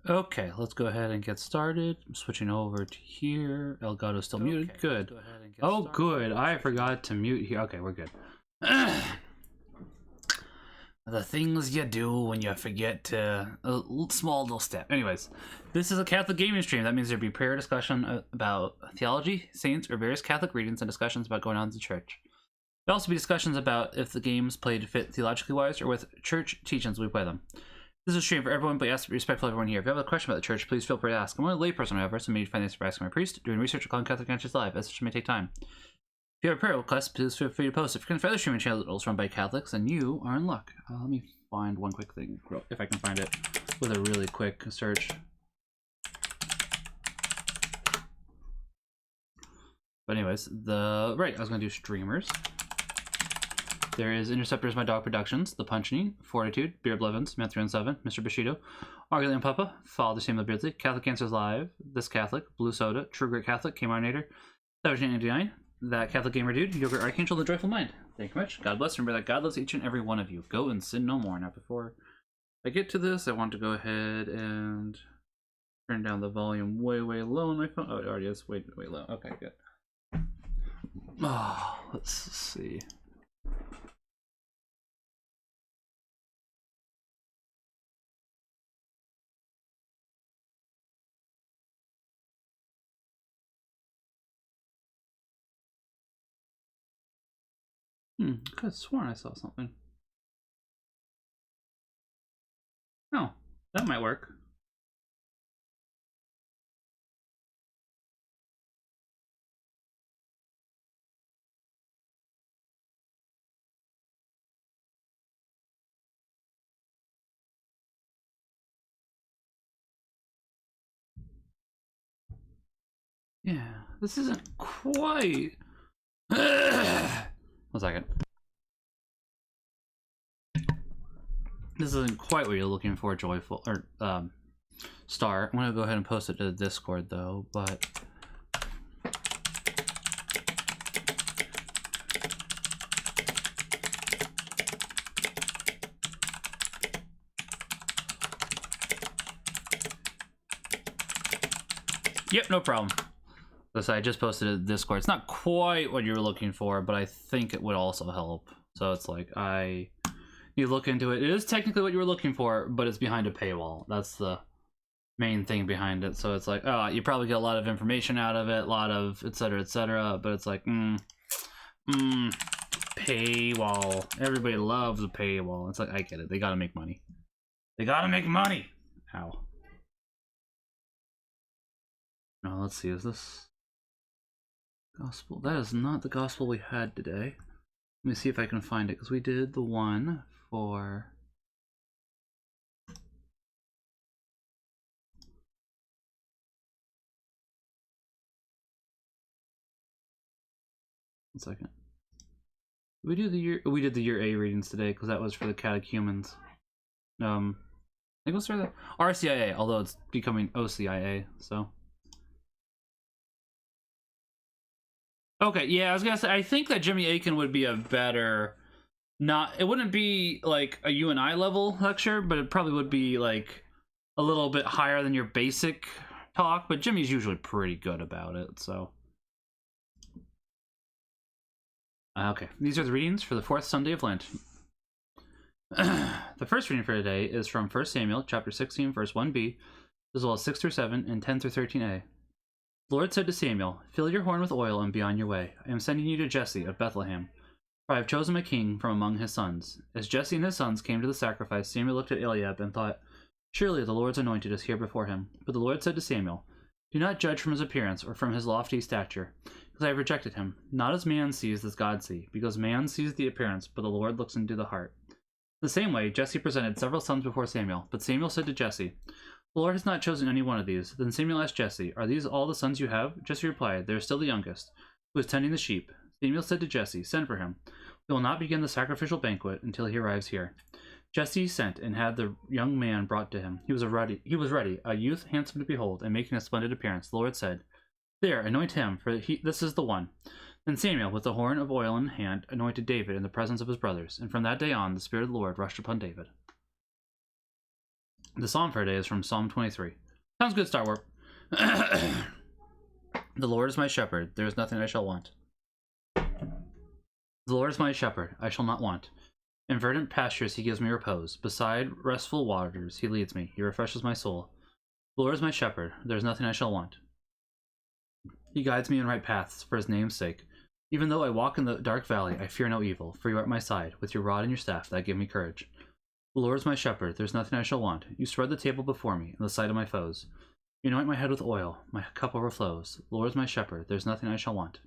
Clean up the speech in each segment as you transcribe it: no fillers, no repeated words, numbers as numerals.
Okay, let's go ahead and get started. I'm switching over to here. Elgato's still muted. Good. Oh, good. I forgot to mute here. Okay, we're good. The things you do when you forget to... A small little step. Anyways, this is a Catholic gaming stream. That means there'd be prayer discussion about theology, saints, or various Catholic readings and discussions about going on in the church. There'll also be discussions about if the games played fit theologically wise or with church teachings we play them. This is a stream for everyone, but yes, respectful of everyone here. If you have a question about the church, please feel free to ask. I'm only a layperson, however, so maybe find this by asking my priest, doing research or calling Catholic answers live, as such may take time. If you have a prayer request, please feel free to post it. If you're going for other streaming channels run by Catholics, then you are in luck. Let me find one quick thing, if I can find it, with a really quick search. But anyways, I was going to do streamers. There is Interceptors, My Dog Productions, The Punching, Fortitude, Beard Blevins, Man317, Mr. Bushido, Argulian Papa, Father Samuel Beardsley, Catholic Answers Live, This Catholic, Blue Soda, True Great Catholic, KAMaximilianK, That That Catholic Gamer Dude, Yogurt Archangel, The Joyful Mind. Thank you much. God bless. Remember that God loves each and every one of you. Go and sin no more. Now, before I get to this, I want to go ahead and turn down the volume way low on my phone. Oh, it already is way low. Okay, good. Oh, let's see. I could have sworn I saw something. Oh, that might work. Yeah, this isn't quite... One second. This isn't quite what you're looking for, Joyful, or, Star. I'm gonna go ahead and post it to the Discord, though, but... Yep, no problem. I just posted it to Discord. It's not quite what you were looking for, but I think it would also help. So it's like, you look into it. It is technically what you were looking for, but it's behind a paywall. That's the main thing behind it. So it's like, oh, you probably get a lot of information out of it, a lot of etc. But it's like, paywall. Everybody loves a paywall. It's like, I get it. They gotta make money. They gotta make money. How? No, let's see. Is this gospel? That is not the gospel we had today. Let me see if I can find it, because we did the one for... One second. We did the year A readings today, because that was for the catechumens. I think it was for the RCIA, although it's becoming OCIA, so... Okay, yeah, I was gonna say, I think that Jimmy Akin would be a better... It wouldn't be like a you and I level lecture, but it probably would be like a little bit higher than your basic talk, but Jimmy's usually pretty good about it, so... Okay, these are the readings for the 4th Sunday of Lent. The first reading for today is from 1 Samuel, chapter 16, verse 1b, as well as 6 through 7 and 10 through 13a. The Lord said to Samuel, "Fill your horn with oil and be on your way. I am sending you to Jesse of Bethlehem, for I have chosen a king from among his sons." As Jesse and his sons came to the sacrifice, Samuel looked at Eliab and thought, "Surely the Lord's anointed is here before him." But the Lord said to Samuel, "Do not judge from his appearance or from his lofty stature, because I have rejected him. Not as man sees as God sees, because man sees the appearance, but the Lord looks into the heart." The same way, Jesse presented several sons before Samuel, but Samuel said to Jesse, "The Lord has not chosen any one of these." Then Samuel asked Jesse, "Are these all the sons you have?" Jesse replied, "They are still the youngest, who is tending the sheep." Samuel said to Jesse, "Send for him. We will not begin the sacrificial banquet until he arrives here." Jesse sent and had the young man brought to him. He was ready, a youth handsome to behold, and making a splendid appearance. The Lord said, "There, anoint him, for this is the one." Then Samuel, with the horn of oil in hand, anointed David in the presence of his brothers, and from that day on the Spirit of the Lord rushed upon David. The psalm for today is from Psalm 23. Sounds good, Star Warp. The Lord is my shepherd, there is nothing I shall want. The Lord is my shepherd, I shall not want. In verdant pastures he gives me repose. Beside restful waters he leads me. He refreshes my soul. The Lord is my shepherd, there is nothing I shall want. He guides me in right paths for his name's sake. Even though I walk in the dark valley, I fear no evil, for you are at my side. With your rod and your staff, that give me courage. The Lord is my shepherd, there is nothing I shall want. You spread the table before me, in the sight of my foes. You anoint my head with oil, my cup overflows. The Lord is my shepherd, there is nothing I shall want.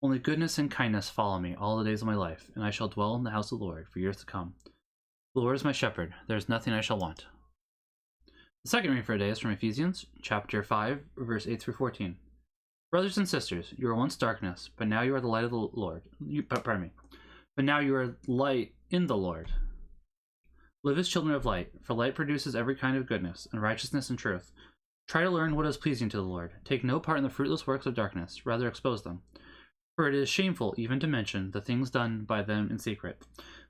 Only goodness and kindness follow me all the days of my life, and I shall dwell in the house of the Lord for years to come. The Lord is my shepherd, there is nothing I shall want. The second reading for today is from Ephesians, chapter 5, verse 8 through 14. Brothers and sisters, you were once darkness, but now you are the light of the Lord. But now you are light in the Lord. Live as children of light, for light produces every kind of goodness, and righteousness and truth. Try to learn what is pleasing to the Lord. Take no part in the fruitless works of darkness, rather expose them. For it is shameful even to mention the things done by them in secret.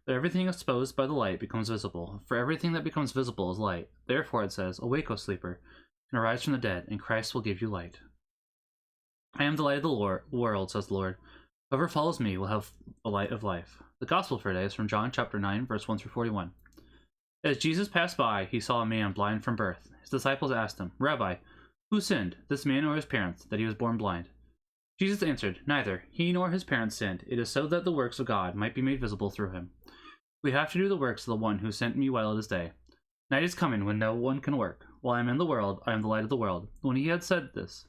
But everything exposed by the light becomes visible, for everything that becomes visible is light. Therefore it says, Awake, O sleeper, and arise from the dead, and Christ will give you light. I am the light of the world, says the Lord. Whoever follows me will have the light of life. The gospel for today is from John chapter 9, verse 1 through 41. As Jesus passed by, he saw a man blind from birth. His disciples asked him, Rabbi, who sinned, this man or his parents, that he was born blind? Jesus answered, Neither he nor his parents sinned. It is so that the works of God might be made visible through him. We have to do the works of the one who sent me while it is day. Night is coming when no one can work. While I am in the world, I am the light of the world. When he had said this,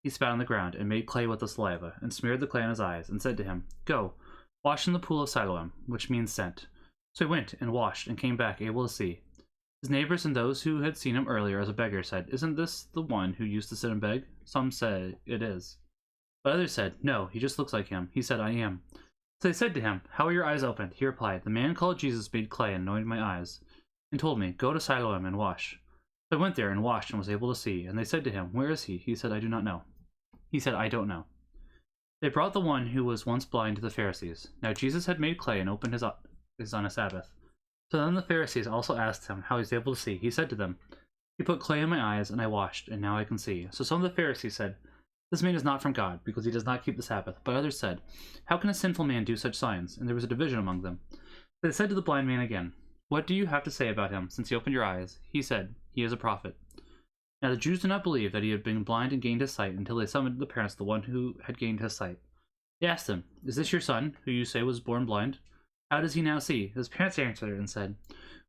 he spat on the ground and made clay with the saliva, and smeared the clay on his eyes, and said to him, Go, wash in the pool of Siloam, which means sent. So he went and washed and came back able to see. His neighbors and those who had seen him earlier as a beggar said, Isn't this the one who used to sit and beg? Some said, It is. But others said, No, he just looks like him. He said, I am. So they said to him, How are your eyes opened? He replied, The man called Jesus made clay and anointed my eyes, and told me, Go to Siloam and wash. So I went there and washed and was able to see. And they said to him, Where is he? He said, I do not know. He said, I don't know. They brought the one who was once blind to the Pharisees. Now Jesus had made clay and opened his eyes on a Sabbath. So then the Pharisees also asked him how he was able to see. He said to them, He put clay in my eyes, and I washed, and now I can see. So some of the Pharisees said, This man is not from God, because he does not keep the Sabbath. But others said, How can a sinful man do such signs? And there was a division among them. They said to the blind man again, What do you have to say about him, since he opened your eyes? He said, He is a prophet. Now the Jews did not believe that he had been blind and gained his sight until they summoned the parents of the one who had gained his sight. They asked him, Is this your son, who you say was born blind? How does he now see? His parents answered and said,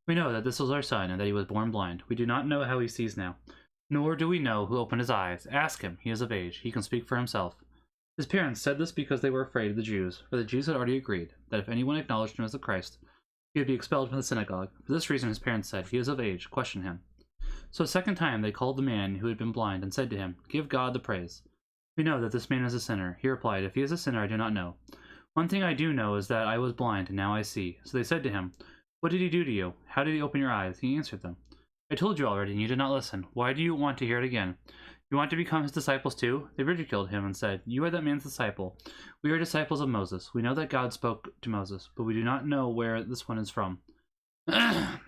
We know that this was our son and that he was born blind. We do not know how he sees now, nor do we know who opened his eyes. Ask him, he is of age. He can speak for himself. His parents said this because they were afraid of the Jews, for the Jews had already agreed that if anyone acknowledged him as the Christ, he would be expelled from the synagogue. For this reason his parents said, He is of age. Question him. So a second time they called the man who had been blind and said to him, Give God the praise. We know that this man is a sinner. He replied, If he is a sinner, I do not know. One thing I do know is that I was blind, and now I see. So they said to him, What did he do to you? How did he open your eyes? He answered them, I told you already, and you did not listen. Why do you want to hear it again? You want to become his disciples too? They ridiculed him and said, You are that man's disciple. We are disciples of Moses. We know that God spoke to Moses, but we do not know where this one is from. The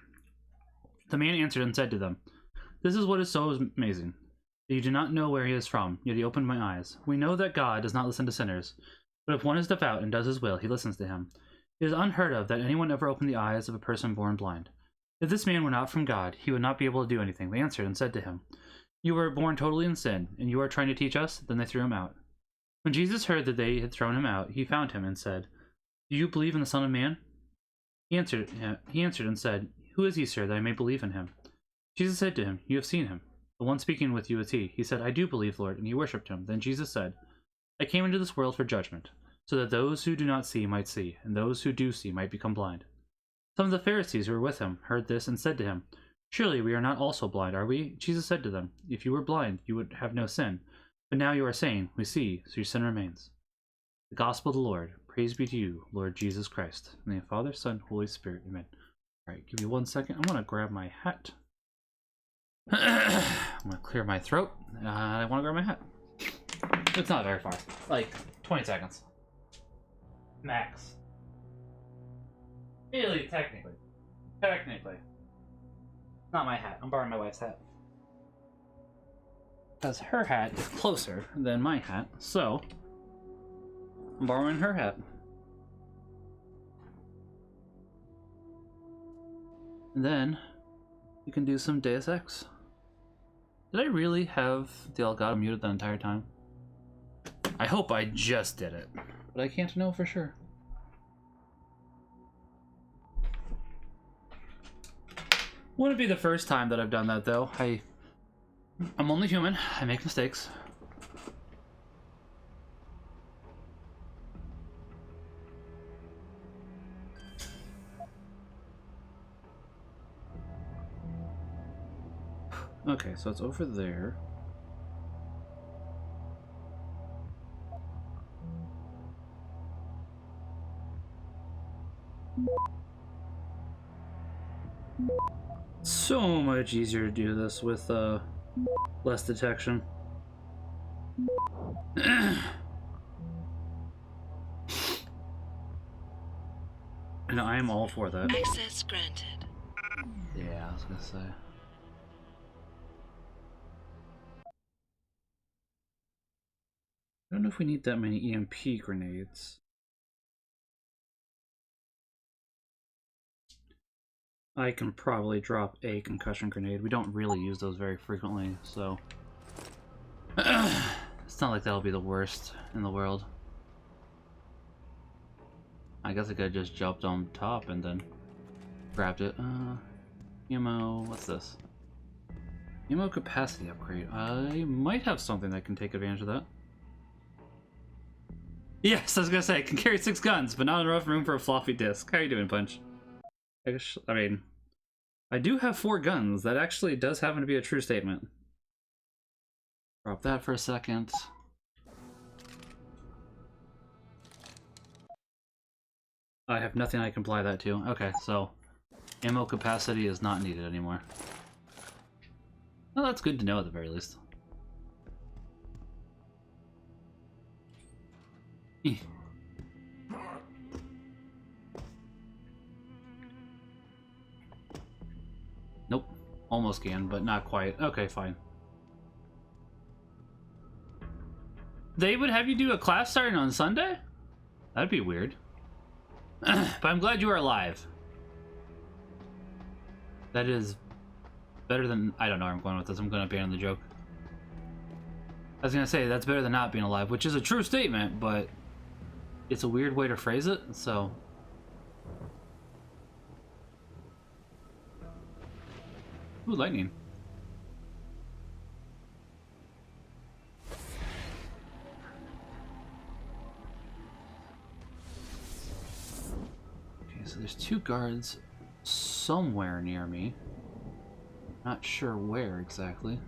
man answered and said to them, This is what is so amazing. You do not know where he is from, yet he opened my eyes. We know that God does not listen to sinners, but if one is devout and does his will, he listens to him. It is unheard of that anyone ever opened the eyes of a person born blind. If this man were not from God, he would not be able to do anything. They answered and said to him, You were born totally in sin, and you are trying to teach us? Then they threw him out. When Jesus heard that they had thrown him out, he found him and said, Do you believe in the Son of Man? He answered and said, Who is he, sir, that I may believe in him? Jesus said to him, You have seen him. The one speaking with you is he. He said, I do believe, Lord, and he worshipped him. Then Jesus said, I came into this world for judgment, so that those who do not see might see, and those who do see might become blind. Some of the Pharisees who were with him heard this and said to him, Surely we are not also blind, are we? Jesus said to them, If you were blind, you would have no sin. But now you are saying, We see, so your sin remains. The Gospel of the Lord. Praise be to you, Lord Jesus Christ. In the name of the Father, Son, Holy Spirit. Amen. Alright, give me 1 second. I'm going to grab my hat. I'm going to clear my throat. I want to grab my hat. It's not very far. Like, 20 seconds. Max. Really, technically. Not my hat. I'm borrowing my wife's hat. Because her hat is closer than my hat, so I'm borrowing her hat. And then we can do some Deus Ex. Did I really have the Elgato muted the entire time? I hope I just did it, but I can't know for sure. Wouldn't be the first time that I've done that, though. I'm only human. I make mistakes. Okay, so it's over there. So much easier to do this with less detection. And I am all for that. Access granted. Yeah, I was gonna say. I don't know if we need that many EMP grenades. I can probably drop a concussion grenade. We don't really use those very frequently, so it's not like that'll be the worst in the world. I guess I could have just jumped on top and then grabbed it. Emo, what's this? Emo Capacity Upgrade. I might have something that can take advantage of that. Yes, I was gonna say, I can carry 6 guns, but not enough room for a floppy disk. How you doing, Punch? I mean, I do have 4 guns. That actually does happen to be a true statement. Drop that for a second. I have nothing I can apply that to. Okay, so ammo capacity is not needed anymore. Well, that's good to know at the very least. Nope. Almost can, but not quite. Okay, fine. They would have you do a class starting on Sunday? That'd be weird. But I'm glad you are alive. That is better than... I don't know where I'm going with this. I'm going to abandon the joke. I was going to say, that's better than not being alive, which is a true statement, but it's a weird way to phrase it, so... Ooh, lightning. Okay, so there's 2 guards somewhere near me. Not sure where exactly.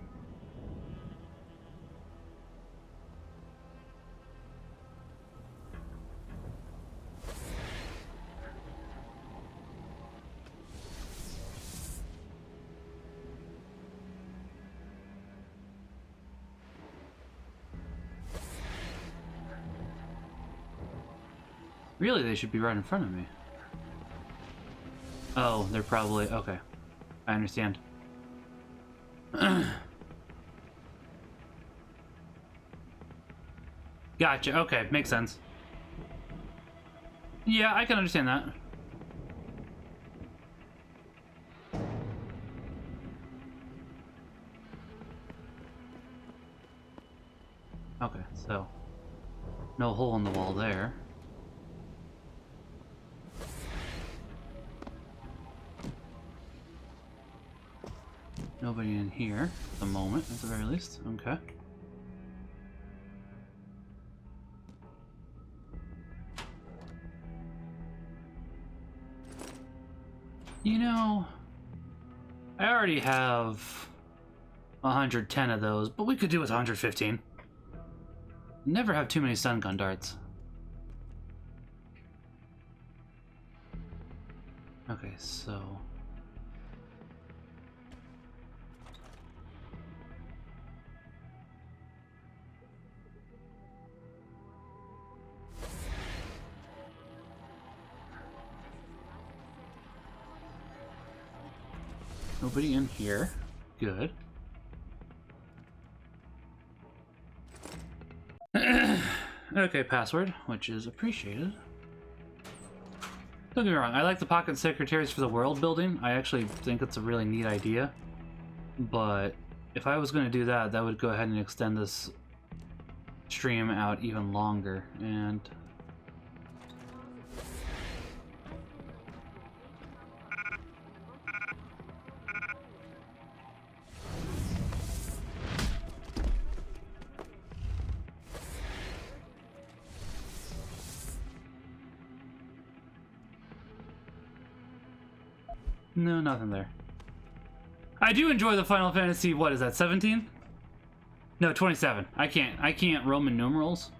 Really, they should be right in front of me. Oh, they're probably... Okay. I understand. Gotcha, okay, makes sense. Yeah, I can understand that. Okay, so... no hole in the wall there. Nobody in here at the moment, at the very least. Okay. You know, I already have 110 of those, but we could do with 115. Never have too many stun gun darts. Okay, so... Nobody in here. Good. Okay, password, which is appreciated. Don't get me wrong, I like the pocket secretaries for the world building. I actually think it's a really neat idea. But if I was going to do that, that would go ahead and extend this stream out even longer. And no, nothing there. I do enjoy the Final Fantasy, what is that, 17? No, 27. I can't Roman numerals.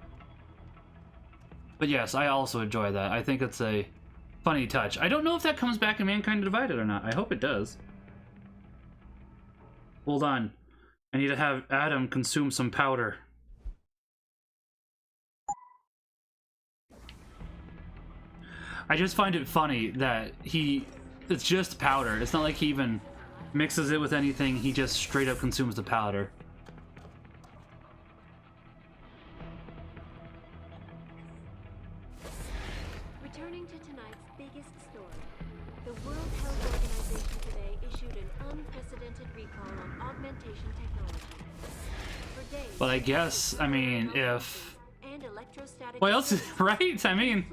But yes, I also enjoy that. I think it's a funny touch. I don't know if that comes back in Mankind Divided or not. I hope it does. Hold on. I need to have Adam consume some powder. I just find it funny that it's just powder. It's not like he even mixes it with anything. He just straight up consumes the powder. Returning to tonight's biggest story, the World Health Organization today issued an unprecedented recall on augmentation technology. For days, But I guess, I mean, if... and electrostatic What else? Right? I mean,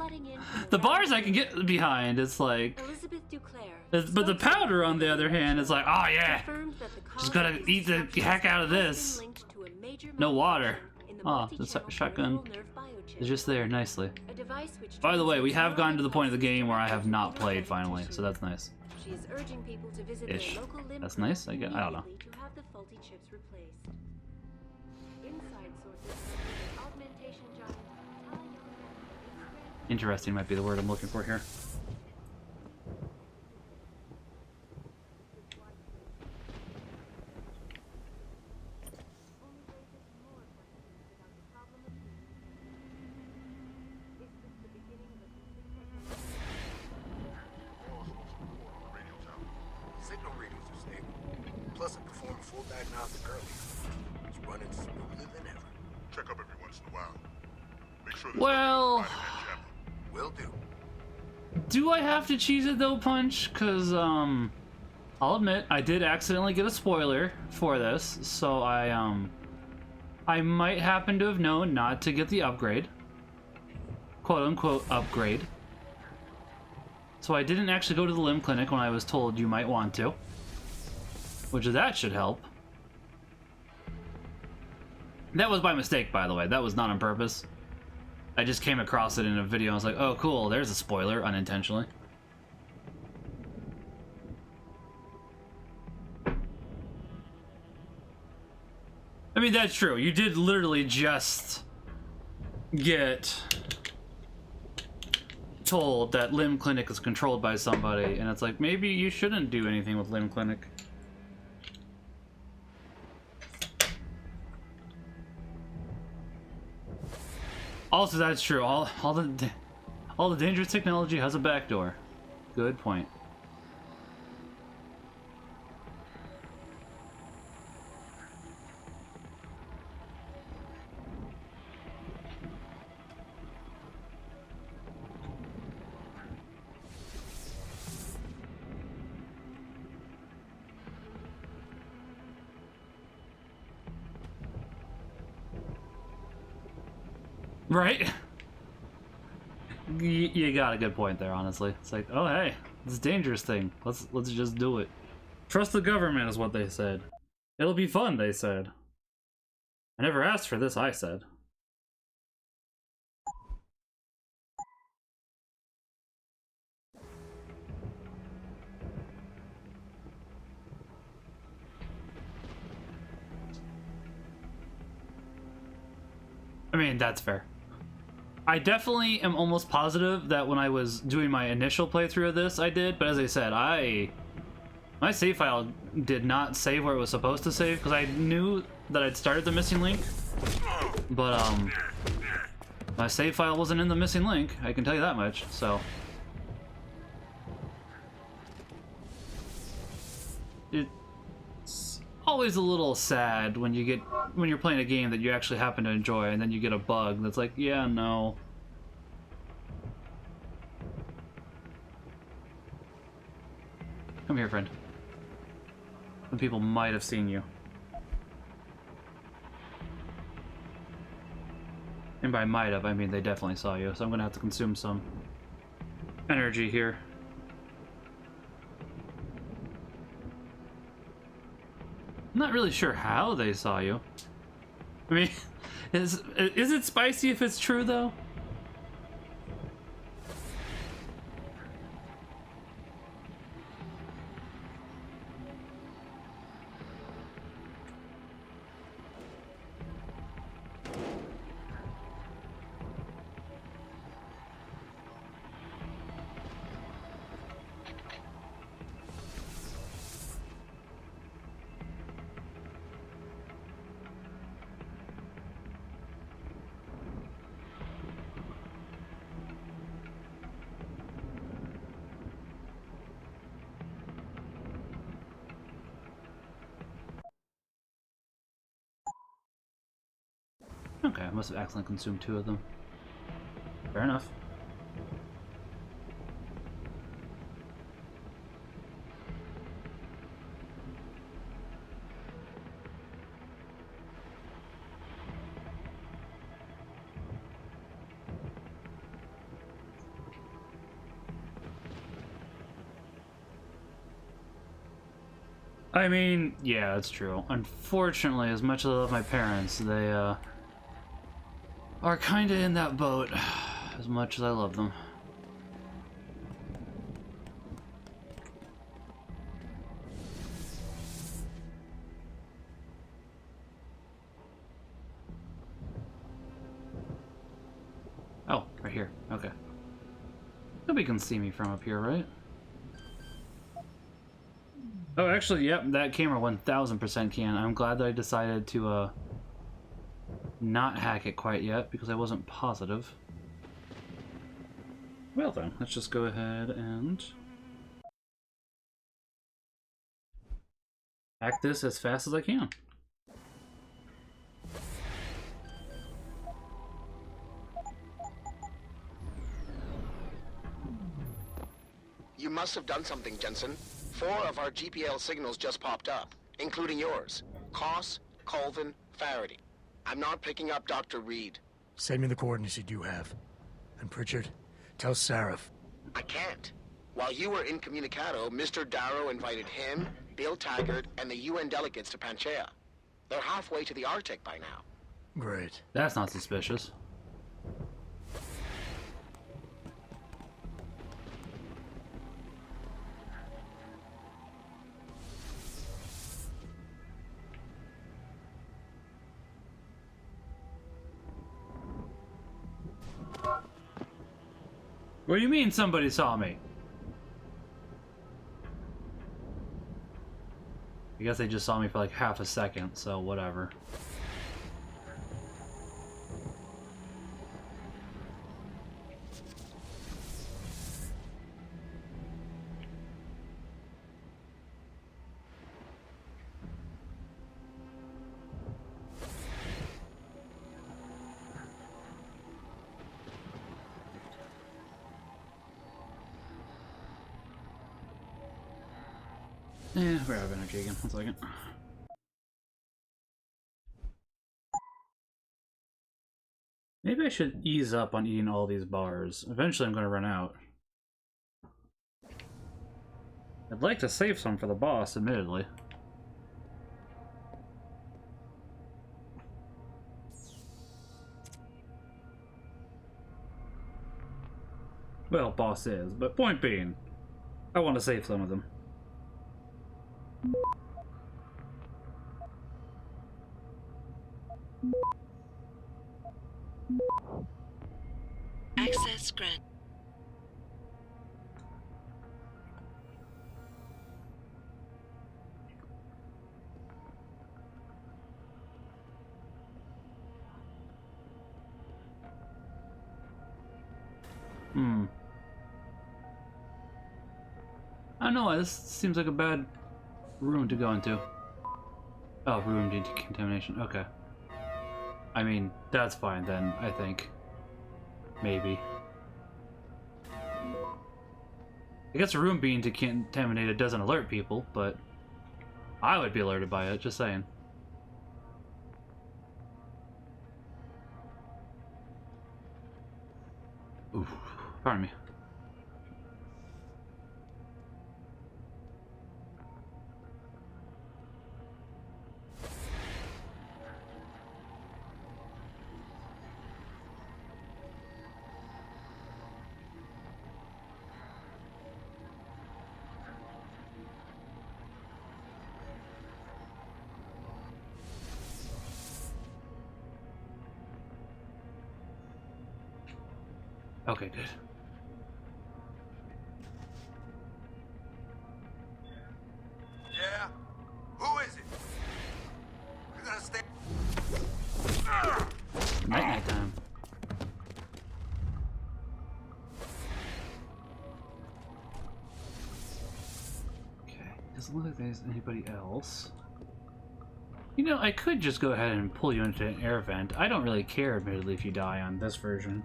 the bars I can get behind, it's like... Elizabeth Duclair, But the powder, on the other hand, is like, oh yeah, confirmed that the just gotta eat the heck out of this. linked to a major No water. malfunction in the Oh, the multi-channel shotgun peripheral nerve biochip, is just there, nicely. a device which By the way, we have transmits gotten to the point of the game where I have neural not played impulses finally, into so that's nice. She is urging people to visit Ish. their local limb That's clinic nice, I don't know. immediately to have the faulty chips replaced. Inside sources say that augmentation giant Interesting might be the word I'm looking for here. Signal readings are stable. Plus, it performed a full diagnostic earlier. It's running smoother than ever. Check up every once in a while. Make sure there's Well, nothing in that chapter. Will do. do I have to cheese it though, Punch? Cause I'll admit I did accidentally get a spoiler for this, so I might happen to have known not to get the upgrade, quote unquote upgrade. So I didn't actually go to the limb clinic when I was told you might want to, which that should help. That was by mistake, by the way. That was not on purpose. I just came across it in a video. I was like, oh, cool, there's a spoiler, unintentionally. I mean, that's true. You did literally just get told that Limb Clinic is controlled by somebody, and it's like, maybe you shouldn't do anything with Limb Clinic. Also, that's true. All the dangerous technology has a backdoor. Good point. Right? You got a good point there, honestly. It's like, oh hey, it's a dangerous thing. Let's just do it. Trust the government is what they said. It'll be fun, they said. I never asked for this, I said. I mean, that's fair. I definitely am almost positive that when I was doing my initial playthrough of this, I did, but as I said, my save file did not save where it was supposed to save, because I knew that I'd started the missing link, but, my save file wasn't in the missing link, I can tell you that much, so. always a little sad when you're playing a game that you actually happen to enjoy and then you get a bug that's like, yeah, no. Come here, friend. Some people might have seen you. And by might have, I mean they definitely saw you, so I'm gonna have to consume some energy here. I'm not really sure how they saw you. I mean, is it spicy if it's true, though? Okay, I must have accidentally consumed 2 of them. Fair enough. I mean, yeah, it's true. Unfortunately, as much as I love my parents, they, are kinda in that boat, as much as I love them. Oh, right here. Okay. Nobody can see me from up here, right? Oh, actually, yep, that camera 1000% can. I'm glad that I decided to, not hack it quite yet, because I wasn't positive. Well then, let's just go ahead and hack this as fast as I can. You must have done something, Jensen. 4 of our GPL signals just popped up, including yours. Koss, Colvin, Faraday. I'm not picking up Dr. Reed. Send me the coordinates you do have. And Pritchard, tell Sarif. I can't. While you were incommunicado, Mr. Darrow invited him, Bill Taggart, and the UN delegates to Panchaea. They're halfway to the Arctic by now. Great. That's not suspicious. What do you mean somebody saw me? I guess they just saw me for like half a second, so whatever. Yeah, we're out of energy again. 1 second. Maybe I should ease up on eating all these bars. Eventually I'm going to run out. I'd like to save some for the boss, admittedly. Well, boss is, but point being, I want to save some of them. Access grant. I don't know, this seems like a bad room to go into. Oh, room decontamination. Okay. I mean, that's fine then, I think. Maybe. I guess a room being decontaminated doesn't alert people, but I would be alerted by it, just saying. Ooh, pardon me. Okay, good. Yeah? Who is it? You're gonna stay. Night time. Okay, doesn't look like there's anybody else. You know, I could just go ahead and pull you into an air vent. I don't really care, admittedly, if you die on this version.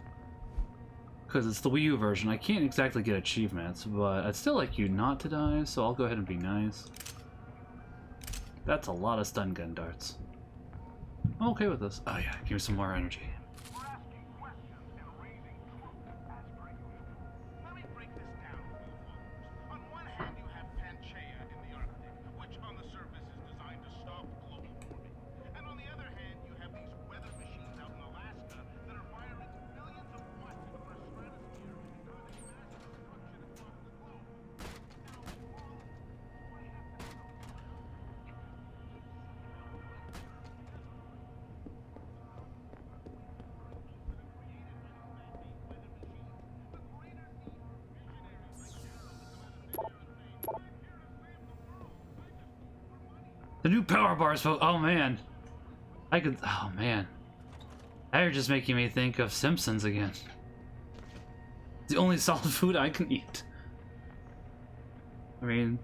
Because it's the Wii U version. I can't exactly get achievements, but I'd still like you not to die, so I'll go ahead and be nice. That's a lot of stun gun darts. I'm okay with this. Oh yeah, give me some more energy. We're asking questions and raising truth as per usual. Let me break this down for you folks. On one hand, you have Panchaea in the Arctic, which on the surface is designed to stop global warming. And on the other hand, you have these weather machines out in Alaska that are firing billions of watts into our stratosphere and causing massive destruction across the globe. Now, all of this, why have to know? The new power bars, folks. Oh man, I could. Oh man, they're just making me think of Simpsons again. It's the only solid food I can eat. I mean,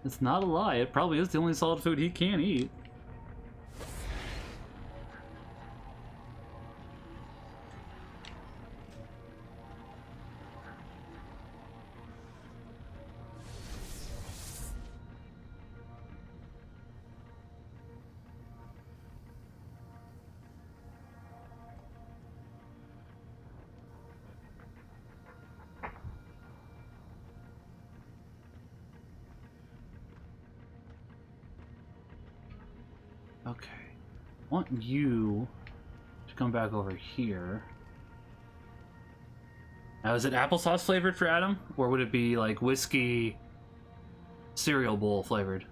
it's not a lie. It probably is the only solid food he can eat. Okay, I want you to come back over here. Now, is it applesauce flavored for Adam? Or would it be like whiskey cereal bowl flavored?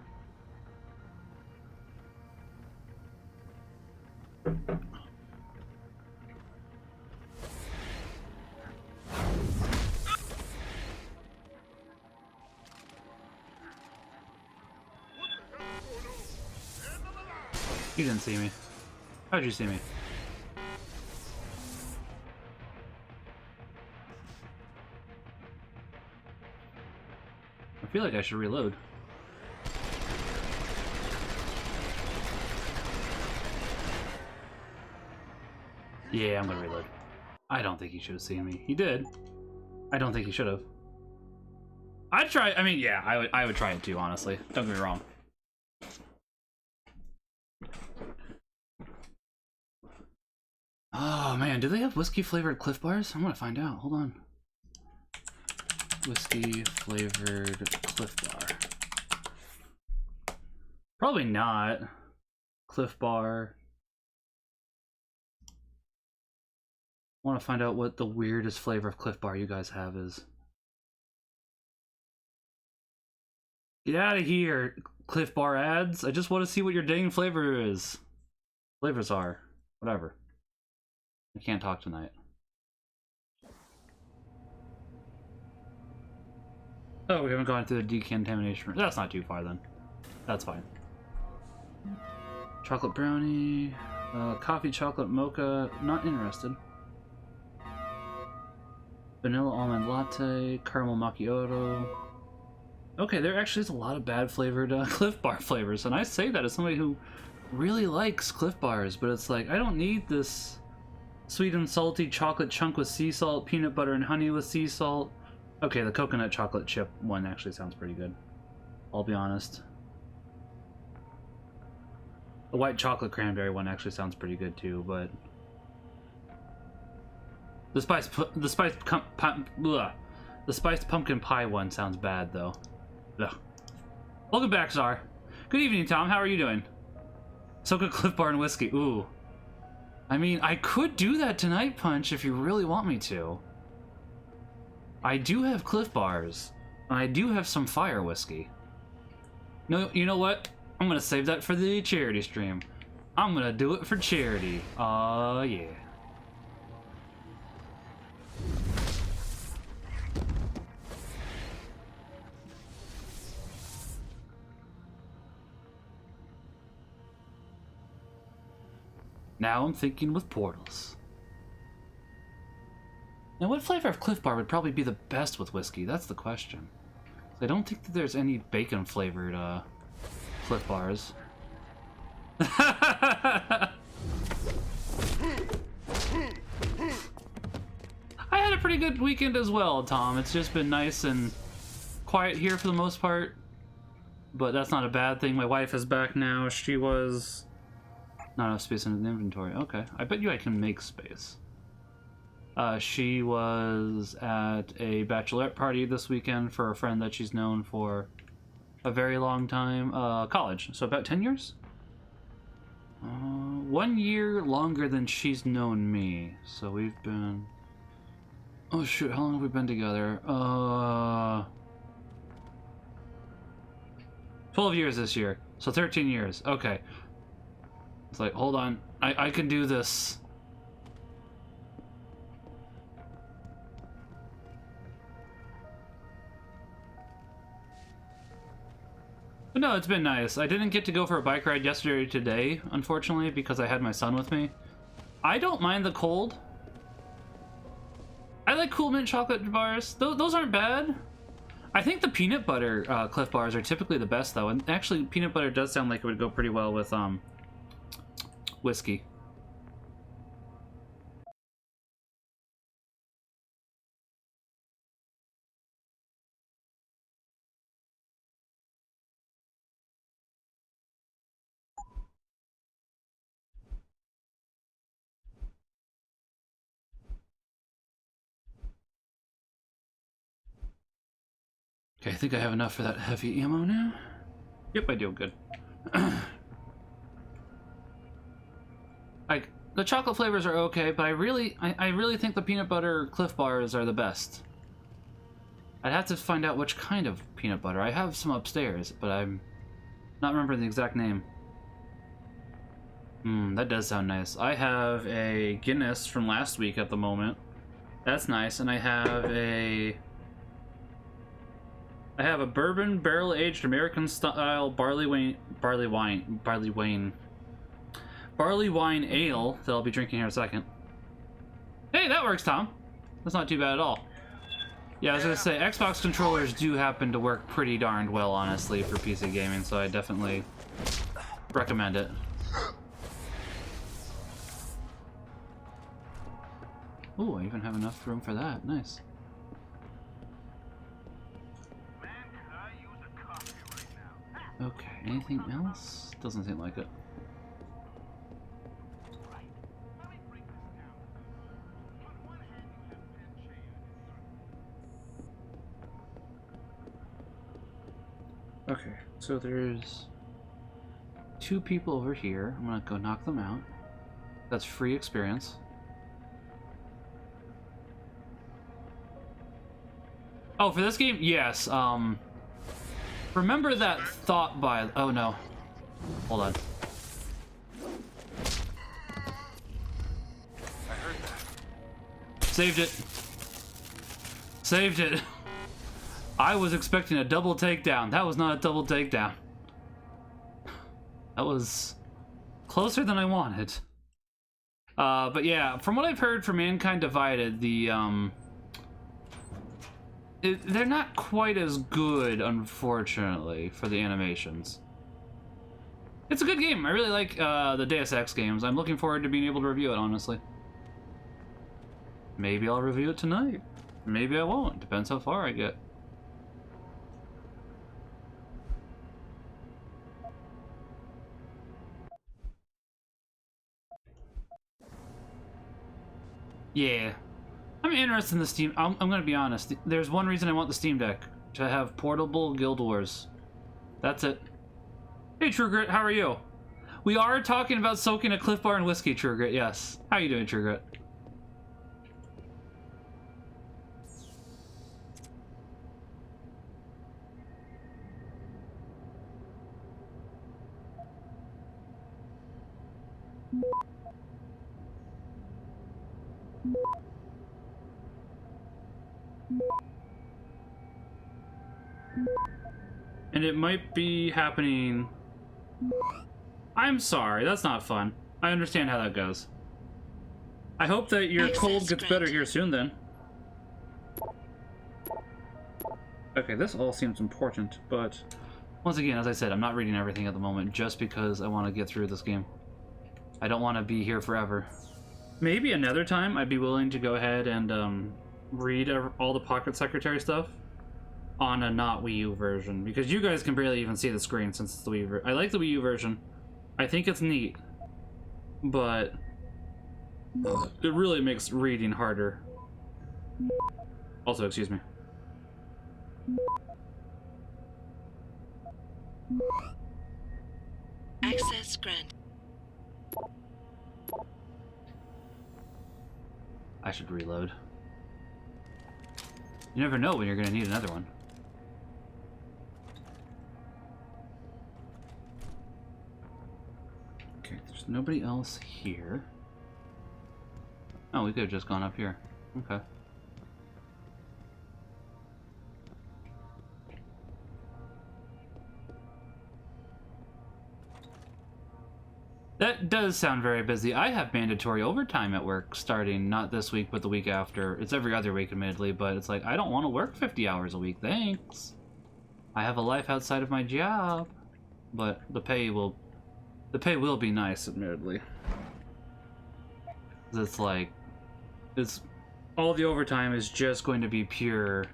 You didn't see me. How'd you see me? I feel like I should reload. Yeah, I'm gonna reload. I don't think he should have seen me. He did. I don't think he should have. I'd try. I mean, yeah, I would try it too. Honestly, don't get me wrong. Oh man, do they have whiskey flavored Cliff Bars? I'm gonna find out. Hold on. Whiskey flavored Cliff Bar. Probably not. Cliff Bar. I want to find out what the weirdest flavor of Cliff Bar you guys have is. Get out of here, Cliff Bar ads. I just want to see what your dang flavor is. Flavors are. Whatever. I can't talk tonight. Oh, we haven't gone through the decontamination room. That's not too far then. That's fine. Chocolate brownie, coffee chocolate mocha, not interested. Vanilla almond latte, caramel macchiato. Okay, there actually is a lot of bad flavored Cliff Bar flavors, and I say that as somebody who really likes Cliff Bars, but it's like, I don't need this sweet and salty chocolate chunk with sea salt, peanut butter and honey with sea salt. Okay, the coconut chocolate chip one actually sounds pretty good. I'll be honest. The white chocolate cranberry one actually sounds pretty good too, but the spiced pumpkin pie one sounds bad though. Ugh. Welcome back, Czar. Good evening, Tom. How are you doing? So good, Cliff Bar and whiskey. Ooh. I mean, I could do that tonight, Punch, if you really want me to. I do have Cliff Bars, and I do have some fire whiskey. No, you know what? I'm gonna save that for the charity stream. I'm gonna do it for charity. Yeah. Now I'm thinking with portals. Now, what flavor of Cliff Bar would probably be the best with whiskey? That's the question. I don't think that there's any bacon flavored Cliff Bars. I had a pretty good weekend as well, Tom. It's just been nice and quiet here for the most part, but that's not a bad thing. My wife is back now. She was not enough space in the inventory. Okay, I bet you I can make space. She was at a bachelorette party this weekend for a friend that she's known for a very long time. College, so about 10 years? 1 year longer than she's known me. So we've been... Oh shoot, how long have we been together? 12 years this year, so 13 years. Okay. It's like, hold on, I can do this. But no, it's been nice. I didn't get to go for a bike ride yesterday or today, unfortunately, because I had my son with me. I don't mind the cold. I like Cool Mint chocolate bars. Those aren't bad. I think the peanut butter Cliff Bars are typically the best, though. And actually, peanut butter does sound like it would go pretty well with whiskey. Okay, I think I have enough for that heavy ammo now. Yep, I do. Good. Like, the chocolate flavors are okay, but I really think the peanut butter Cliff Bars are the best. I'd have to find out which kind of peanut butter. I have some upstairs, but I'm not remembering the exact name. That does sound nice. I have a Guinness from last week at the moment. That's nice, and I have a bourbon barrel-aged American-style barley wine ale that I'll be drinking here in a second. Hey, that works, Tom. That's not too bad at all. Yeah, I was gonna say, Xbox controllers do happen to work pretty darned well, honestly, for PC gaming, so I definitely recommend it. Ooh, I even have enough room for that. Nice. Okay, anything else? Doesn't seem like it. Okay, so there's 2 people over here. I'm gonna go knock them out. That's free experience. Oh, for this game? Yes, remember that thought by... Oh, no. Hold on. I heard that. Saved it. Saved it. I was expecting a double takedown. That was not a double takedown. That was closer than I wanted. But yeah, from what I've heard from Mankind Divided, they're not quite as good, unfortunately, for the animations. It's a good game. I really like the Deus Ex games. I'm looking forward to being able to review it, honestly. Maybe I'll review it tonight. Maybe I won't. Depends how far I get. Yeah. I'm interested in the Steam... I'm gonna be honest. There's one reason I want the Steam Deck. To have portable Guild Wars. That's it. Hey, True Grit, how are you? We are talking about soaking a Cliff Bar in whiskey, True Grit, yes. How you doing, True Grit? And it might be happening... I'm sorry, that's not fun. I understand how that goes. I hope that your cold gets better here soon, then. Okay, this all seems important, but... Once again, as I said, I'm not reading everything at the moment just because I want to get through this game. I don't want to be here forever. Maybe another time I'd be willing to go ahead and read all the Pocket Secretary stuff on a not Wii U version, because you guys can barely even see the screen since it's the Wii U. I like the Wii U version. I think it's neat, but it really makes reading harder. Also, excuse me. Access granted. I should reload. You never know when you're gonna need another one. Okay, there's nobody else here. Oh, we could have just gone up here. Okay. That does sound very busy. I have mandatory overtime at work starting not this week, but the week after. It's every other week, admittedly, but it's like, I don't want to work 50 hours a week, thanks. I have a life outside of my job. But the pay will be nice, admittedly. It's like, all the overtime is just going to be pure...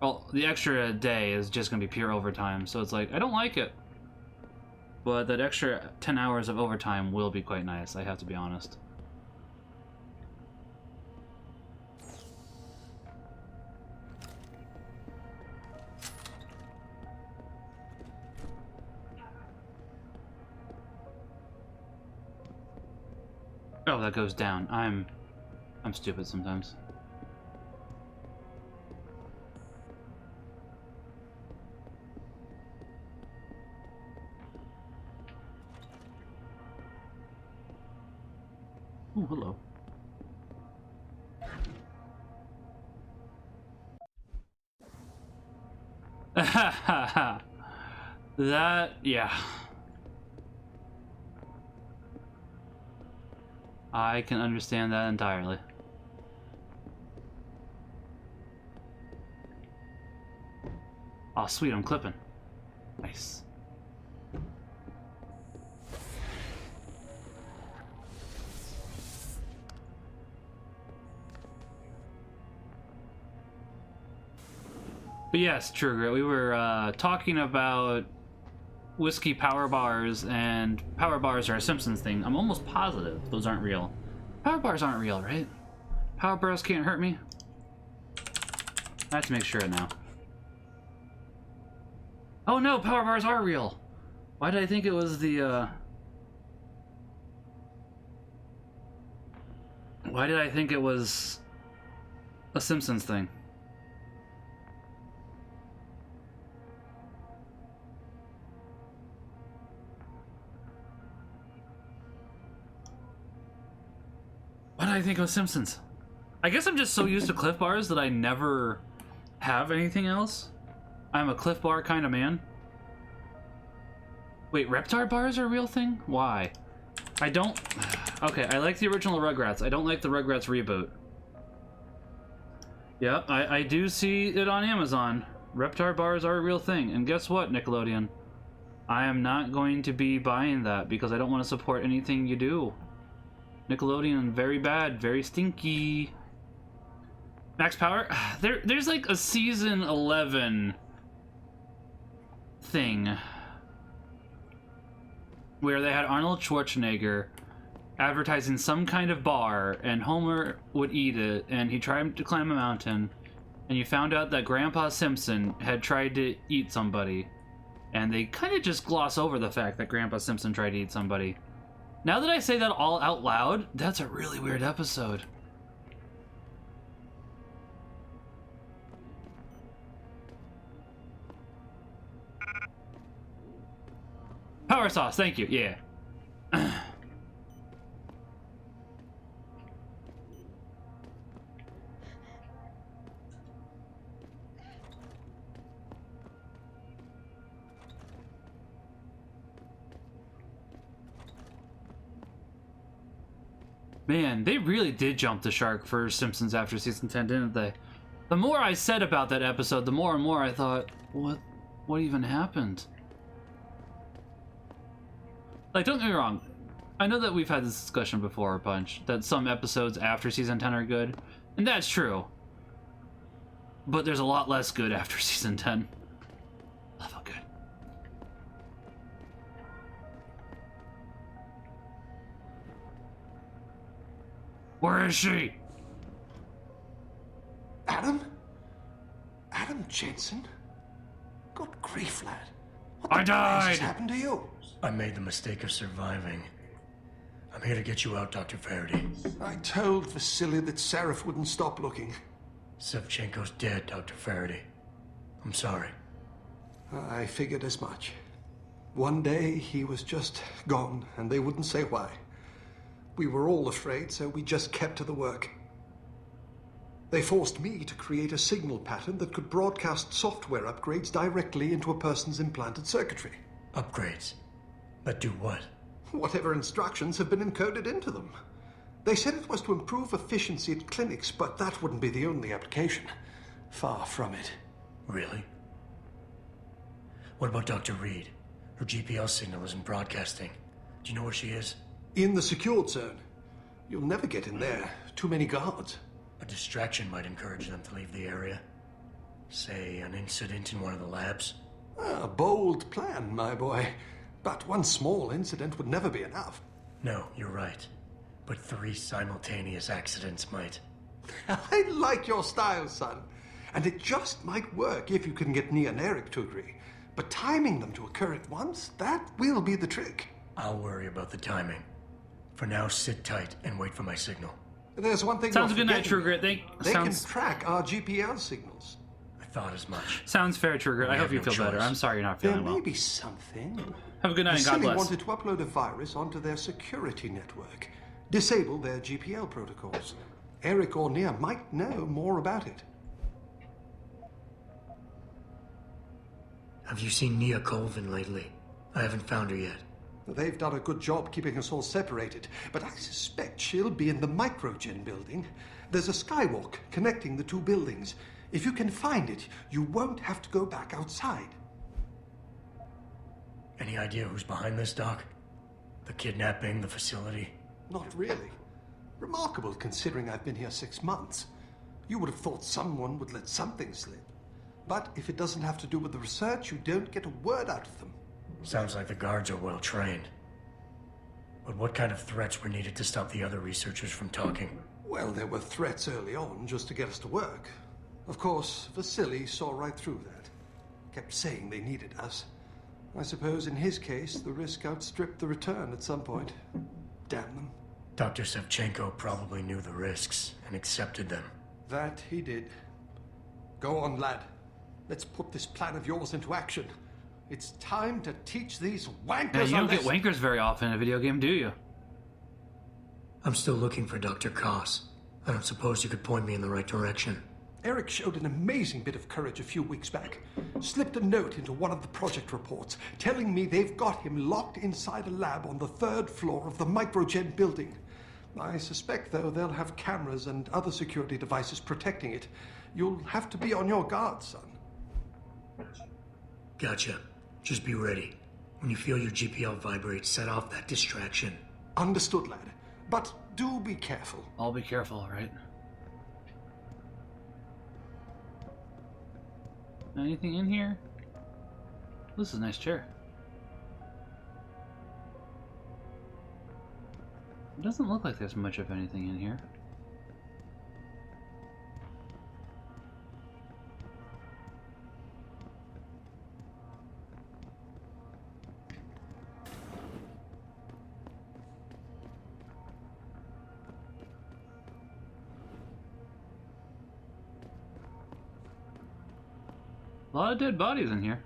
Well, the extra day is just going to be pure overtime, so it's like, I don't like it. But that extra 10 hours of overtime will be quite nice, I have to be honest. Oh, that goes down. I'm stupid sometimes. Oh, hello. That, yeah. I can understand that entirely. Oh, sweet, I'm clipping. Nice. But yes, True Grit, we were talking about whiskey power bars, and power bars are a Simpsons thing. I'm almost positive those aren't real. Power bars aren't real, right? Power bars can't hurt me? I have to make sure now. Oh no, power bars are real! Why did I think it was the, Why did I think it was a Simpsons thing? Why did I think it was Simpsons? I guess I'm just so used to Cliff Bars that I never have anything else. I'm a Cliff Bar kind of man. Wait, Reptar bars are a real thing? Why? I don't... Okay, I like the original Rugrats. I don't like the Rugrats reboot. Yeah, I do see it on Amazon. Reptar bars are a real thing. And guess what, Nickelodeon? I am not going to be buying that because I don't want to support anything you do. Nickelodeon, very bad, very stinky. Max Power? There's like a season 11 thing where they had Arnold Schwarzenegger advertising some kind of bar, and Homer would eat it, and he tried to climb a mountain, and you found out that Grandpa Simpson had tried to eat somebody, and they kind of just gloss over the fact that Grandpa Simpson tried to eat somebody. Now that I say that all out loud, that's a really weird episode. Power sauce, thank you, yeah. Man, they really did jump the shark for Simpsons after season 10, didn't they? The more I said about that episode, the more and more I thought, what even happened? Like, don't get me wrong, I know that we've had this discussion before a bunch, that some episodes after season 10 are good, and that's true. But there's a lot less good after season 10. Level good. Where is she? Adam? Adam Jensen? Good grief, lad. What I the died! blazes happened to you? I made the mistake of surviving. I'm here to get you out, Dr. Faraday. I told Vasily that Seraph wouldn't stop looking. Sevchenko's dead, Dr. Faraday. I'm sorry. I figured as much. One day he was just gone, and they wouldn't say why. We were all afraid, so we just kept to the work. They forced me to create a signal pattern that could broadcast software upgrades directly into a person's implanted circuitry. Upgrades? But do what? Whatever instructions have been encoded into them. They said it was to improve efficiency at clinics, but that wouldn't be the only application. Far from it. Really? What about Dr. Reed? Her GPL signal isn't broadcasting. Do you know where she is? In the secured zone. You'll never get in there. Too many guards. A distraction might encourage them to leave the area. Say, an incident in one of the labs. A bold plan, my boy. But one small incident would never be enough. No, you're right. But 3 simultaneous accidents might. I like your style, son. And it just might work if you can get Nia and Eric to agree. But timing them to occur at once, that will be the trick. I'll worry about the timing. For now, sit tight and wait for my signal. There's one thing. Sounds a you're good night, forgetting. Trugrit. They can track our GPL signals. I thought as much. Sounds fair, Trugrit. I We hope have you no feel better. choice. I'm sorry you're not There feeling may well. be something. Have a good night and God Vasily bless. wanted to upload a virus onto their security network, disable their GPL protocols. Eric or Nia might know more about it. Have you seen Nia Colvin lately? I haven't found her yet. They've done a good job keeping us all separated, but I suspect she'll be in the Microgen building. There's a skywalk connecting the 2 buildings. If you can find it, you won't have to go back outside. Any idea who's behind this, Doc? The kidnapping, the facility? Not really. Remarkable considering I've been here 6 months. You would have thought someone would let something slip. But if it doesn't have to do with the research, you don't get a word out of them. Sounds like the guards are well trained. But what kind of threats were needed to stop the other researchers from talking? Well, there were threats early on just to get us to work. Of course, Vasily saw right through that. Kept saying they needed us. I suppose in his case, the risk outstripped the return at some point. Damn them. Dr. Sevchenko probably knew the risks and accepted them. That he did. Go on, lad. Let's put this plan of yours into action. It's time to teach these wankers Yeah, you don't get lesson. wankers very often in a video game, do you? I'm still looking for Dr. Koss. I don't suppose you could point me in the right direction. Eric showed an amazing bit of courage a few weeks back. Slipped a note into one of the project reports, telling me they've got him locked inside a lab on the 3rd floor of the Microgen building. I suspect, though, they'll have cameras and other security devices protecting it. You'll have to be on your guard, son. Gotcha. Just be ready. When you feel your GPL vibrate, set off that distraction. Understood, lad. But do be careful. I'll be careful, all right? Anything in here? This is a nice chair. It doesn't look like there's much of anything in here. A lot of dead bodies in here.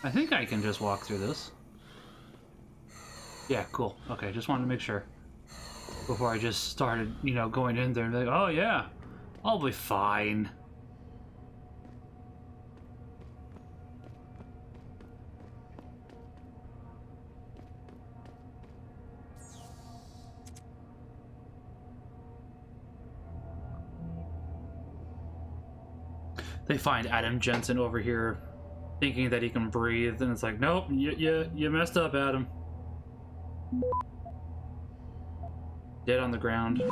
I think I can just walk through this. Yeah, cool. Okay, just wanted to make sure before I just started, you know, going in there and be like, oh yeah, I'll be fine. They find Adam Jensen over here thinking that he can breathe, and it's like, nope, you messed up, Adam. Dead on the ground.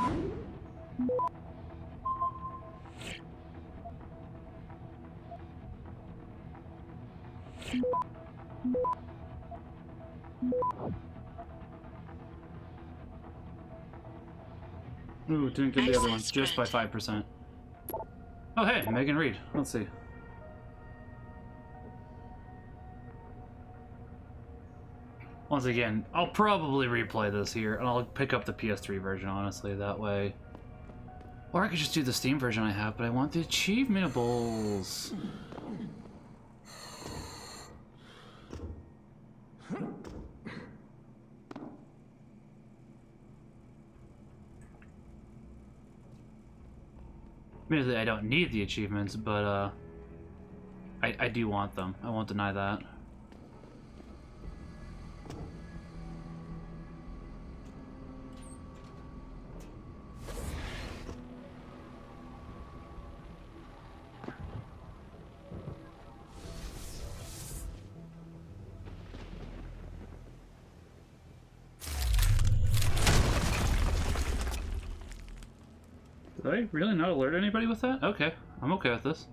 Ooh, didn't get the other one, just by 5%. Oh hey, Megan Reed. Let's see. Once again, I'll probably replay this here, and I'll pick up the PS3 version, honestly, that way. Or I could just do the Steam version I have, but I want the achievementals. Admittedly, I don't need the achievements, but I do want them. I won't deny that. Did I really not alert anybody with that? Okay, I'm okay with this.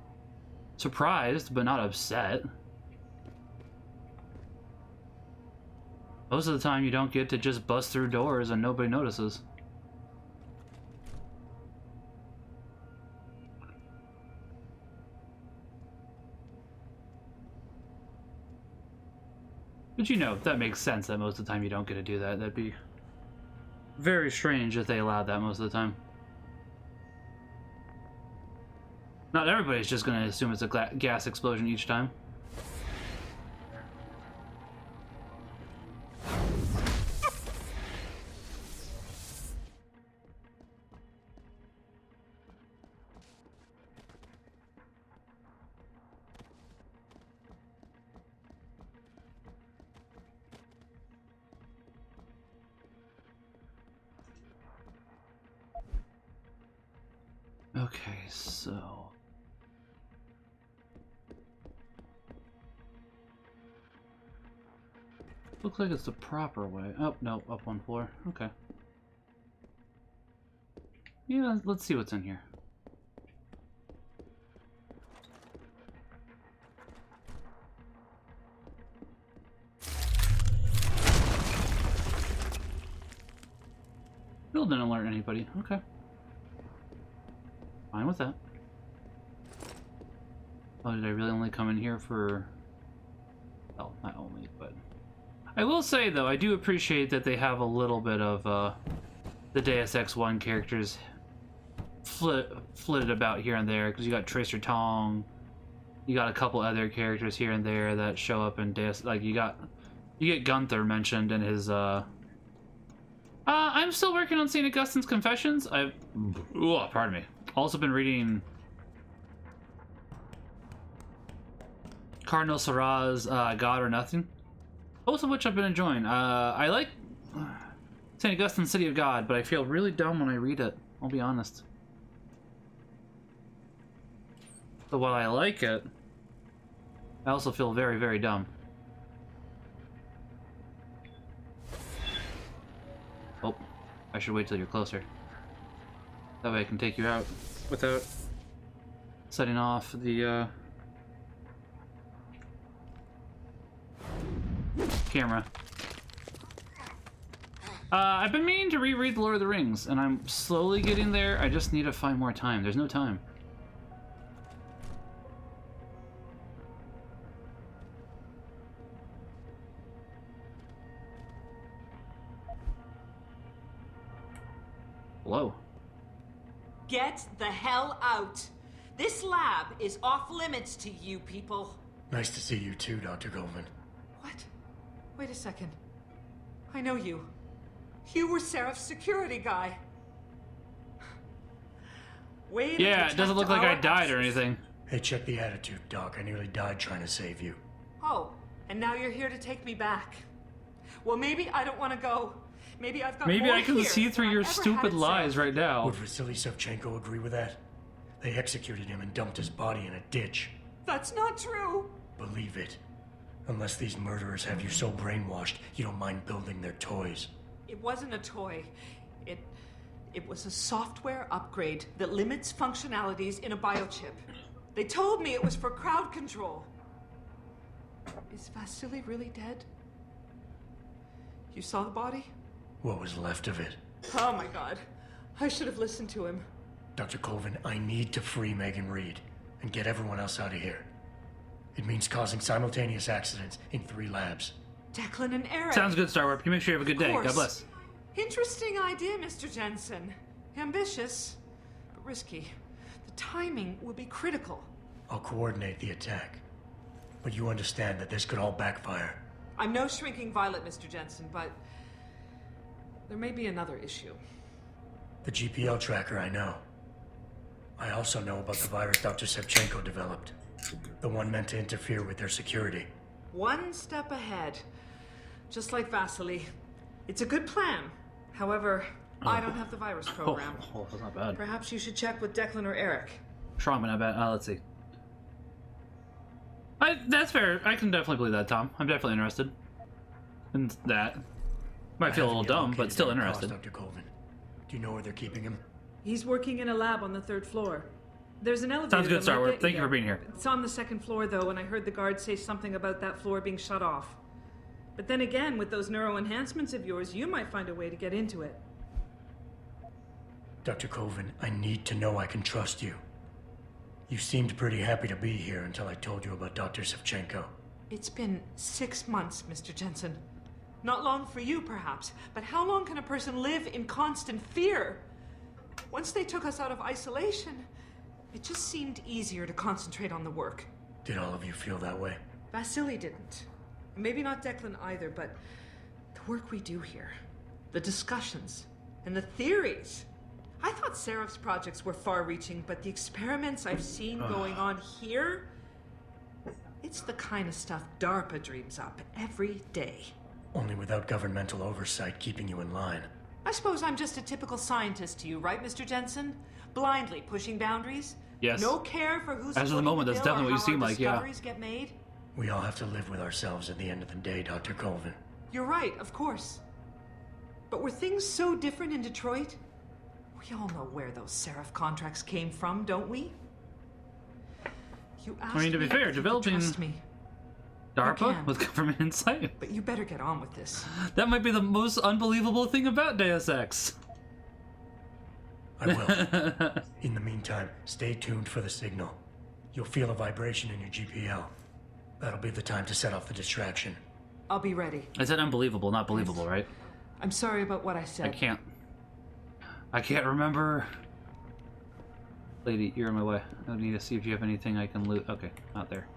Surprised, but not upset. Most of the time you don't get to just bust through doors and nobody notices. But you know, that makes sense that most of the time you don't get to do that. That'd be very strange if they allowed that most of the time. Not everybody's just gonna assume it's a gas explosion each time. Okay, so... looks like it's the proper way. Oh, no, up one floor. Okay. Yeah, let's see what's in here. Still didn't alert anybody. Okay. Fine with that. Oh, did I really only come in here for... well, not only, but... I will say, though, I do appreciate that they have a little bit of the Deus Ex 1 characters flitted about here and there, because you got Tracer Tong, you got a couple other characters here and there that show up in Deus... like, you get Gunther mentioned in his, I'm still working on St. Augustine's Confessions. Pardon me. Also been reading Cardinal Sarah's God or Nothing. Both of which I've been enjoying. I like St. Augustine's City of God, but I feel really dumb when I read it. I'll be honest. So while I like it, I also feel very, very dumb. Oh, I should wait till you're closer. That way I can take you out without setting off the camera. I've been meaning to reread The Lord of the Rings, and I'm slowly getting there. I just need to find more time. There's no time. Hello. Get the hell out! This lab is off limits to you people. Nice to see you too, Dr. Goldman. What? Wait a second. I know you. You were Seraph's security guy. Wait. Yeah, it doesn't look like I died or anything. Hey, check the attitude, Doc. I nearly died trying to save you. Oh, and now you're here to take me back. Well, maybe I don't want to go. Maybe I've got Maybe more I can here see through than I your ever had stupid at lies Seraph. right now. Would Vasily Sevchenko agree with that? They executed him and dumped his body in a ditch. That's not true. Believe it. Unless these murderers have you so brainwashed, you don't mind building their toys. It wasn't a toy. It was a software upgrade that limits functionalities in a biochip. They told me it was for crowd control. Is Vasily really dead? You saw the body? What was left of it? Oh my god. I should have listened to him. Dr. Colvin, I need to free Megan Reed and get everyone else out of here. It means causing simultaneous accidents in 3 labs. Declan and Eric. Sounds good, Star Warp. You make sure you have a good day. God bless. Interesting idea, Mr. Jensen. Ambitious, but risky. The timing will be critical. I'll coordinate the attack. But you understand that this could all backfire. I'm no shrinking violet, Mr. Jensen, but there may be another issue. The GPL tracker, I know. I also know about the virus Dr. Sevchenko developed. The one meant to interfere with their security. One step ahead. Just like Vasily. It's a good plan. However, I don't have the virus program. Oh, that's not bad. Perhaps you should check with Declan or Eric. Trauma, not bad. Let's see. That's fair. I can definitely believe that, Tom. I'm definitely interested in that. Might feel a little dumb, but still interested. Dr. Colvin. Do you know where they're keeping him? He's working in a lab on the 3rd floor. There's an elevator. Sounds good, that Star might Wars. get Thank you there. for being here. It's on the 2nd floor, though, and I heard the guard say something about that floor being shut off. But then again, with those neuro enhancements of yours, you might find a way to get into it. Dr. Colvin, I need to know I can trust you. You seemed pretty happy to be here until I told you about Dr. Sevchenko. It's been 6 months, Mr. Jensen. Not long for you, perhaps, but how long can a person live in constant fear? Once they took us out of isolation, it just seemed easier to concentrate on the work. Did all of you feel that way? Vasily didn't. Maybe not Declan either, but the work we do here, the discussions, and the theories. I thought Seraph's projects were far-reaching, but the experiments I've seen going on here, it's the kind of stuff DARPA dreams up every day. Only without governmental oversight keeping you in line. I suppose I'm just a typical scientist to you, right, Mr. Jensen? Blindly pushing boundaries? Yes. No care for who's As of the moment, that's definitely what you seem like, yeah. Discoveries get made? We all have to live with ourselves at the end of the day, Dr. Colvin. You're right, of course. But were things so different in Detroit? We all know where those Seraph contracts came from, don't we? You asked I mean, to be me fair, if you could developing trust me. DARPA can. with government insight. But you better get on with this. That might be the most unbelievable thing about Deus Ex. I will. In the meantime, stay tuned for the signal. You'll feel a vibration in your GPL. That'll be the time to set off the distraction. I'll be ready. I said unbelievable, not believable, right? I'm sorry about what I said. I can't remember. Lady, you're in my way. I need to see if you have anything I can loot. Okay, not there.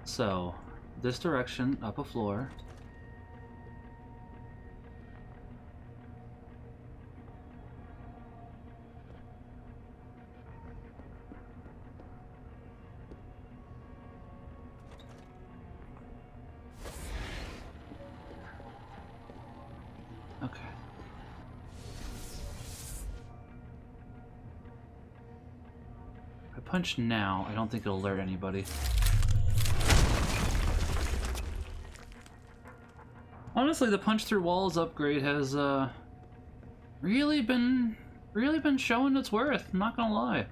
So, this direction, up a floor. punch now, I don't think it'll alert anybody. Honestly, the punch through walls upgrade has really been showing its worth, I'm not gonna lie.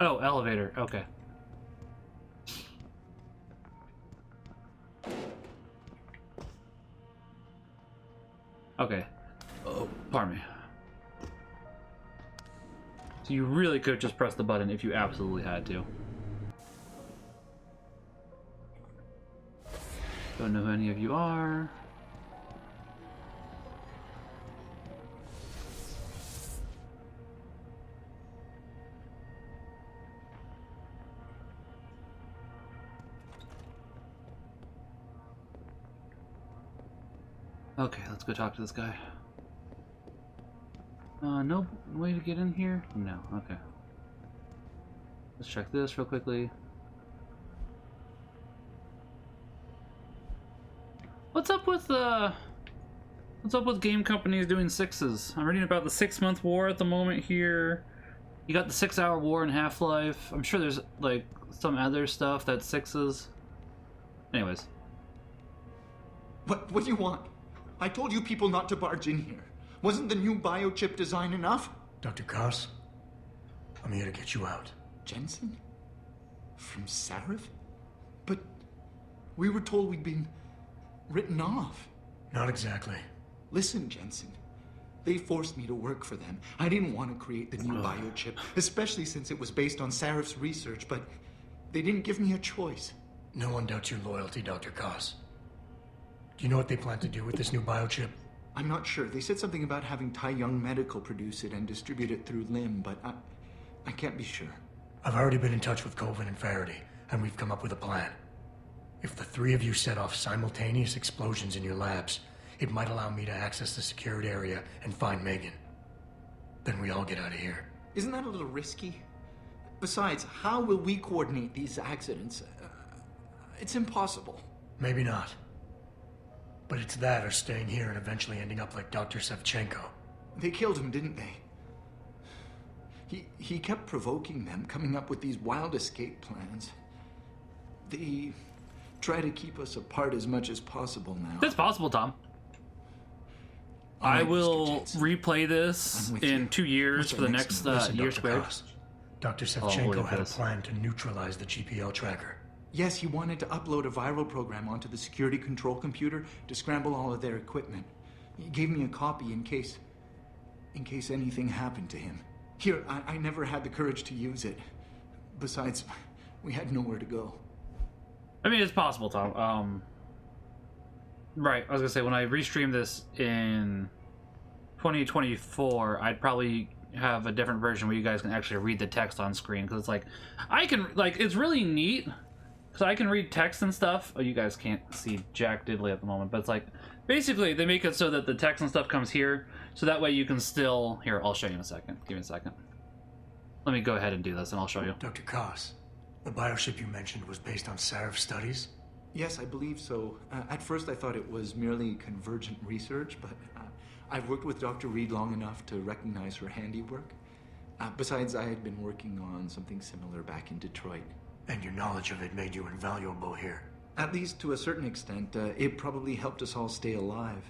Oh, elevator, okay. Okay. Oh, pardon me. So you really could just press the button if you absolutely had to. Don't know who any of you are. Okay, let's go talk to this guy. No way to get in here? No, okay. Let's check this real quickly. What's up with game companies doing 6s? I'm reading about the 6-month war at the moment here. You got the 6-hour war in Half-Life. I'm sure there's like some other stuff that's 6s. Anyways. What do you want? I told you people not to barge in here. Wasn't the new biochip design enough? Dr. Koss, I'm here to get you out. Jensen? From Sarif? But we were told we'd been written off. Not exactly. Listen, Jensen. They forced me to work for them. I didn't want to create the new biochip, especially since it was based on Sarif's research, but they didn't give me a choice. No one doubts your loyalty, Dr. Koss. Do you know what they plan to do with this new biochip? I'm not sure. They said something about having Tai Young Medical produce it and distribute it through Lim, but I can't be sure. I've already been in touch with Colvin and Faraday, and we've come up with a plan. If the three of you set off simultaneous explosions in your labs, it might allow me to access the secured area and find Megan. Then we all get out of here. Isn't that a little risky? Besides, how will we coordinate these accidents? It's impossible. Maybe not. But it's that or staying here and eventually ending up like Dr. Sevchenko. They killed him, didn't they? He kept provoking them, coming up with these wild escape plans. They try to keep us apart as much as possible now. That's possible, Tom. I will replay this in 2 years for the next year squared. Dr. Sevchenko had a plan to neutralize the GPL tracker. Yes, he wanted to upload a viral program onto the security control computer to scramble all of their equipment. He gave me a copy in case anything happened to him. Here, I never had the courage to use it. Besides, we had nowhere to go. I mean, it's possible, Tom. Right, I was gonna say, when I restream this in 2024, I'd probably have a different version where you guys can actually read the text on screen, because it's like, it's really neat. So I can read text and stuff. Oh, you guys can't see Jack Diddley at the moment, but it's like, basically they make it so that the text and stuff comes here, so that way you can still, here, I'll show you in a second. Give me a second. Let me go ahead and do this and I'll show you. Dr. Koss, the bioship you mentioned was based on Sarif studies? Yes, I believe so. At first I thought it was merely convergent research, but I've worked with Dr. Reed long enough to recognize her handiwork. Besides, I had been working on something similar back in Detroit. And your knowledge of it made you invaluable here. At least to a certain extent, it probably helped us all stay alive.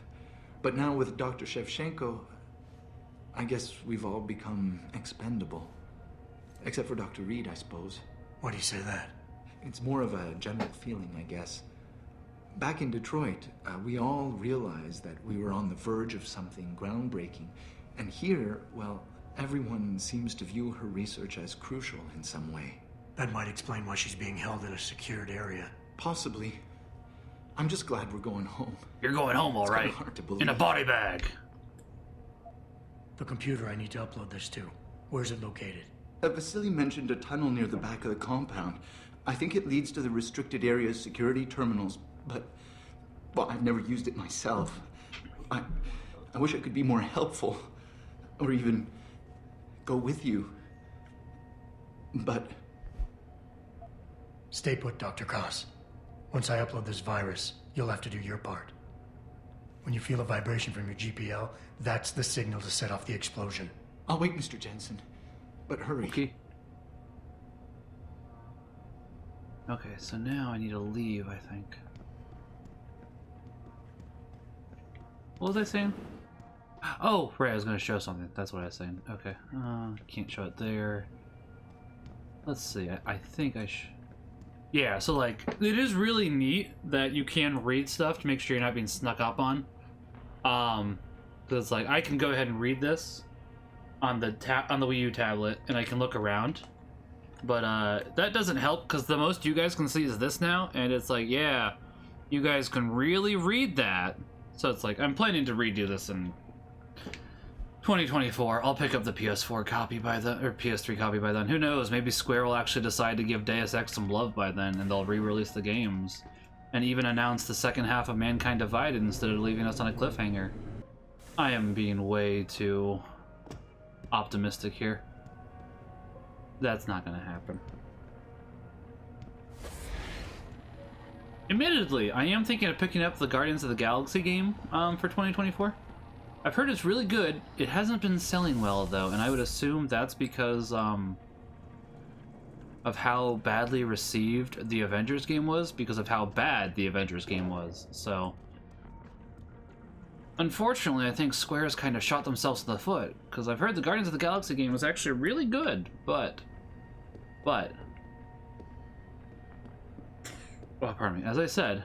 But now with Dr. Shevchenko, I guess we've all become expendable. Except for Dr. Reed, I suppose. Why do you say that? It's more of a general feeling, I guess. Back in Detroit, we all realized that we were on the verge of something groundbreaking. And here, well, everyone seems to view her research as crucial in some way. That might explain why she's being held in a secured area. Possibly. I'm just glad we're going home. You're going home, all right. It's hard to believe. In a body bag. The computer I need to upload this to. Where's it located? Vasily mentioned a tunnel near the back of the compound. I think it leads to the restricted area's security terminals, but, well, I've never used it myself. I wish I could be more helpful, or even go with you. But Stay put, Dr. Koss. Once I upload this virus, you'll have to do your part. When you feel a vibration from your GPL, that's the signal to set off the explosion. I'll wait, Mr. Jensen. But hurry. Okay. Okay, so now I need to leave, I think. What was I saying? Oh, right, I was going to show something. That's what I was saying. Okay. Can't show it there. Let's see. I think I should... Yeah, so, like, it is really neat that you can read stuff to make sure you're not being snuck up on. Because, like, I can go ahead and read this on the Wii U tablet, and I can look around. But, that doesn't help, because the most you guys can see is this now, and it's like, yeah, you guys can really read that. So it's like, I'm planning to redo this in 2024. I'll pick up the PS4 copy by then, or PS3 copy by then. Who knows? Maybe Square will actually decide to give Deus Ex some love by then, and they'll re-release the games, and even announce the second half of Mankind Divided instead of leaving us on a cliffhanger. I am being way too optimistic here. That's not gonna happen. Admittedly, I am thinking of picking up the Guardians of the Galaxy game for 2024. I've heard it's really good. It hasn't been selling well, though, and I would assume that's because of how badly received the Avengers game was, because of how bad the Avengers game was. So, unfortunately, I think Square's kind of shot themselves in the foot, because I've heard the Guardians of the Galaxy game was actually really good, but... Well, pardon me. As I said,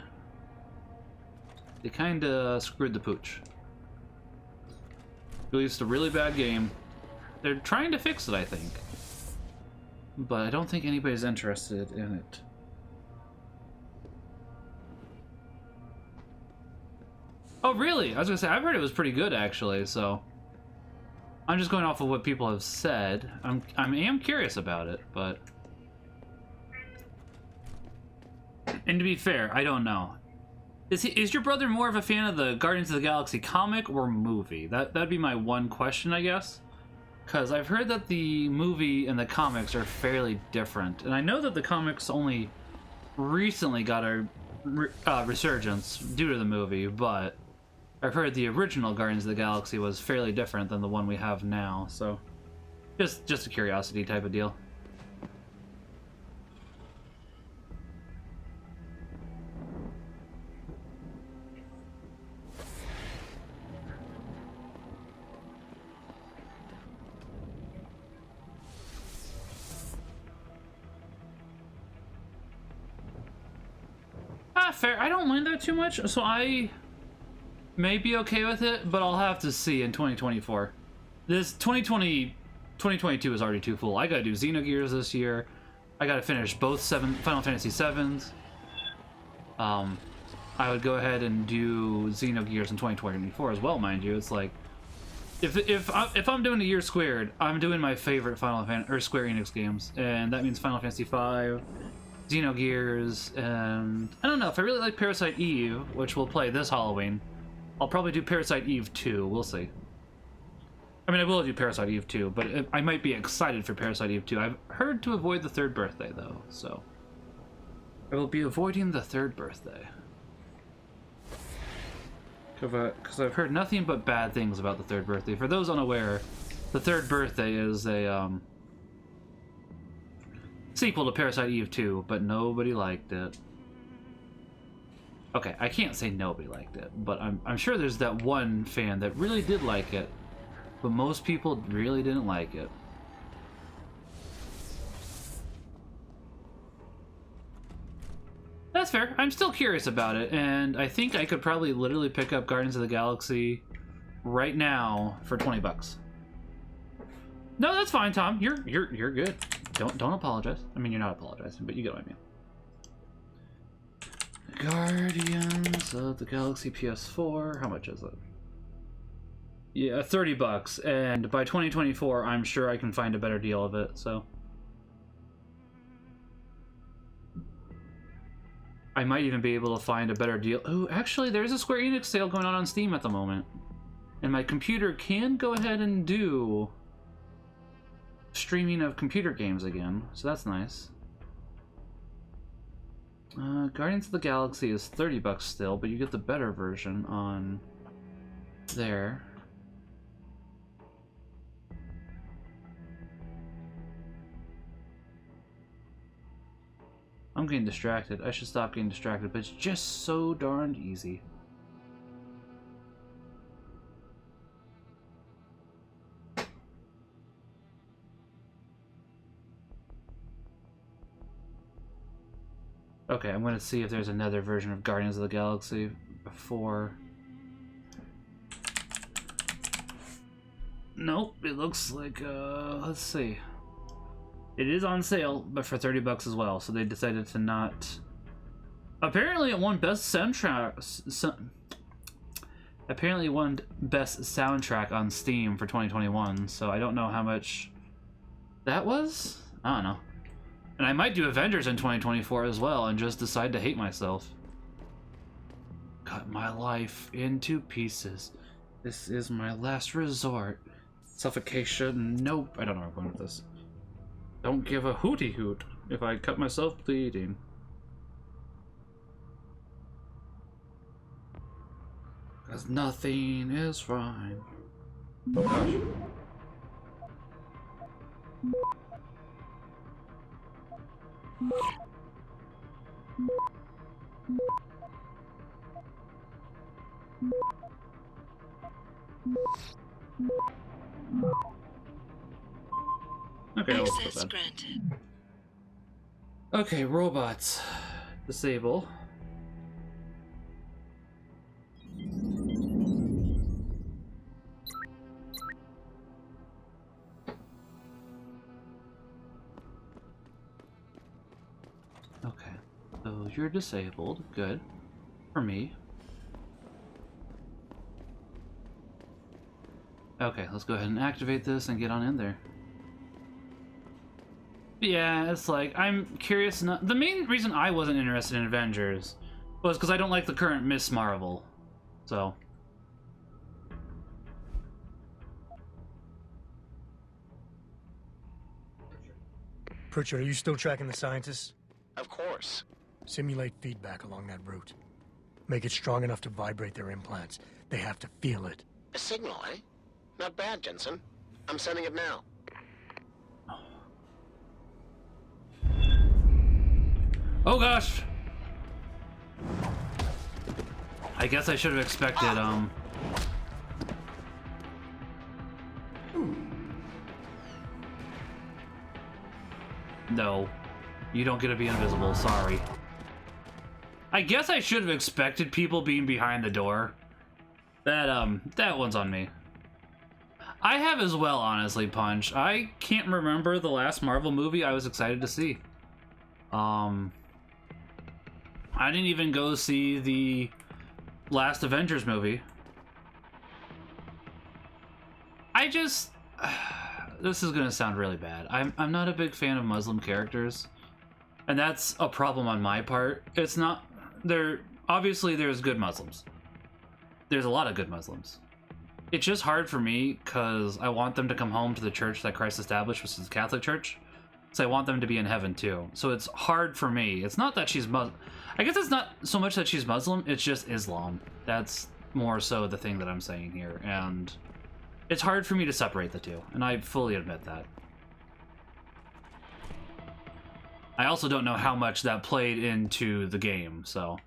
they kind of screwed the pooch. Released a really bad game. They're trying to fix it, I think. But I don't think anybody's interested in it. Oh, really? I was gonna say, I've heard it was pretty good, actually, so... I'm just going off of what people have said. I am curious about it, but... And to be fair, I don't know. Is your brother more of a fan of the Guardians of the Galaxy comic or movie? That'd be my one question, I guess. Because I've heard that the movie and the comics are fairly different. And I know that the comics only recently got a resurgence due to the movie, but I've heard the original Guardians of the Galaxy was fairly different than the one we have now, so just a curiosity type of deal. Fair. I don't mind that too much, so I may be okay with it, but I'll have to see in 2024. This 2022 is already too full. I gotta do Xenogears this year. I gotta finish both Final Fantasy 7s. I would go ahead and do Xenogears in 2024 as well, mind you. It's like, if I'm doing a year squared, I'm doing my favorite Square Enix games, and that means Final Fantasy 5. Xenogears, and I don't know, if I really like Parasite Eve, which we'll play this Halloween, I'll probably do Parasite Eve 2, we'll see. I mean, I will do Parasite Eve 2, but I might be excited for Parasite Eve 2. I've heard to avoid the third birthday, though, so... I will be avoiding the third birthday. Because I've heard nothing but bad things about the third birthday. For those unaware, the third birthday is a, sequel to Parasite Eve 2, but nobody liked it. Okay, I can't say nobody liked it, but I'm sure there's that one fan that really did like it, but most people really didn't like it. That's fair. I'm still curious about it, and I think I could probably literally pick up Guardians of the Galaxy right now for 20 bucks. No, that's fine, Tom. You're good. Don't apologize. I mean, you're not apologizing, but you get what I mean. Guardians of the Galaxy PS4. How much is it? Yeah, 30 bucks. And by 2024, I'm sure I can find a better deal of it, so. I might even be able to find a better deal. Oh, actually, there's a Square Enix sale going on Steam at the moment. And my computer can go ahead and do streaming of computer games again, so that's nice. Guardians of the Galaxy is $30 still, but you get the better version on there. I'm getting distracted. I should stop getting distracted, but it's just so darned easy. Okay, I'm gonna see if there's another version of Guardians of the Galaxy before. Nope, it looks like, let's see. It is on sale, but for $30 as well, so they decided to not... Apparently it won Best Soundtrack... Apparently it won Best Soundtrack on Steam for 2021, so I don't know how much that was? I don't know. And I might do Avengers in 2024 as well and just decide to hate myself. Cut my life into pieces. This is my last resort. Suffocation. Nope. I don't know where I'm going with this. Don't give a hooty hoot if I cut myself bleeding. Cause nothing is fine. Oh gosh. Okay, Access granted. Okay, robots. Disable. Okay, so you're disabled. Good. For me. Okay, let's go ahead and activate this and get on in there. Yeah, it's like, I'm curious. The main reason I wasn't interested in Avengers was because I don't like the current Miss Marvel. So. Pritchard, are you still tracking the scientists? Of course. Simulate feedback along that route. Make it strong enough to vibrate their implants. They have to feel it. A signal, eh? Not bad, Jensen. I'm sending it now. Oh gosh! I guess I should have expected, No. You don't get to be invisible, sorry. I guess I should have expected people being behind the door. That one's on me. I have as well, honestly, Punch. I can't remember the last Marvel movie I was excited to see. I didn't even go see the last Avengers movie. I just... This is gonna sound really bad. I'm not a big fan of Muslim characters. And that's a problem on my part. It's not... Obviously, there's good Muslims. There's a lot of good Muslims. It's just hard for me, because I want them to come home to the church that Christ established, which is the Catholic Church. So I want them to be in heaven, too. So it's hard for me. It's not that she's Muslim. I guess it's not so much that she's Muslim, it's just Islam. That's more so the thing that I'm saying here. And it's hard for me to separate the two, and I fully admit that. I also don't know how much that played into the game, so...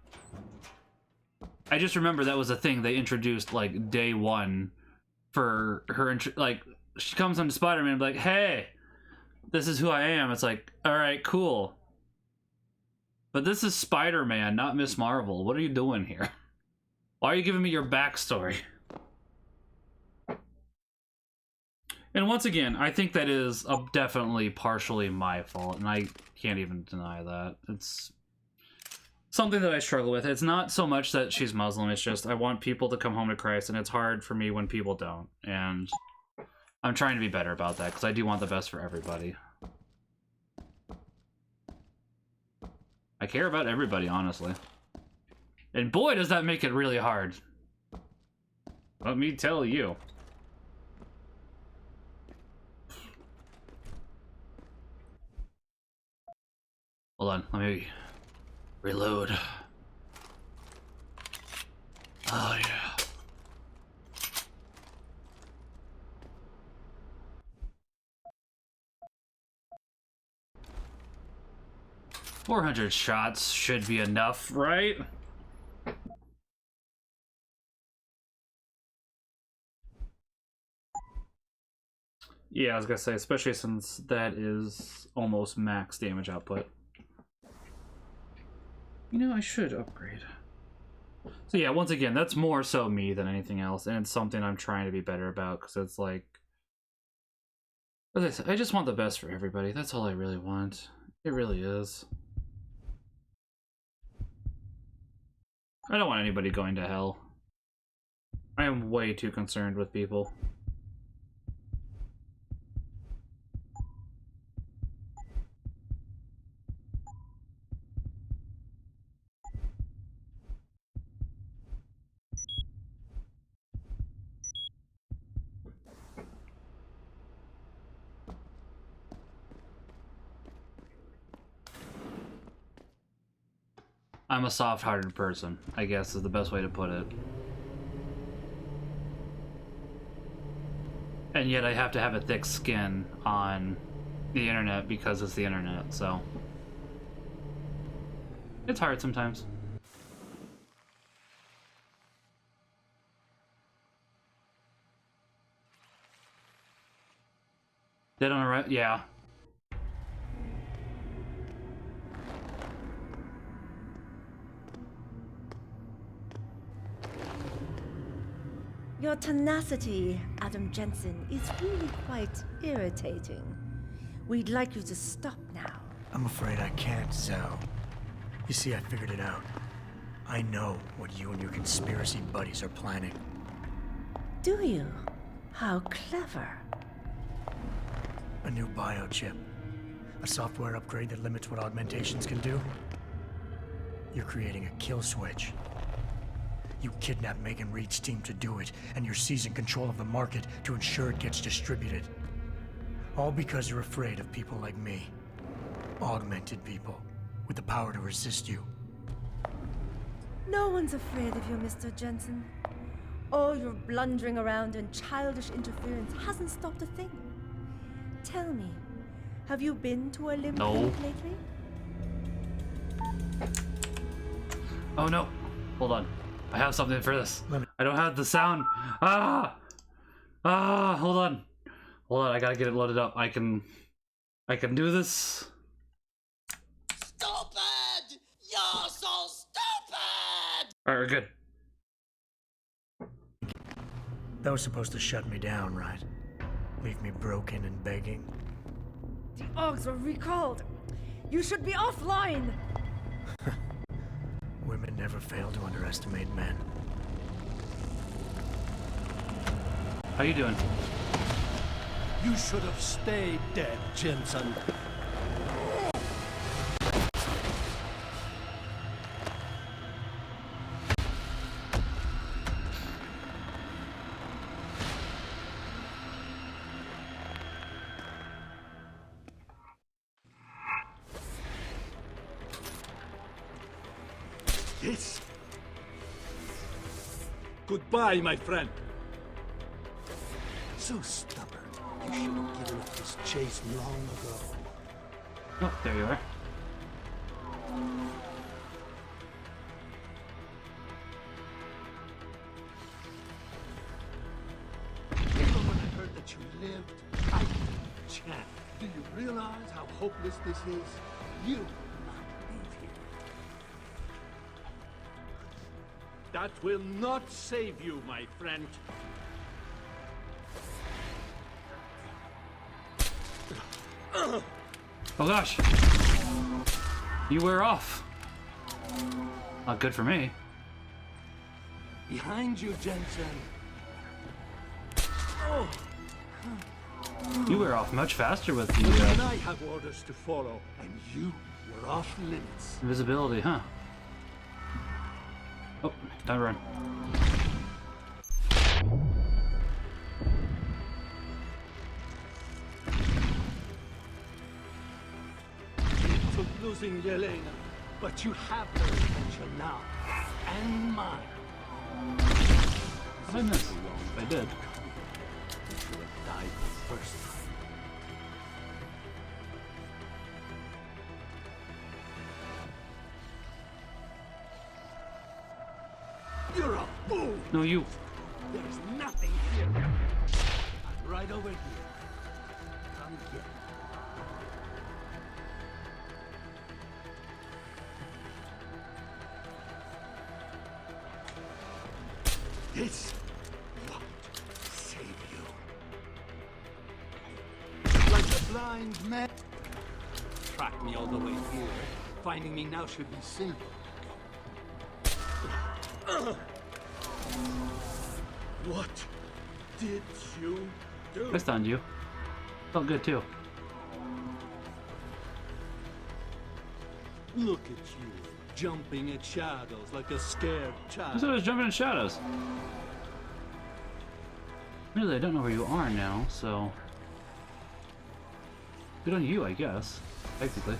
I just remember that was a thing they introduced, like, day one for her, like, she comes onto Spider-Man and be like, hey, this is who I am. It's like, alright, cool. But this is Spider-Man, not Miss Marvel. What are you doing here? Why are you giving me your backstory? And once again, I think that is definitely partially my fault, and I can't even deny that. It's something that I struggle with. It's not so much that she's Muslim, it's just I want people to come home to Christ, and it's hard for me when people don't. And I'm trying to be better about that, because I do want the best for everybody. I care about everybody, honestly. And boy, does that make it really hard. Let me tell you. Hold on, let me Reload. Oh yeah. $400 shots should be enough, right? Yeah, I was gonna say, especially since that is almost max damage output. You know, I should upgrade. So yeah, once again, that's more so me than anything else, and it's something I'm trying to be better about, because it's like... As I said, I just want the best for everybody. That's all I really want. It really is. I don't want anybody going to hell. I am way too concerned with people. I'm a soft-hearted person, I guess is the best way to put it. And yet I have to have a thick skin on the internet because it's the internet, so... It's hard sometimes. Dead on the right? Yeah. Your tenacity, Adam Jensen, is really quite irritating. We'd like you to stop now. I'm afraid I can't, Zhao. You see, I figured it out. I know what you and your conspiracy buddies are planning. Do you? How clever. A new biochip. A software upgrade that limits what augmentations can do. You're creating a kill switch. You kidnapped Megan Reed's team to do it, and you're seizing control of the market to ensure it gets distributed. All because you're afraid of people like me. Augmented people, with the power to resist you. No one's afraid of you, Mr. Jensen. All your blundering around and childish interference hasn't stopped a thing. Tell me, have you been to a limb clinic lately? Oh no. Hold on. I have something for this. I don't have the sound. Ah! Ah, hold on. Hold on, I gotta get it loaded up. I can do this. Stupid! You're so stupid! Alright, we're good. That was supposed to shut me down, right? Leave me broken and begging. The Augs were recalled. You should be offline. Women never fail to underestimate men. How you doing? You should have stayed dead, Jensen. Yes. Goodbye, my friend. So stubborn. You should have given up this chase long ago. Oh, there you are. Even when I heard that you lived, I didn't chance. Do you realize how hopeless this is? You will not leave here. That will not save you, my friend. Oh gosh. You wear off. Not good for me. Behind you, Jensen. Oh. You wear off much faster with the And I have orders to follow, and you were off limits. invisibility, huh? Oh, time to run. It took losing Yelena, But you have their attention now. And mine. How did I miss? I did. You should have died the first time. You're a fool! No, you. There's nothing here. I'm right over here. Come get it. This won't save you. Like a blind man. Tracked me all the way here. Finding me now should be simple. What did you do? I stunned you. Felt good too. Look at you, jumping at shadows like a scared I child. said I was jumping in shadows. Really, I don't know where you are now, so... Good on you, I guess. Technically.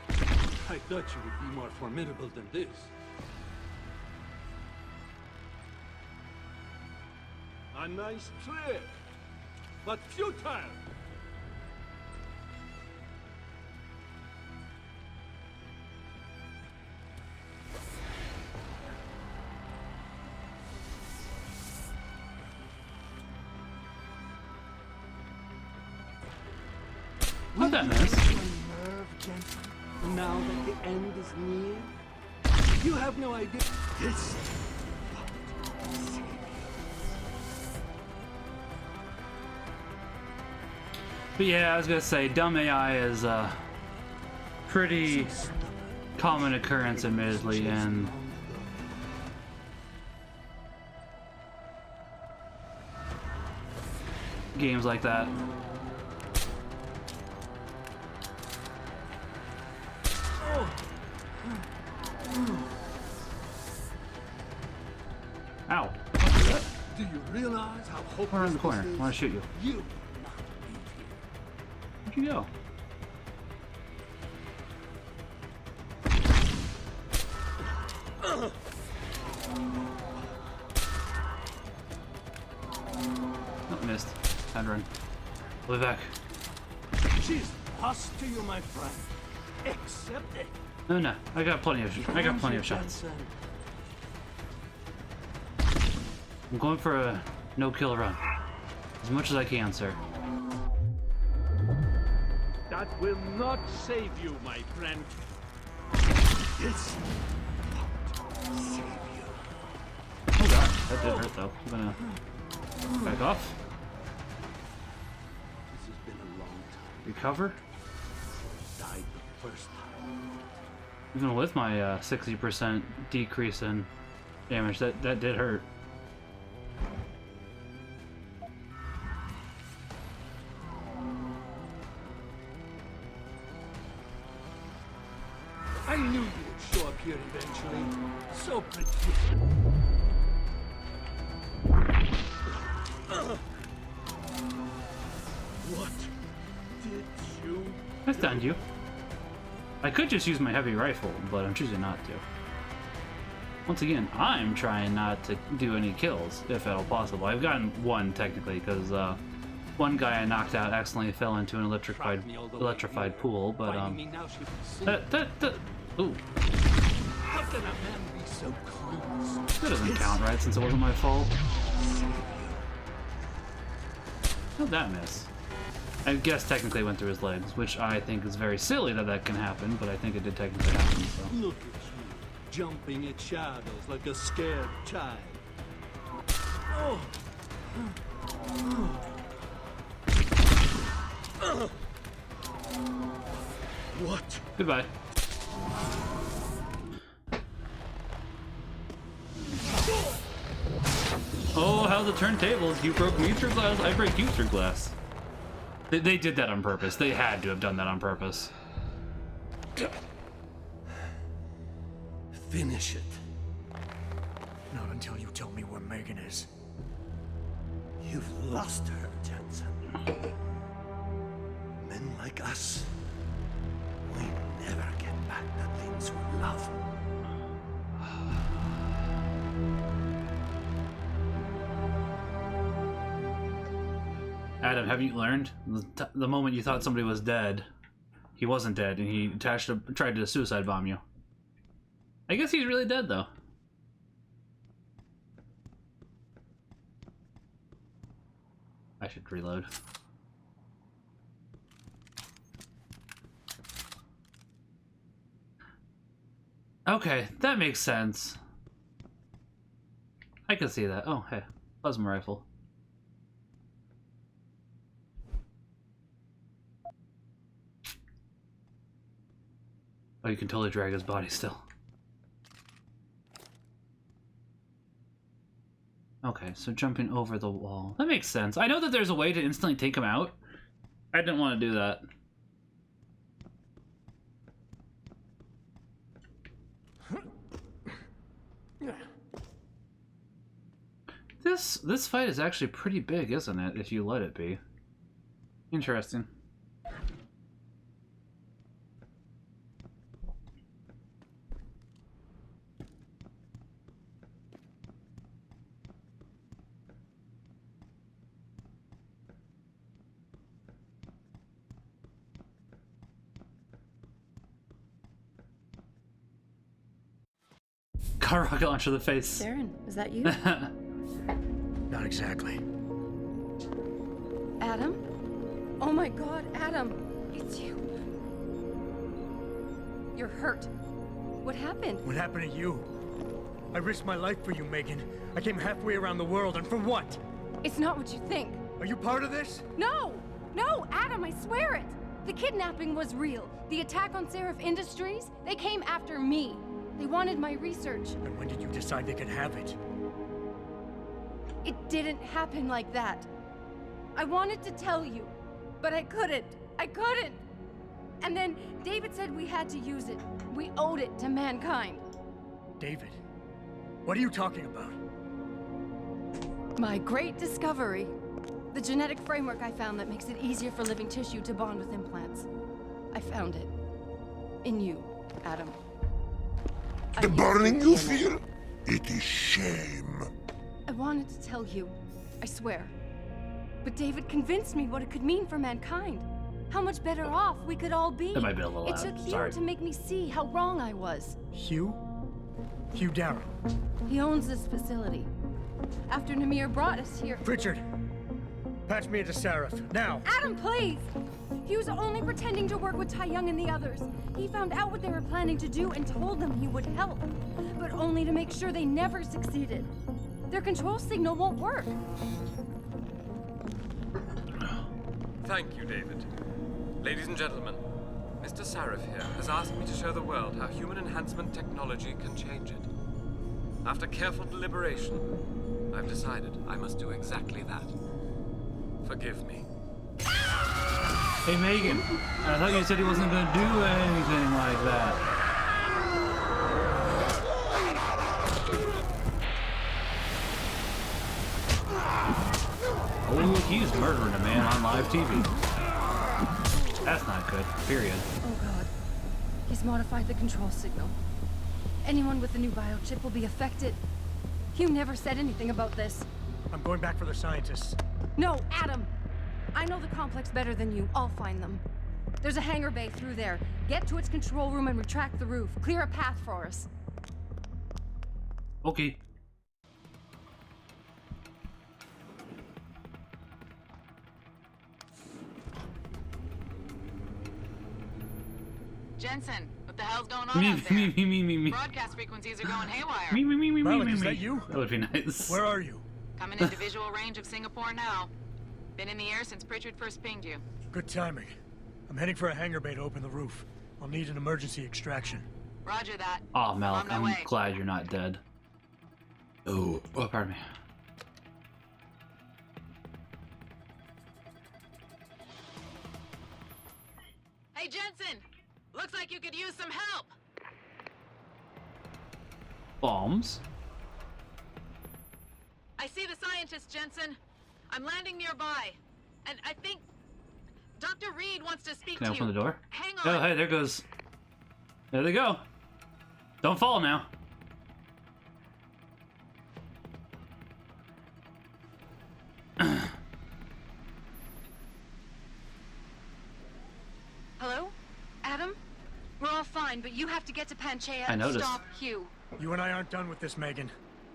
I thought you would be more formidable than this. A nice trick, but futile. How'd that miss? Now that the end is near, you have no idea. This won't save you. But yeah, I was gonna say, dumb AI is a pretty common occurrence, admittedly, in games like that. Ow. Do you realize how hopeless Around the corner. this I is? want to shoot you. You will not leave here. Where'd you go? Oh, missed. Time to run. I'll be back. She's lost to you, my friend. Accept it. No, no. I got plenty of shots. I'm going for a no-kill run. As much as I can, sir. That will not save you, my friend. This won't save you. Oh god, that did hurt though. I'm gonna back off. This has been a long time. Recover. Died the first time. Even with my 60% decrease in damage, that did hurt. I knew you would show up here eventually. So predictable. What did you... I stunned you. I could just use my heavy rifle, but I'm choosing not to. Once again, I'm trying not to do any kills, if at all possible. I've gotten one, technically, because one guy I knocked out accidentally fell into an electrified pool, but ooh. How can a man be so clueless? That doesn't count, right, since it wasn't my fault? How'd that miss? I guess technically went through his legs, which I think is very silly that can happen, but I think it did technically happen, so. Look at you, jumping at shadows like a scared child. Oh. What? Goodbye. Oh, how the turntables. You broke me through glass, I break you through glass. They did that on purpose. They had to have done that on purpose. Finish it. Not until you tell me where Megan is. You've lost her, Jensen. Men like us never get back the things we love. Adam, have you learned? The moment you thought somebody was dead, he wasn't dead, and he tried to suicide bomb you. I guess he's really dead, though. I should reload. Okay, that makes sense. I can see that. Oh, hey, plasma rifle. Oh, you can totally drag his body still. Okay, so jumping over the wall. That makes sense. I know that there's a way to instantly take him out. I didn't want to do that. This fight is actually pretty big, isn't it? If you let it be. Interesting. Car rocket launcher to the face. Darren, is that you? Not exactly. Adam? Oh my god, Adam! It's you. You're hurt. What happened? What happened to you? I risked my life for you, Megan. I came halfway around the world, and for what? It's not what you think. Are you part of this? No! No, Adam, I swear it! The kidnapping was real. The attack on Seraph Industries, they came after me. They wanted my research. And when did you decide they could have it? It didn't happen like that. I wanted to tell you, but I couldn't. I couldn't! And then David said we had to use it. We owed it to mankind. David? What are you talking about? My great discovery. The genetic framework I found that makes it easier for living tissue to bond with implants. I found it. In you, Adam. The burning you feel? It is shame. I wanted to tell you, I swear. But David convinced me what it could mean for mankind. How much better off we could all be. That might be a little It loud. took Hugh Sorry. to make me see how wrong I was. Hugh? Hugh Darrow. He owns this facility. After Namir brought us here... Pritchard! Patch me into Seraph, now! Adam, please! He was only pretending to work with Tai Young and the others. He found out what they were planning to do and told them he would help. But only to make sure they never succeeded. Their control signal won't work. Thank you, David. Ladies and gentlemen, Mr. Seraph here has asked me to show the world how human enhancement technology can change it. After careful deliberation, I've decided I must do exactly that. Forgive me. Hey, Megan. I thought you said he wasn't going to do anything like that. Oh, he's murdering a man on live TV. That's not good, period. Oh god. He's modified the control signal. Anyone with the new biochip will be affected. Hugh never said anything about this. I'm going back for the scientists. No, Adam! I know the complex better than you. I'll find them. There's a hangar bay through there. Get to its control room and retract the roof. Clear a path for us. Okay. Jensen, what the hell's going on out there? Me. Broadcast frequencies are going haywire. Me. Malik, is that you? That would be nice. Where are you? Coming into visual range of Singapore now. Been in the air since Pritchard first pinged you. Good timing. I'm heading for a hangar bay to open the roof. I'll need an emergency extraction. Roger that. Oh, Malik, On my I'm way. glad you're not dead. Oh, pardon me. Hey, Jensen! Looks like you could use some help! Bombs? I see the scientist, Jensen. I'm landing nearby. And I think Dr. Reed wants to speak Can I to you. open the door? Hang Oh, on. hey, there goes There they go. Don't fall now. Hello? Adam? We're all fine, but you have to get to Panchaea I and noticed. stop Hugh. You and I aren't done with this, Megan.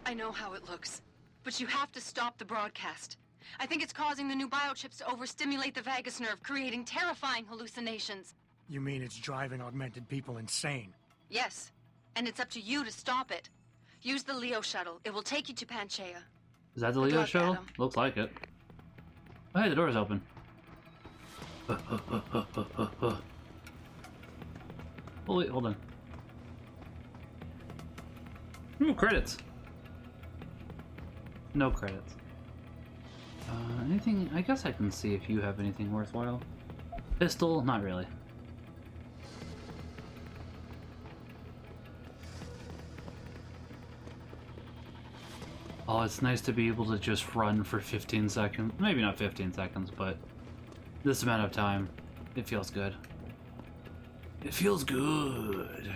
I know how it looks, but you have to stop the broadcast. I think it's causing the new biochips to overstimulate the vagus nerve, creating terrifying hallucinations. You mean it's driving augmented people insane? Yes, and it's up to you to stop it. Use the Leo shuttle. It will take you to Panchaea. Is that the Good Leo luck, shuttle? Adam. Looks like it. Oh, hey, the door's open. Oh, wait, hold on. Ooh, credits. No credits. Anything? I guess I can see if you have anything worthwhile. Pistol? Not really. Oh, it's nice to be able to just run for 15 seconds. Maybe not 15 seconds, but this amount of time. It feels good. It feels good.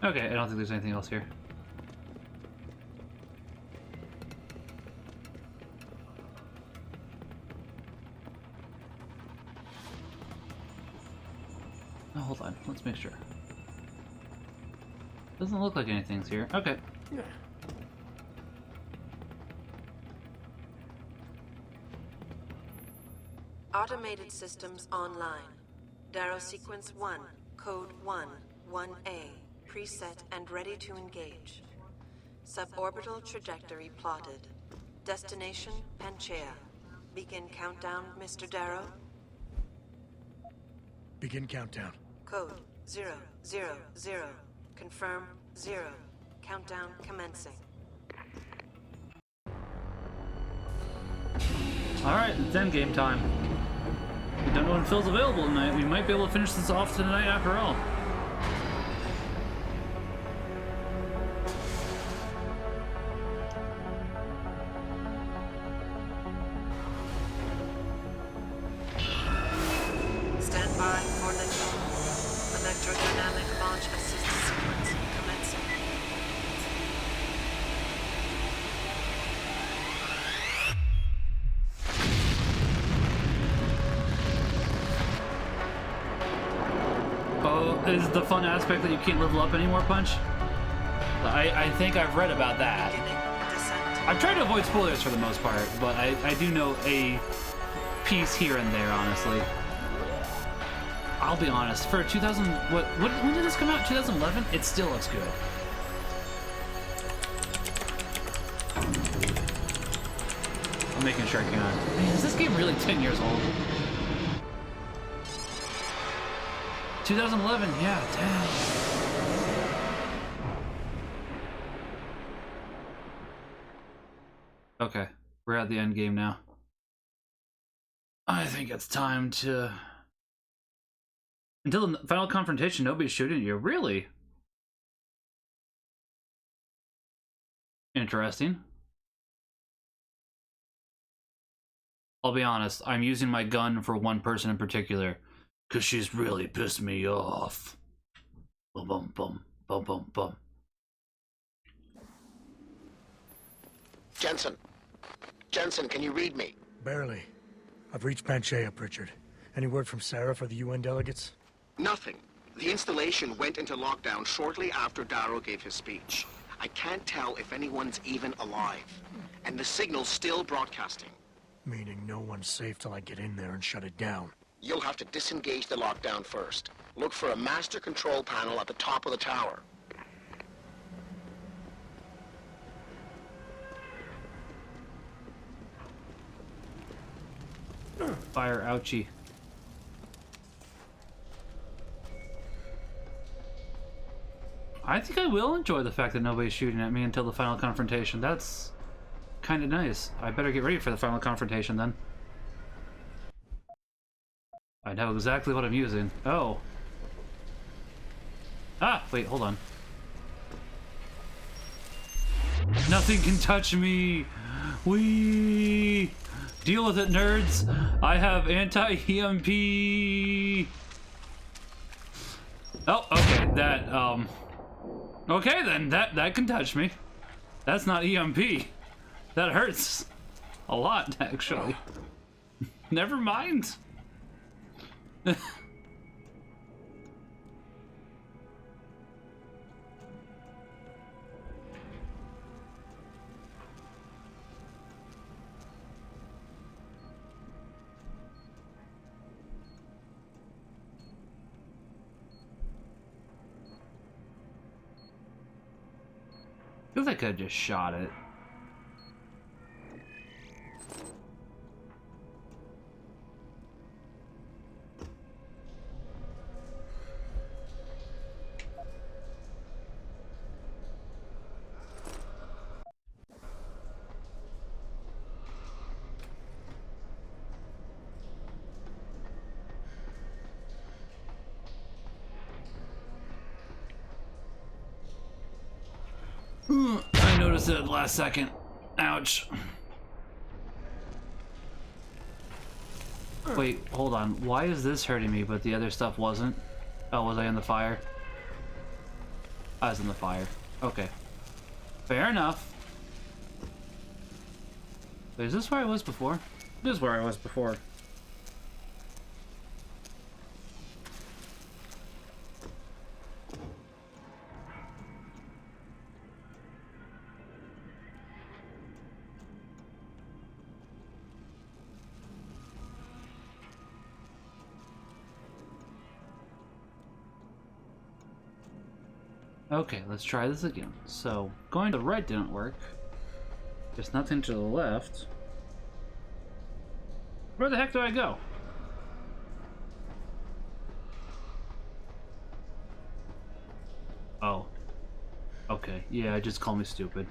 Okay, I don't think there's anything else here. Oh, hold on. Let's make sure. Doesn't look like anything's here. Okay. Yeah. Automated systems online. Darrow sequence 1, code 1, 1A, preset and ready to engage. Suborbital trajectory plotted. Destination Panchaea. Begin countdown, Mr. Darrow. Begin countdown. Code 000. Confirm 0. Countdown commencing. Alright, it's endgame time. We don't know when Phil's available tonight. We might be able to finish this off tonight after all. Stand by for liftoff. Electrodynamic launch assist sequence commencing. Oh, is the fun aspect that you can't level up anymore, Punch? I think I've read about that. I've tried to avoid spoilers for the most part, but I do know a piece here and there, honestly. I'll be honest, for 2000, when did this come out? 2011? It still looks good. I'm making sure I can. Man, is this game really 10 years old? 2011, yeah, damn. Okay, we're at the end game now. I think it's time to... Until the final confrontation, nobody's shooting at you. Really? Interesting. I'll be honest, I'm using my gun for one person in particular, because she's really pissed me off. Bum bum bum bum bum bum. Jensen, can you read me? Barely. I've reached Panchaea, Pritchard. Any word from Sarah for the UN delegates? Nothing. The installation went into lockdown shortly after Darrow gave his speech. I can't tell if anyone's even alive. And the signal's still broadcasting. Meaning no one's safe till I get in there and shut it down. You'll have to disengage the lockdown first. Look for a master control panel at the top of the tower. Fire, ouchie. I think I will enjoy the fact that nobody's shooting at me until the final confrontation. That's kind of nice. I better get ready for the final confrontation then. I know exactly what I'm using. Oh. Ah, wait, hold on. Nothing can touch me! Wee! Deal with it, nerds! I have anti-EMP! Oh, okay. That okay then. That can touch me. That's not EMP. That hurts a lot, actually. Never mind. Feels like I could have just shot it. I noticed it at the last second. Ouch. Wait, hold on. Why is this hurting me, but the other stuff wasn't? Oh, was I in the fire? I was in the fire. Okay. Fair enough. Wait, is this where I was before? This is where I was before. Okay, let's try this again. So, going to the right didn't work. There's nothing to the left. Where the heck do I go? Oh. Okay, yeah, just call me stupid.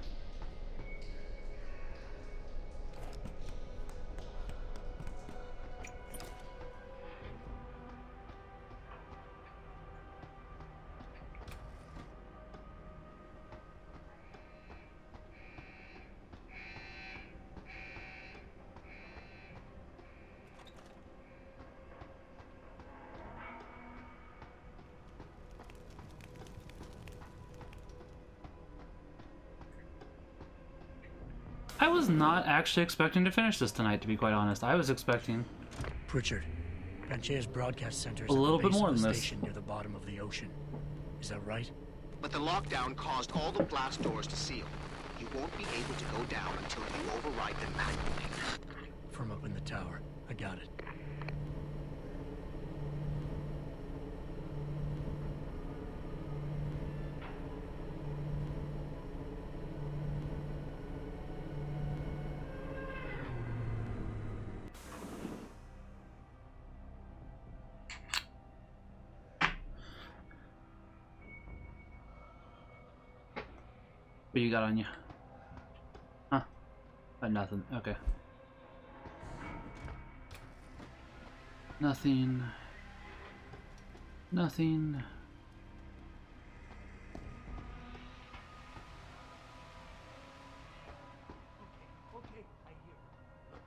I was not actually expecting to finish this tonight, to be quite honest. I was expecting... Pritchard, Panchea's broadcast center is a little bit more than than the this. station near the bottom of the ocean. Is that right? But the lockdown caused all the blast doors to seal. You won't be able to go down until you override them manually. From up in the tower. I got it. What you got on you? Huh? Nothing. Okay. Nothing. Nothing. Okay, I hear. Look,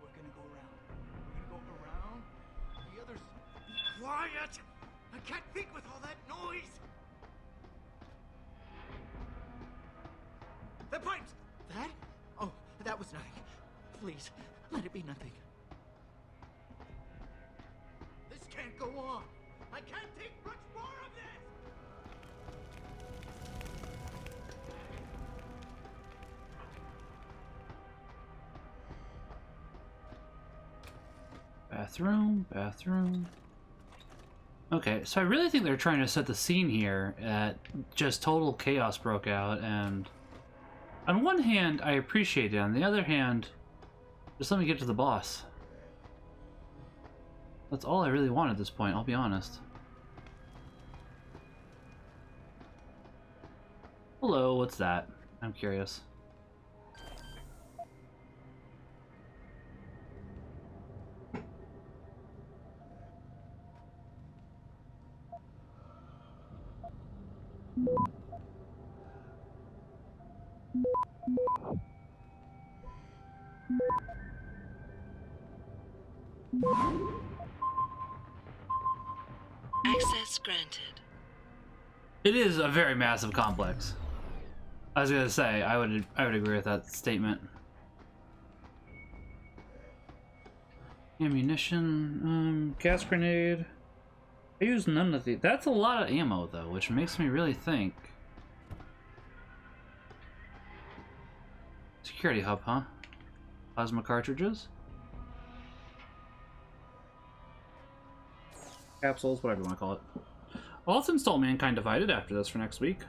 we're gonna go around. We're gonna go around. The others. Be quiet! I can't think with all that noise! The pipes! That? Oh, that was nothing. Please, let it be nothing. This can't go on. I can't take much more of this! Bathroom, bathroom. Okay, so I really think they're trying to set the scene here at just total chaos broke out, and on one hand, I appreciate it. On the other hand, just let me get to the boss. That's all I really want at this point, I'll be honest. Hello, what's that? I'm curious. Access granted. It is a very massive complex. I was gonna say, I would agree with that statement. Ammunition, gas grenade. I use none of the. That's a lot of ammo though, which makes me really think. Security hub, huh? Plasma cartridges? Capsules, whatever you want to call it. Well, let's install Mankind Divided after this for next week.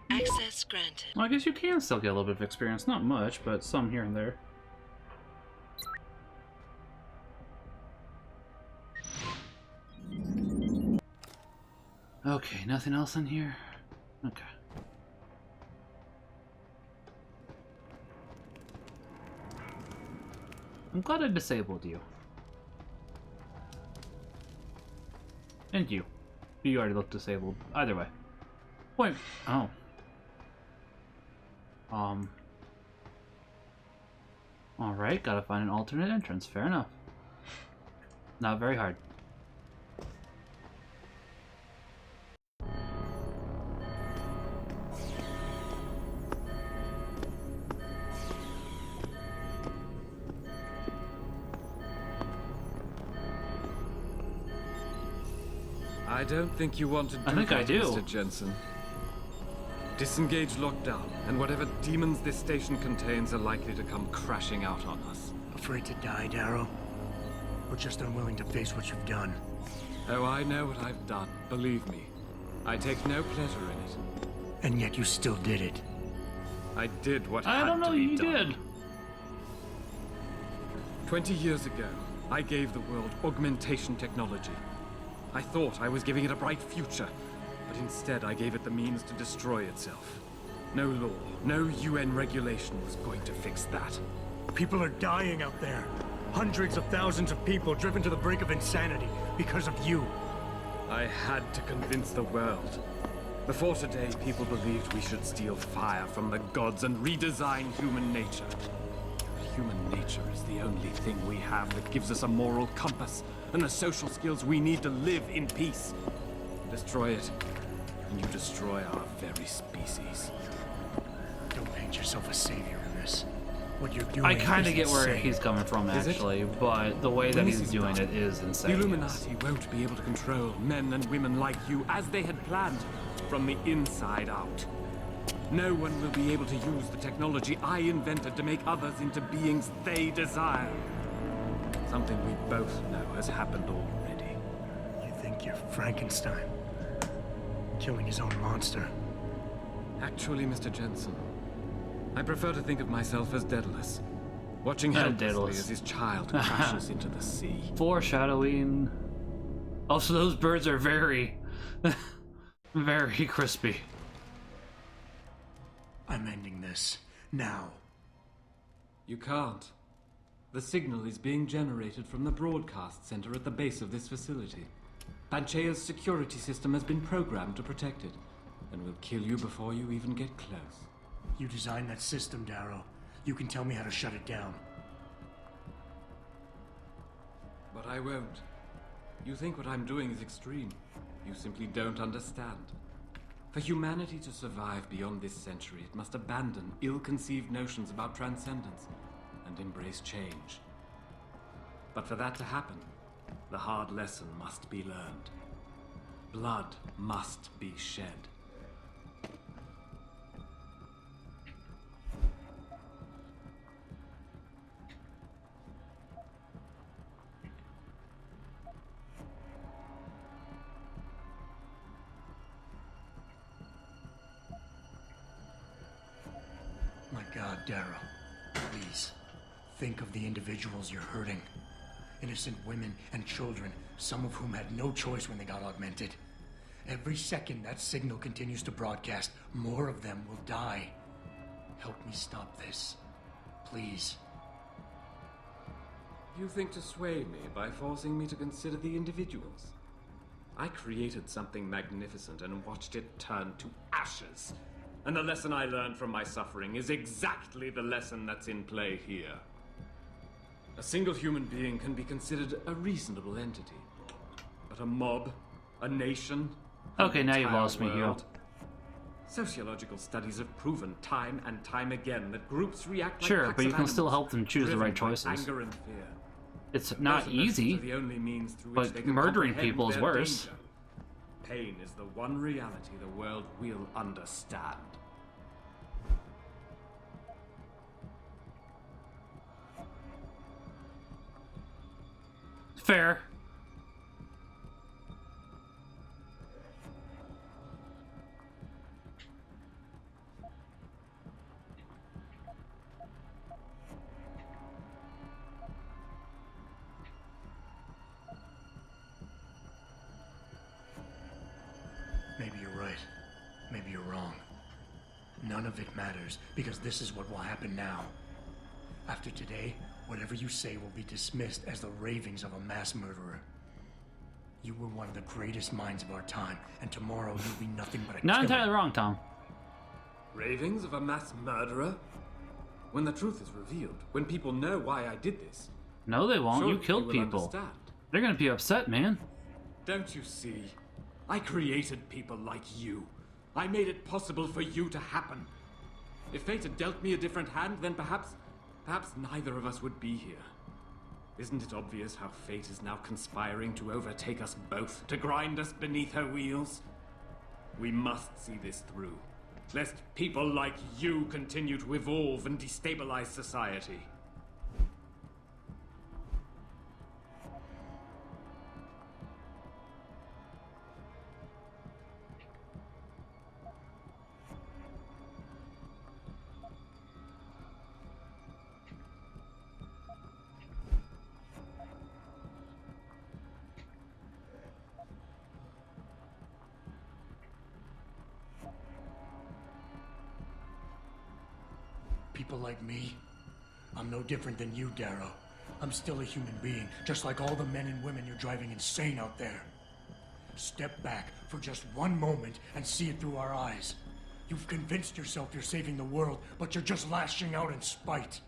Access granted. Well, I guess you can still get a little bit of experience. Not much, but some here and there. Okay, nothing else in here? Okay. I'm glad I disabled you. And you. You already look disabled. Either way. Point. Oh. Alright, gotta find an alternate entrance. Fair enough. Not very hard. I don't think you want to do I think that, I do. Mr. Jensen. Disengage lockdown, and whatever demons this station contains are likely to come crashing out on us. Afraid to die, Darrow? Or just unwilling to face what you've done? Oh, I know what I've done. Believe me. I take no pleasure in it. And yet you still did it. I did what I had don't know to be you done. did. 20 years ago, I gave the world augmentation technology. I thought I was giving it a bright future, but instead I gave it the means to destroy itself. No law, no UN regulation was going to fix that. People are dying out there. Hundreds of thousands of people driven to the brink of insanity because of you. I had to convince the world. Before today, people believed we should steal fire from the gods and redesign human nature. Human nature is the only thing we have that gives us a moral compass and the social skills we need to live in peace. Destroy it, and you destroy our very species. Don't paint yourself a savior in this. What you're doing I kind is of get where insane. he's coming from, Is it? actually, but the way that When he's is he doing not? it is insane. The Illuminati won't be able to control men and women like you as they had planned, from the inside out. No one will be able to use the technology I invented to make others into beings they desire. Something we both know has happened already. You think you're Frankenstein? Killing his own monster. Actually, Mr. Jensen, I prefer to think of myself as Daedalus, watching Daedalus. helplessly as his child crashes into the sea. Foreshadowing. Also, those birds are very, very crispy. I'm ending this. Now. You can't. The signal is being generated from the broadcast center at the base of this facility. Panchea's security system has been programmed to protect it, and will kill you before you even get close. You designed that system, Darrow. You can tell me how to shut it down. But I won't. You think what I'm doing is extreme. You simply don't understand. For humanity to survive beyond this century, it must abandon ill-conceived notions about transcendence and embrace change. But for that to happen, the hard lesson must be learned. Blood must be shed. My God, Darrow. Please. Think of the individuals you're hurting. Innocent women and children, some of whom had no choice when they got augmented. Every second that signal continues to broadcast, more of them will die. Help me stop this. Please. You think to sway me by forcing me to consider the individuals? I created something magnificent and watched it turn to ashes. And the lesson I learned from my suffering is exactly the lesson that's in play here. A single human being can be considered a reasonable entity. But a mob, a nation... Okay, now you've lost me, Hugh. Sociological studies have proven time and time again that groups react like Sure, packs but you of can still animals, help them choose the right driven by choices. Anger and fear. It's not easy, The only means through which they but can murdering comprehend people is their worse. danger. Pain is the one reality the world will understand. Fair. Maybe you're right. Maybe you're wrong. None of it matters, because this is what will happen now. After today, whatever you say will be dismissed as the ravings of a mass murderer. You were one of the greatest minds of our time, and tomorrow you'll be nothing but a Not killer. entirely wrong, Tom. Ravings of a mass murderer? When the truth is revealed, when people know why I did this. No, they won't. surely You killed they will people. understand. They're gonna be upset, man. Don't you see? I created people like you. I made it possible for you to happen. If fate had dealt me a different hand, then perhaps neither of us would be here. Isn't it obvious how fate is now conspiring to overtake us both, to grind us beneath her wheels? We must see this through, lest people like you continue to evolve and destabilize society. People like me, I'm no different than you, Darrow. I'm still a human being, just like all the men and women you're driving insane out there. Step back for just one moment and see it through our eyes. You've convinced yourself you're saving the world, but you're just lashing out in spite.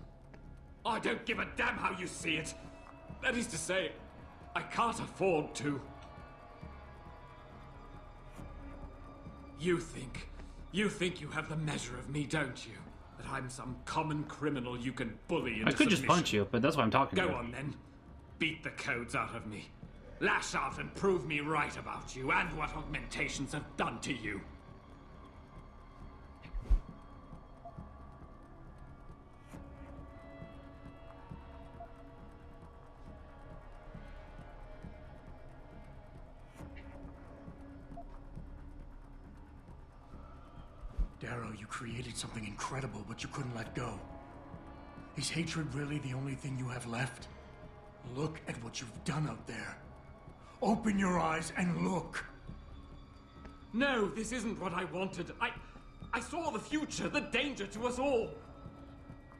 I don't give a damn how you see it. That is to say, I can't afford to. You think you have the measure of me, don't you? That I'm some common criminal you can bully into I could just submission. punch you, but that's what I'm talking Go about. on then. Beat the codes out of me. Lash out and prove me right about you and what augmentations have done to you. Darrow, you created something incredible, but you couldn't let go. Is hatred really the only thing you have left? Look at what you've done out there. Open your eyes and look. No, this isn't what I wanted. I saw the future, the danger to us all.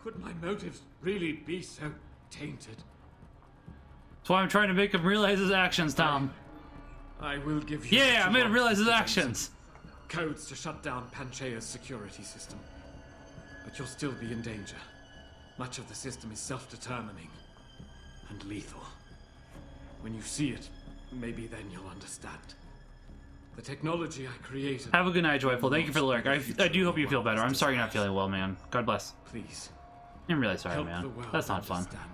Could my motives really be so tainted? That's why I'm trying to make him realize his actions, Tom. I will give you... Yeah, I what made you him want, realize his Mr. actions. Codes to shut down Panchaea's security system. But you'll still be in danger. Much of the system is self-determining and lethal. When you see it, maybe then you'll understand. The technology I created... Have a good night, Joyful. Thank you for the lyric. I do hope you feel better. I'm sorry you're not feeling well, man. God bless. Please. I'm really sorry, help man. the world That's not fun. understand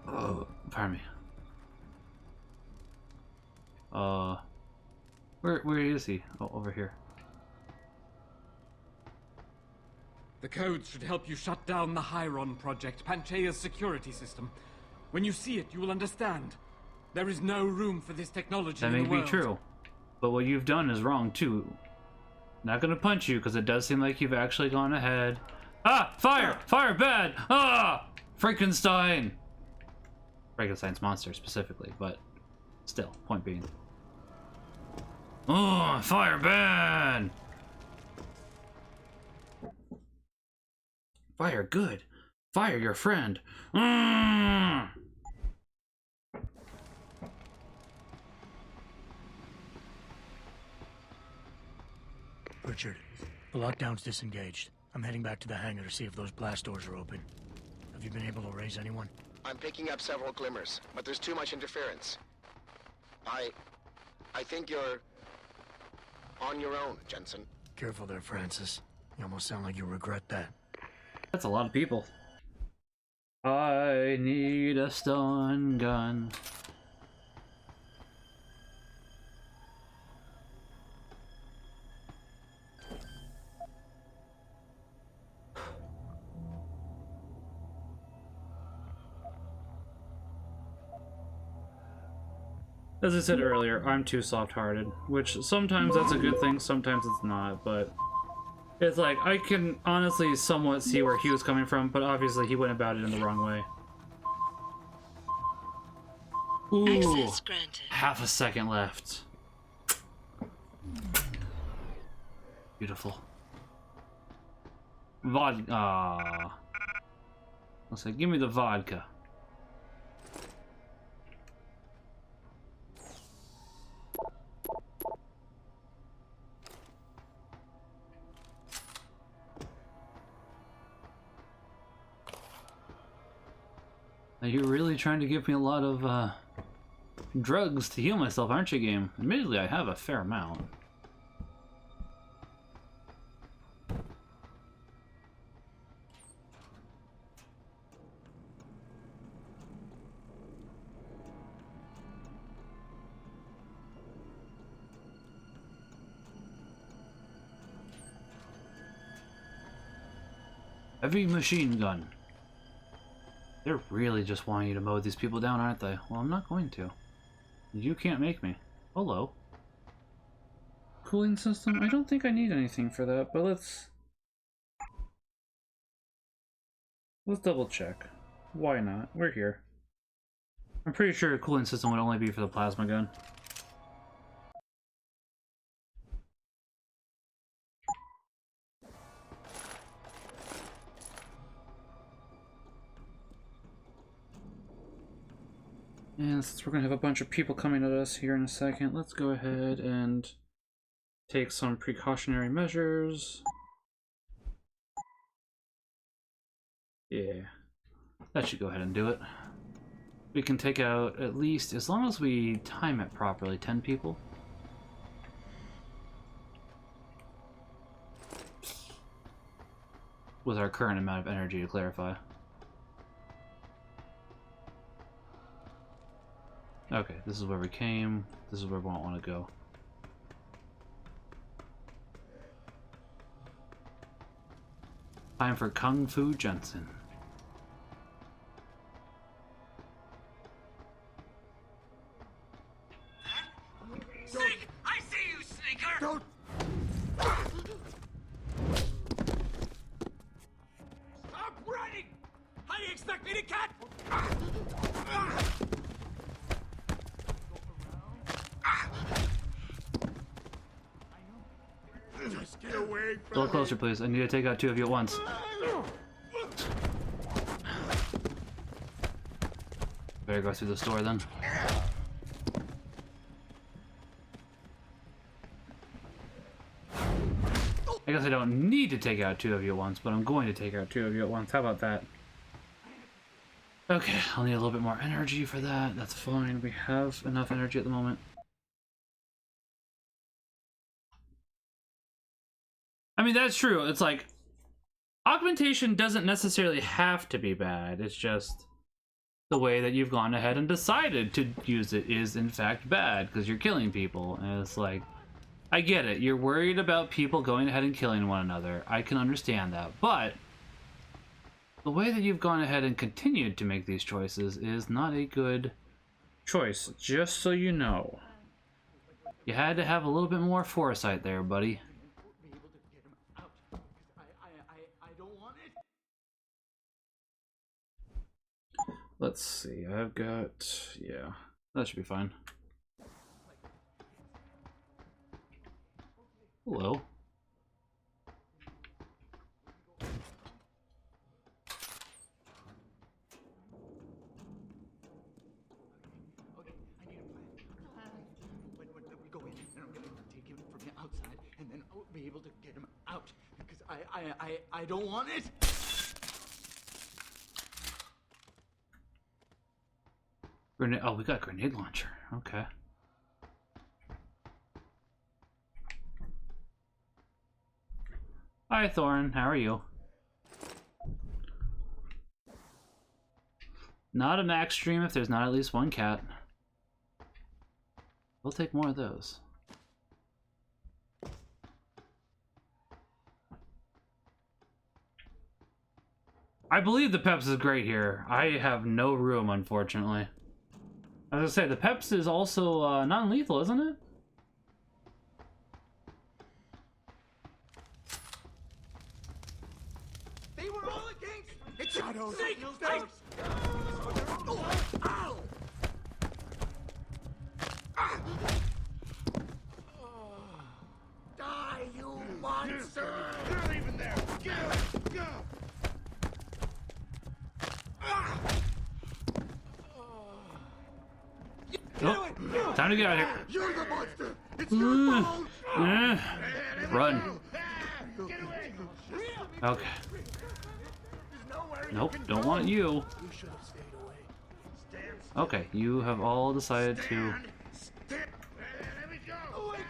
that. Oh, pardon me. Where is he? Oh, over here. The codes should help you shut down the Hyron project, Panchaea's security system. When you see it, you will understand. There is no room for this technology That in may the be world. true, but what you've done is wrong too. Not gonna punch you because it does seem like you've actually gone ahead. Ah! Fire! Fire! Bad! Ah! Frankenstein! Frankenstein's monster specifically, but still, point being. Oh, fire bad! Fire good. Fire your friend. Mm! Richard, the lockdown's disengaged. I'm heading back to the hangar to see if those blast doors are open. Have you been able to raise anyone? I'm picking up several glimmers, but there's too much interference. I think you're on your own, Jensen. Careful there, Francis. You almost sound like you regret that. That's a lot of people. I need a stun gun. As I said earlier, I'm too soft-hearted, which sometimes that's a good thing, sometimes it's not, but it's like, I can honestly somewhat see where he was coming from, but obviously he went about it in the wrong way. Ooh, half a second left. Beautiful. Vodka. Let's say, give me the vodka. Now you're really trying to give me a lot of drugs to heal myself, aren't you, game? Admittedly, I have a fair amount. Heavy machine gun. They're really just wanting you to mow these people down, aren't they? Well, I'm not going to. You can't make me. Hello. Cooling system? I don't think I need anything for that, but let's double check. Why not? We're here. I'm pretty sure a cooling system would only be for the plasma gun. And since we're going to have a bunch of people coming at us here in a second, let's go ahead and take some precautionary measures. Yeah, that should go ahead and do it. We can take out at least, as long as we time it properly, 10 people. With our current amount of energy, to clarify. Okay, this is where we came. This is where we won't want to go. Time for Kung Fu Jensen. Snake! I see you, sneaker! Don't! Stop running! How do you expect me to catch? Just get away A from little closer, please. I need to take out 2 of you at once. Better go through the store then. I guess I don't need to take out 2 of you at once, but I'm going to take out 2 of you at once. How about that? Okay, I'll need a little bit more energy for that. That's fine. We have enough energy at the moment. I mean, that's true. It's like, augmentation doesn't necessarily have to be bad. It's just the way that you've gone ahead and decided to use it is in fact bad because you're killing people. And it's like, I get it. You're worried about people going ahead and killing one another. I can understand that. But the way that you've gone ahead and continued to make these choices is not a good choice, just so you know. You had to have a little bit more foresight there, buddy. Let's see, I've got, yeah, that should be fine. Hello. be able to get him out because I don't want it. Grenade. Oh, we got a grenade launcher. Okay. Hi, Thorin. How are you? Not a max stream if there's not at least one cat. We'll take more of those. I believe the Peps is great here. I have no room, unfortunately. As I say, the Peps is also non-lethal, isn't it? They were all against It's shadows. Snake! Ow! Die, you monster! You're not even there. Get him! Go! Oh, time to get out of here. You're the monster! It's your fault! Run. Okay. Nope, don't want you. You should have stayed away. Okay, you have all decided to...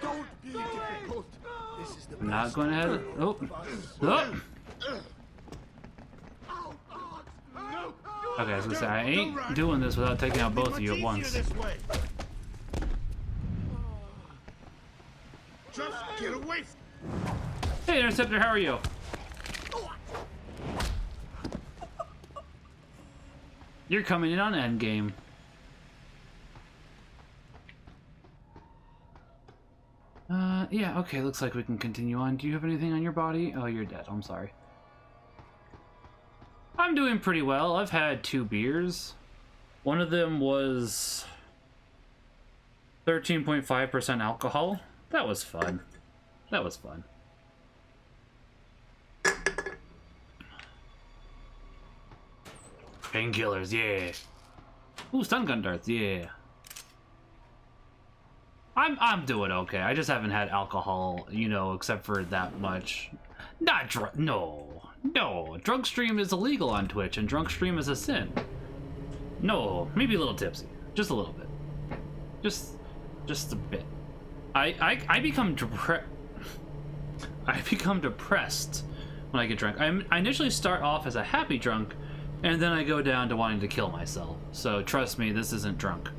Don't be difficult. This is the I'm not going ahead. Oh. Oh. Okay, I was gonna say, I ain't doing this without taking out both of you at once. Just get away. Hey, Interceptor, how are you? You're coming in on endgame. Yeah, okay, looks like we can continue on. Do you have anything on your body? Oh, you're dead. I'm sorry. I'm doing pretty well. I've had 2 beers. One of them was 13.5% alcohol. That was fun. That was fun. Painkillers, yeah. Ooh, stun gun darts, yeah. I'm doing okay. I just haven't had alcohol, you know, except for that much. Not drunk. No. Drunk stream is illegal on Twitch, and drunk stream is a sin. No, maybe a little tipsy. Just a little bit. Just a bit. I become depressed when I get drunk. I initially start off as a happy drunk, and then I go down to wanting to kill myself. So trust me, this isn't drunk.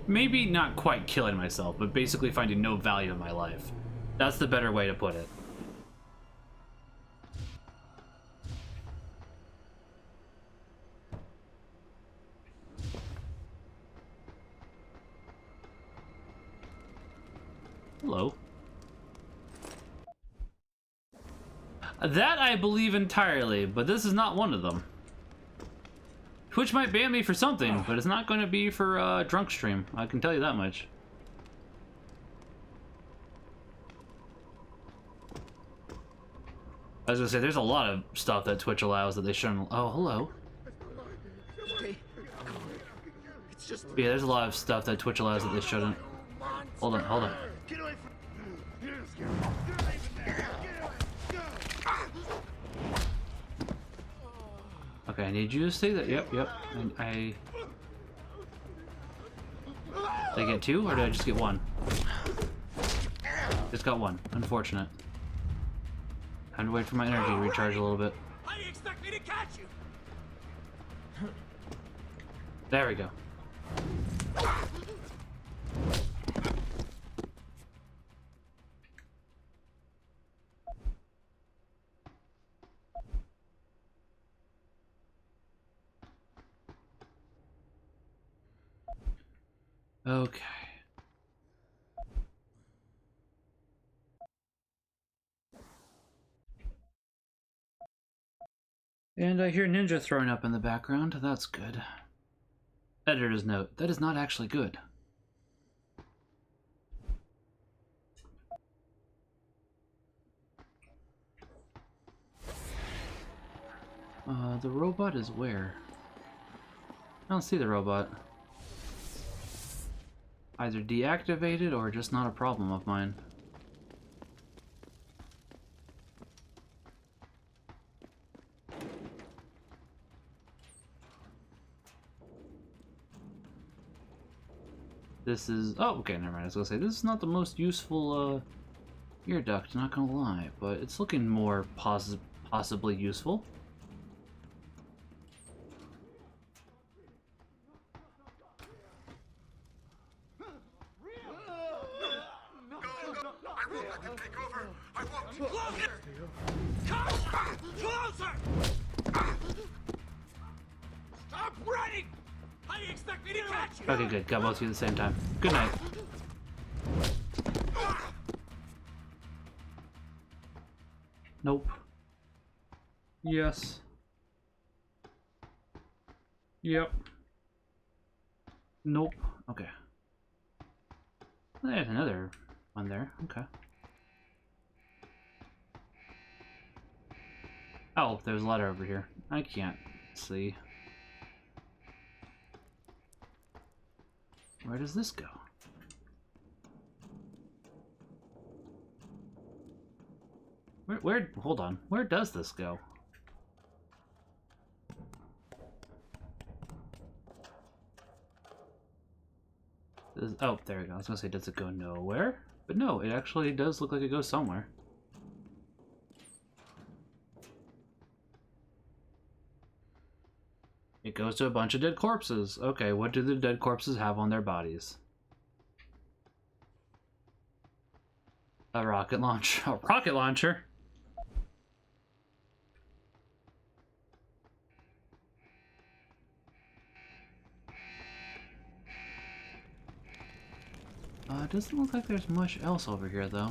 Maybe not quite killing myself, but basically finding no value in my life. That's the better way to put it. Hello. That I believe entirely, but this is not one of them. Twitch might ban me for something, but it's not going to be for drunk stream. I can tell you that much. I was gonna say, there's a lot of stuff that Twitch allows that they shouldn't. Oh, hello. Yeah, there's a lot of stuff that Twitch allows that they shouldn't. Hold on. Okay, I need you to say that. Yep. And I... Did I get 2, or did I just get 1? Just got 1. Unfortunate. Time to wait for my energy to recharge a little bit. How do you expect me to catch you? There we go. Okay. And I hear Ninja throwing up in the background. That's good. Editor's note. That is not actually good. The robot is where? I don't see the robot. either deactivated or just not a problem of mine. This is... oh, okay, never mind. I was gonna say, this is not the most useful, ear duct, not gonna lie, but it's looking more possibly useful. Stop running! How do you expect me to catch you? Okay, good. Got both of you at the same time. Good night. Nope. Yes. Yep. Nope. Okay. There's another one there. Okay. Oh, there's a letter over here. I can't see. Where does this go? Where, hold on. Where does this go? Oh, there we go. I was gonna say, does it go nowhere? But no, it actually does look like it goes somewhere. It goes to a bunch of dead corpses. Okay, what do the dead corpses have on their bodies? A rocket launcher. A rocket launcher? It doesn't look like there's much else over here, though.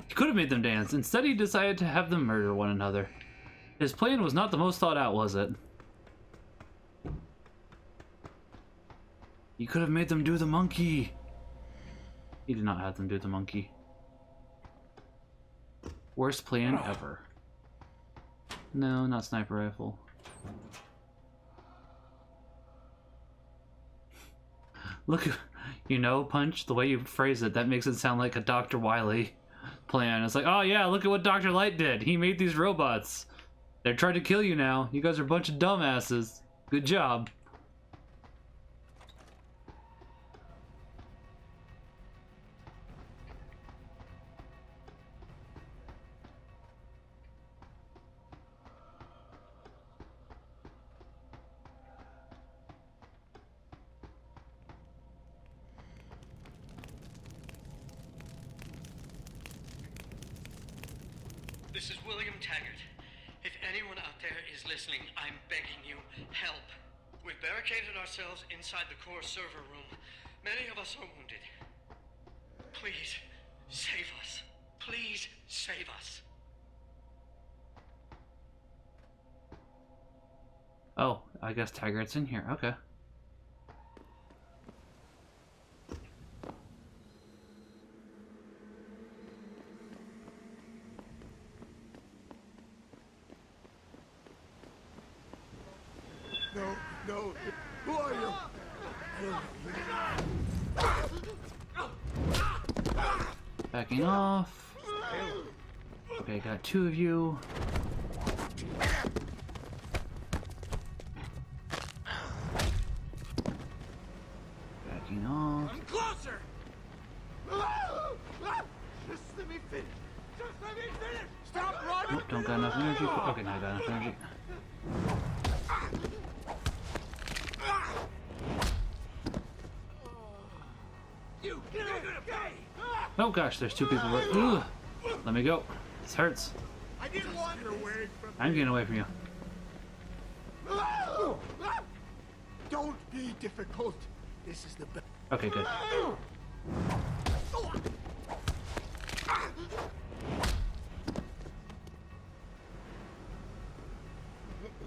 He could have made them dance. Instead, he decided to have them murder one another. His plan was not the most thought out, was it? He could have made them do the monkey. He did not have them do the monkey. Worst plan ever. No, not sniper rifle. Look, you know, Punch, the way you phrase it, that makes it sound like a Dr. Wily plan. It's like, oh yeah, look at what Dr. Light did. He made these robots. They're trying to kill you now. You guys are a bunch of dumbasses. Good job. This is William Taggart. If anyone out there is listening, I'm begging you, help. We've barricaded ourselves inside the core server room. Many of us are wounded. Please, save us. Please, save us. Oh, I guess Taggart's in here. Okay. No. Who are you? Backing off. Okay, got two of you. Backing off. I'm closer! Just let me finish. Just let me finish! Stop running! Nope, don't got enough energy. Okay, now I got enough energy. Oh gosh, there's two people right. Ugh. Let me go. This hurts. I didn't want her away from I'm getting away from you. Don't be difficult. This is the best. Okay, good.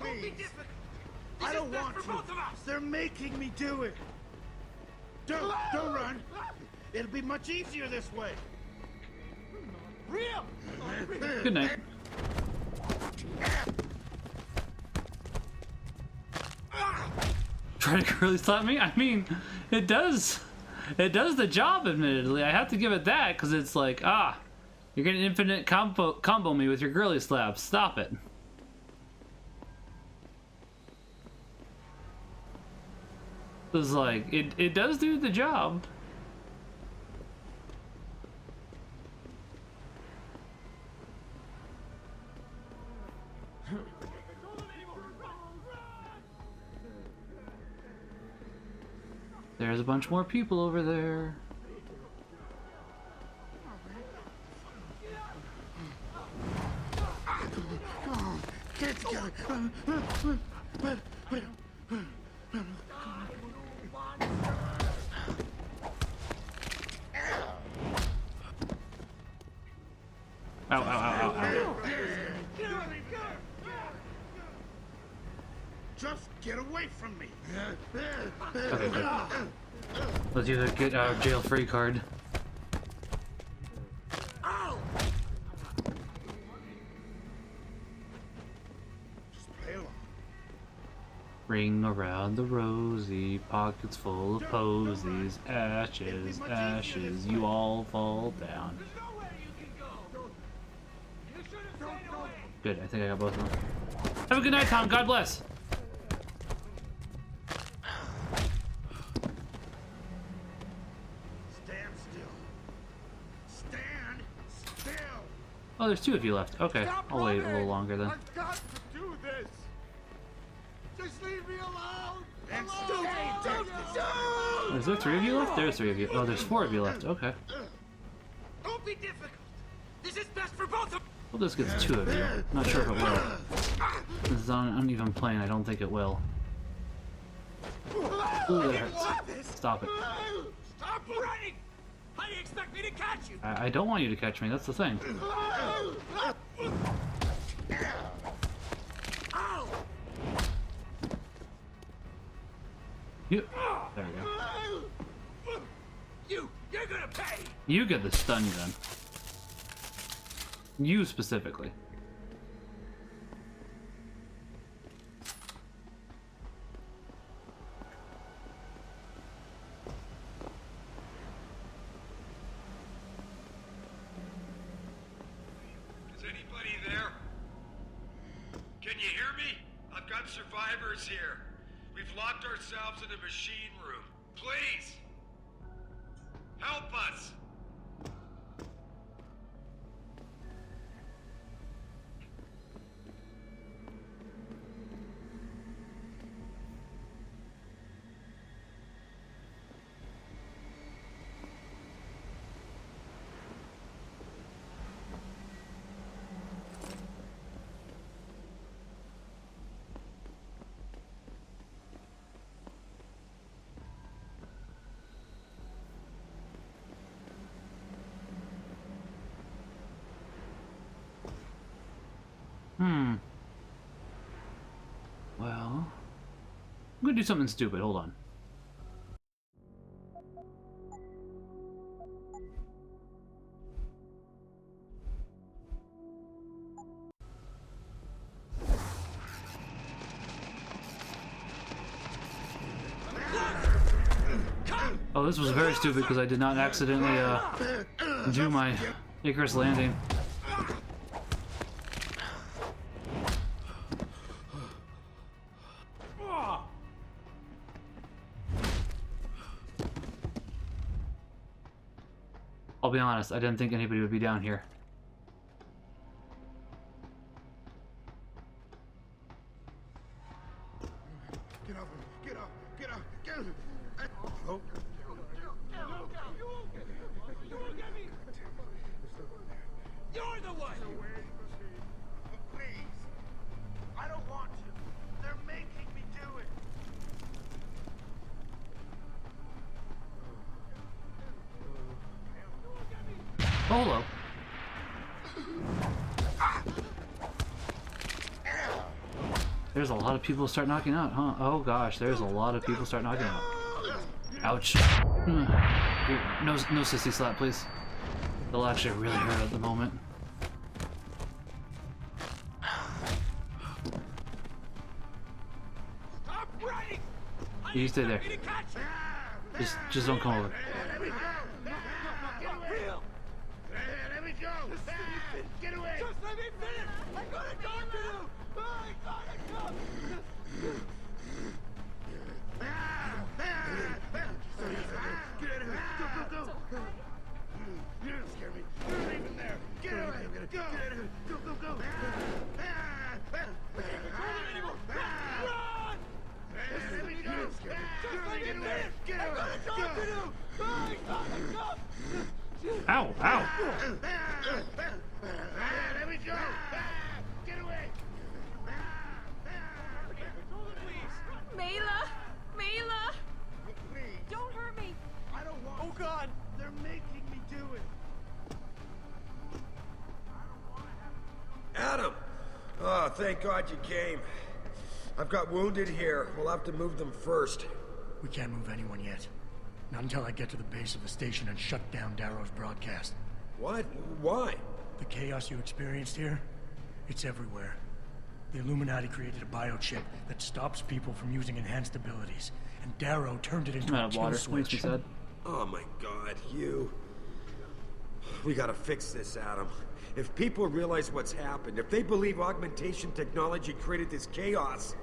Please. I don't want to. They're making me do it. Don't run. It'll be much easier this way. Real! Good night. Try to girly slap me? I mean, it does the job, admittedly. I have to give it that, because it's like, you're gonna infinite combo me with your girly slaps. Stop it. It's like, it does do the job. There's a bunch more people over there. Ow, ow, ow, ow, ow. Just get away from me. Okay, good. Let's use a get out of jail free card. Ring around the rosy, pockets full of posies, ashes, ashes, you all fall down. Good, I think I got both of them. Have a good night, Tom. God bless. Stand still. Stand still. Oh, there's two of you left. Okay, I'll wait a little longer then. I've got to do this. Just leave me alone. And Is there three of you left? There's three of you. Oh, there's four of you left. Okay. Don't be difficult. This is best for both of. Well, this gets two of you. Not sure if it will. This is on an uneven plane. I don't think it will. Ooh, that hurts. Stop it. Stop running! How do you expect me to catch you? I don't want you to catch me. That's the thing. You. There we go. You're gonna pay. You get the stun gun. You specifically. Is anybody there? Can you hear me? I've got survivors here. We've locked ourselves in a machine room. Please! Help us! Well, I'm gonna do something stupid. Hold on. Oh, this was very stupid because I did not accidentally do my Icarus landing. I'll be honest, I didn't think anybody would be down here. Get up, get up, get up, get up. Oh. You're the one. Please. I don't want to. They're making me do it. Hello. There's a lot of people start knocking out, huh? Oh gosh, there's a lot of people start knocking out. Ouch. No sissy slap, please. They'll actually really hurt at the moment. You stay there. Just don't come over. Let me go! Get away! Just let me finish! I gotta talk to you! I gotta go! Get out of here! Go! You don't scare me. You're not even there. Get away! Go! Get out of here! Go! I can't control them anymore! Run! Let me go! Just let me finish! Get away! I gotta talk to you! I gotta go! Ow! Ow! Let me go! Get away! Mela! Mela! Please! Don't hurt me! I don't want. Oh God! They're making me do it. Adam! Oh, thank God you came. I've got wounded here. We'll have to move them first. We can't move anyone yet. Not until I get to the base of the station and shut down Darrow's broadcast. What? Why? The chaos you experienced here, it's everywhere. The Illuminati created a biochip that stops people from using enhanced abilities, and Darrow turned it into a kill switch. Oh my God, you... We gotta fix this, Adam. If people realize what's happened, if they believe augmentation technology created this chaos,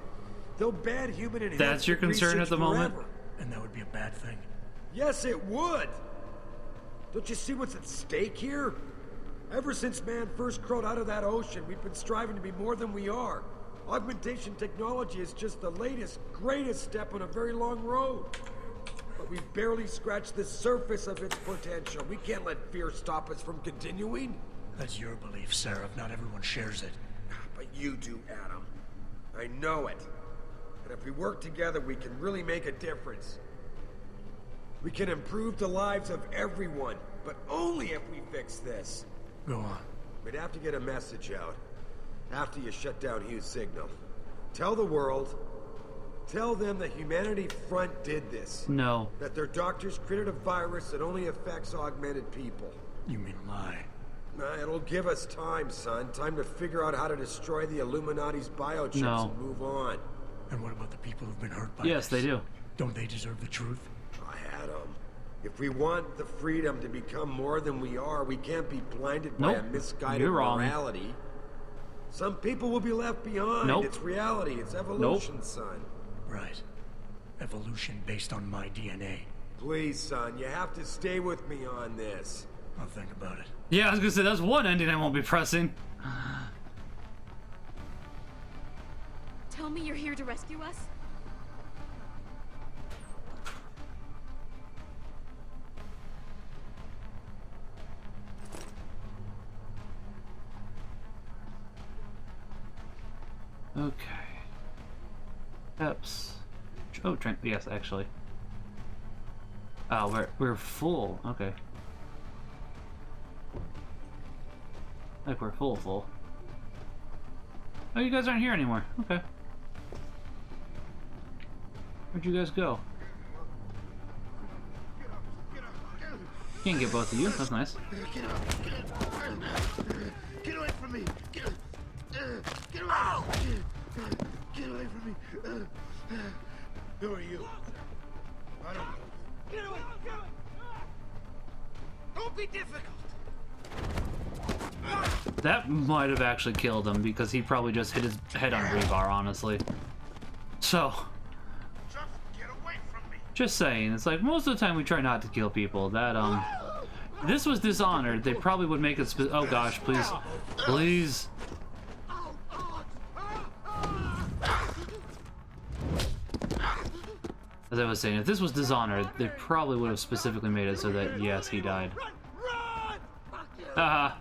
they'll ban human enhancement. That's your concern at the moment? And that would be a bad thing. Yes, it would! Don't you see what's at stake here? Ever since man first crawled out of that ocean, we've been striving to be more than we are. Augmentation technology is just the latest, greatest step on a very long road. But we've barely scratched the surface of its potential. We can't let fear stop us from continuing. That's your belief, Sarah. Not everyone shares it. But you do, Adam. I know it. And if we work together, we can really make a difference. We can improve the lives of everyone, but only if we fix this. Go on. We'd have to get a message out after you shut down Hugh's signal. Tell the world, tell them the Humanity Front did this. No. That their doctors created a virus that only affects augmented people. You mean lie? It'll give us time, son. Time to figure out how to destroy the Illuminati's biochips and move on. And what about the people who've been hurt by Yes, this? they do. Don't they deserve the truth? Adam, if we want the freedom to become more than we are, we can't be blinded by a misguided morality. Some people will be left behind. It's reality. It's evolution, son. Right. Evolution based on my DNA. Please, son, you have to stay with me on this. I'll think about it. Yeah, I was gonna say, that's one ending I won't be pressing. Tell me you're here to rescue us? Okay. Steps. Oh, drink. Yes, actually. Oh, we're full. Okay. Like we're full. Oh, you guys aren't here anymore. Okay. Where'd you guys go? Can't get both of you. That's nice. Get up! Get away from me! Get away! Get away from me! Who are you? I don't know. Get away! Get away! Don't be difficult! That might have actually killed him because he probably just hit his head on rebar, honestly. So, just saying, it's like most of the time we try not to kill people. That this was Dishonored. They probably would make it. Oh gosh, please, please. As I was saying, if this was Dishonored, they probably would have specifically made it so that yes, he died. Haha.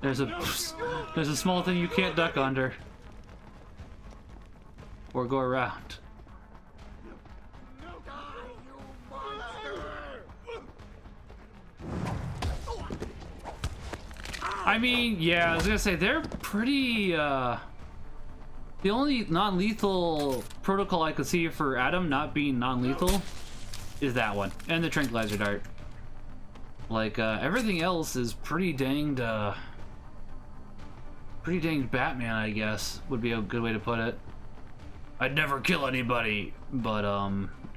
There's a small thing you can't duck under or go around. I mean, yeah, I was gonna say they're pretty. The only non-lethal protocol I could see for Adam not being non-lethal is that one, and the tranquilizer dart. Like everything else is pretty danged. Pretty danged Batman, I guess, would be a good way to put it. I'd never kill anybody, but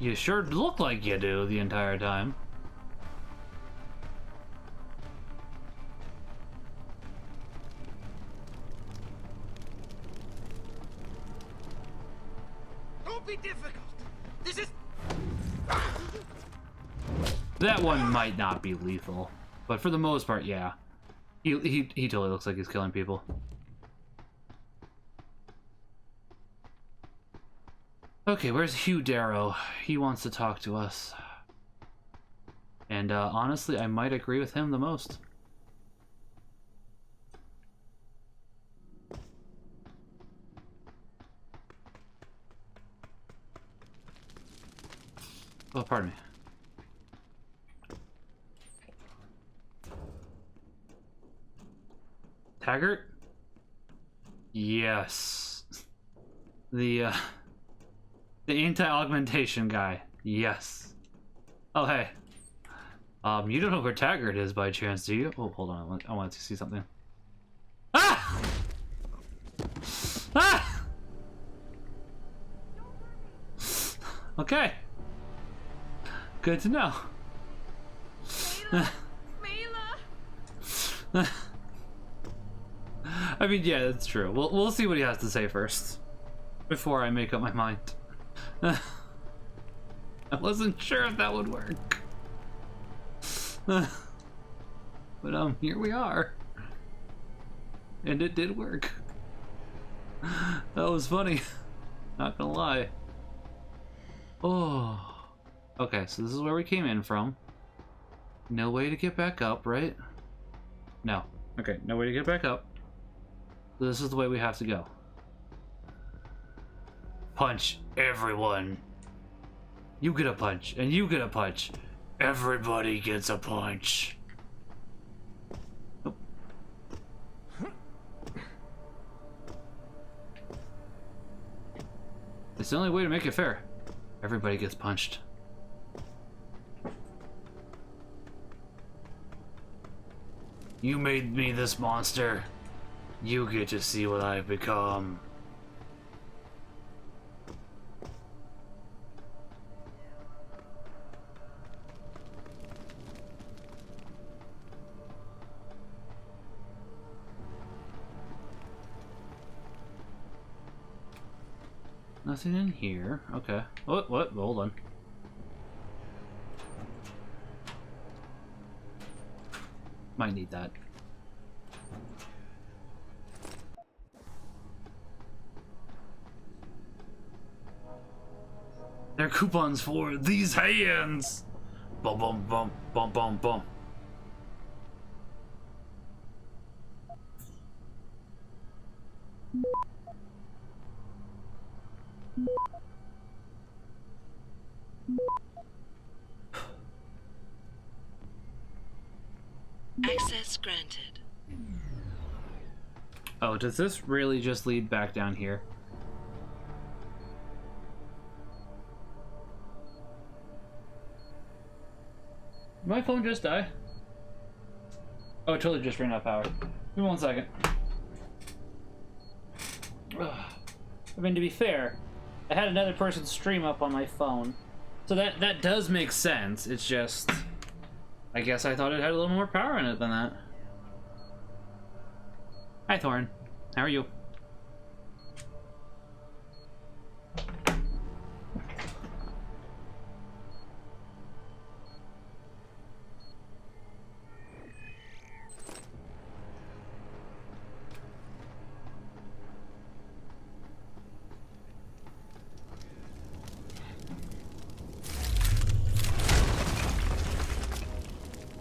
You sure look like you do the entire time. Don't be difficult. This is... That one might not be lethal, but for the most part, yeah. He totally looks like he's killing people. Okay, where's Hugh Darrow? He wants to talk to us. And honestly, I might agree with him the most. Oh, pardon me. Taggart? Yes. The anti-augmentation guy. Yes. Oh, hey. You don't know where Taggart is by chance, do you? Oh, hold on. I want to see something. Ah! Ah! Okay. Good to know. I mean, yeah, that's true. We'll see what he has to say first before I make up my mind. I wasn't sure if that would work. But here we are. And it did work. That was funny. Not gonna lie. Oh. Okay, so this is where we came in from. No way to get back up, right? No. Okay, no way to get back up. This is the way we have to go. Punch everyone. You get a punch, and you get a punch. Everybody gets a punch. Nope. It's the only way to make it fair. Everybody gets punched. You made me this monster. You get to see what I've become. Nothing in here. Okay. What? Hold on. Might need that. They're coupons for these hands. Bum bum bum bum bum bum. Access granted. Oh, does this really just lead back down here? Did my phone just die? Oh, it totally just ran out of power. Give me 1 second. Ugh. I mean, to be fair, I had another person's stream up on my phone. So that does make sense. It's just... I guess I thought it had a little more power in it than that. Hi, Thorin. How are you?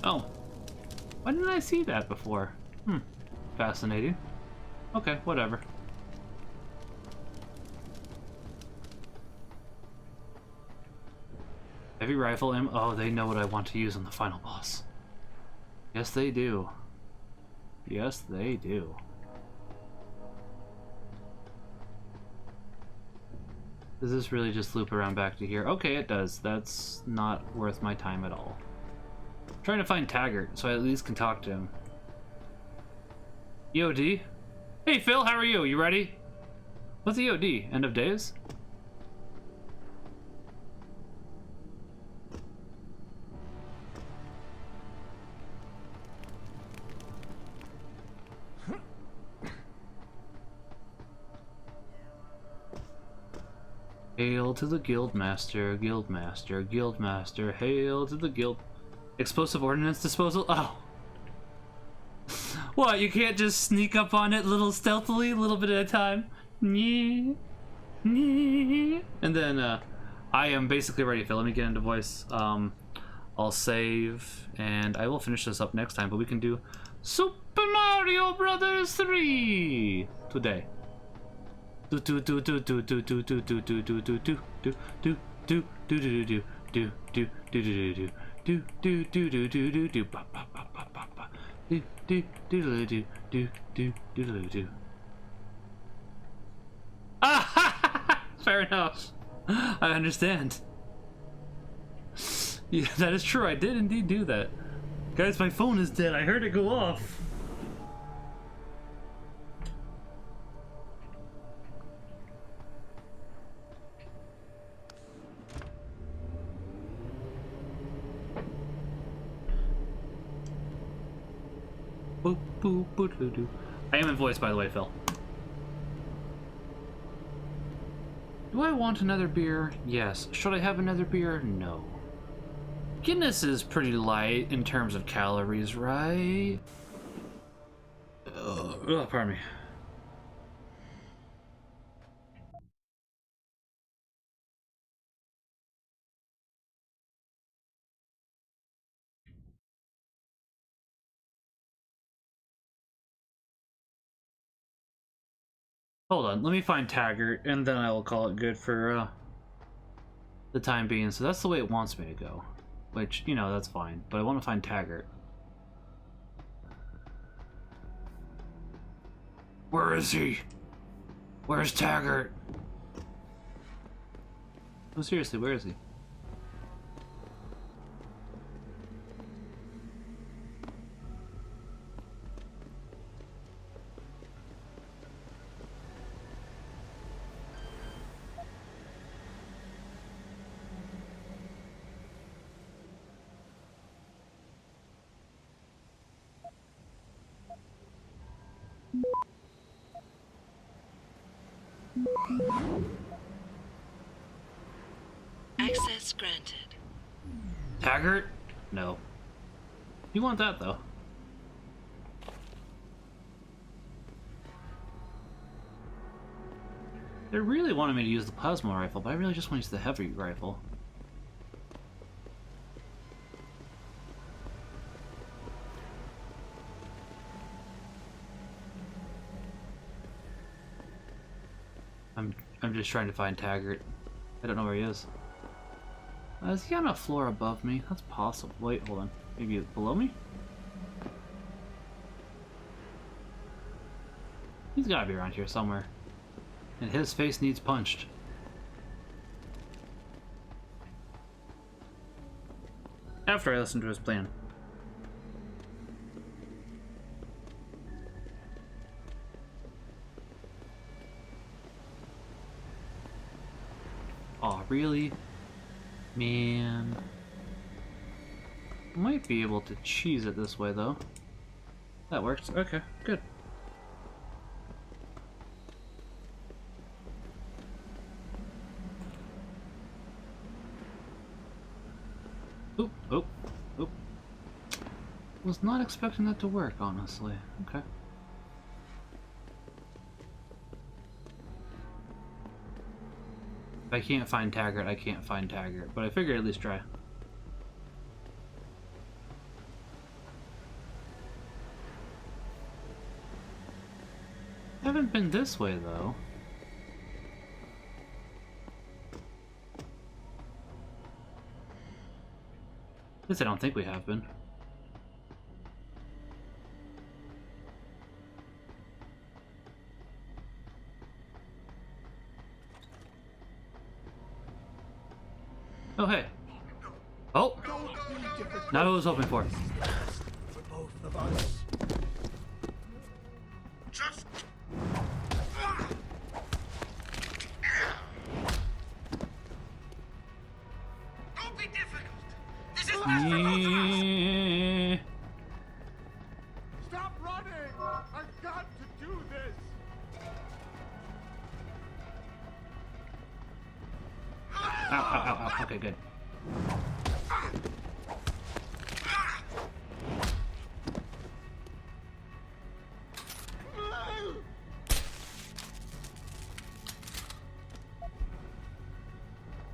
Oh. Why didn't I see that before? Fascinating. Okay, whatever. Heavy rifle ammo. Oh, they know what I want to use on the final boss. Yes, they do. Yes, they do. Does this really just loop around back to here? Okay, it does. That's not worth my time at all. I'm trying to find Taggart, so I at least can talk to him. EOD? Hey Phil, how are you? You ready? What's EOD? End of days? Hail to the Guildmaster, Guildmaster, Guildmaster, hail to the Guild... Explosive ordnance disposal? Oh. What, you can't just sneak up on it a little stealthily, a little bit at a time? And then, I am basically ready, Phil. Let me get into voice. I'll save, and I will finish this up next time, but we can do Super Mario Brothers 3 today. Ah, fair enough. I understand. Yeah, that is true. I did indeed do that. Guys, my phone is dead. I heard it go off. I am in voice, by the way, Phil. Do I want another beer? Yes. Should I have another beer? No. Guinness is pretty light in terms of calories, right? Oh, pardon me. Hold on, let me find Taggart, and then I will call it good for the time being. So that's the way it wants me to go. Which, you know, that's fine. But I want to find Taggart. Where is he? Where's Taggart? Oh, seriously, where is he? Access granted. Taggart? No. You want that, though. They really wanted me to use the plasma rifle, but I really just want to use the heavy rifle. I'm just trying to find Taggart. I don't know where he is. Is he on a floor above me? That's possible. Wait, hold on. Maybe below me? He's gotta be around here somewhere. And his face needs punched. After I listen to his plan. Aw, really? Man. Might be able to cheese it this way, though. That works. Okay, good. Oop, oop, oop. Was not expecting that to work, honestly. Okay. If I can't find Taggart, I can't find Taggart, but I figure at least try. Haven't been this way, though. At least I don't think we have been. Oh, hey. Oh! Not what I was hoping for. For both of us. Just... Don't be difficult. This is Stop running! I've got to do this! ow, ow, ow. Okay, good.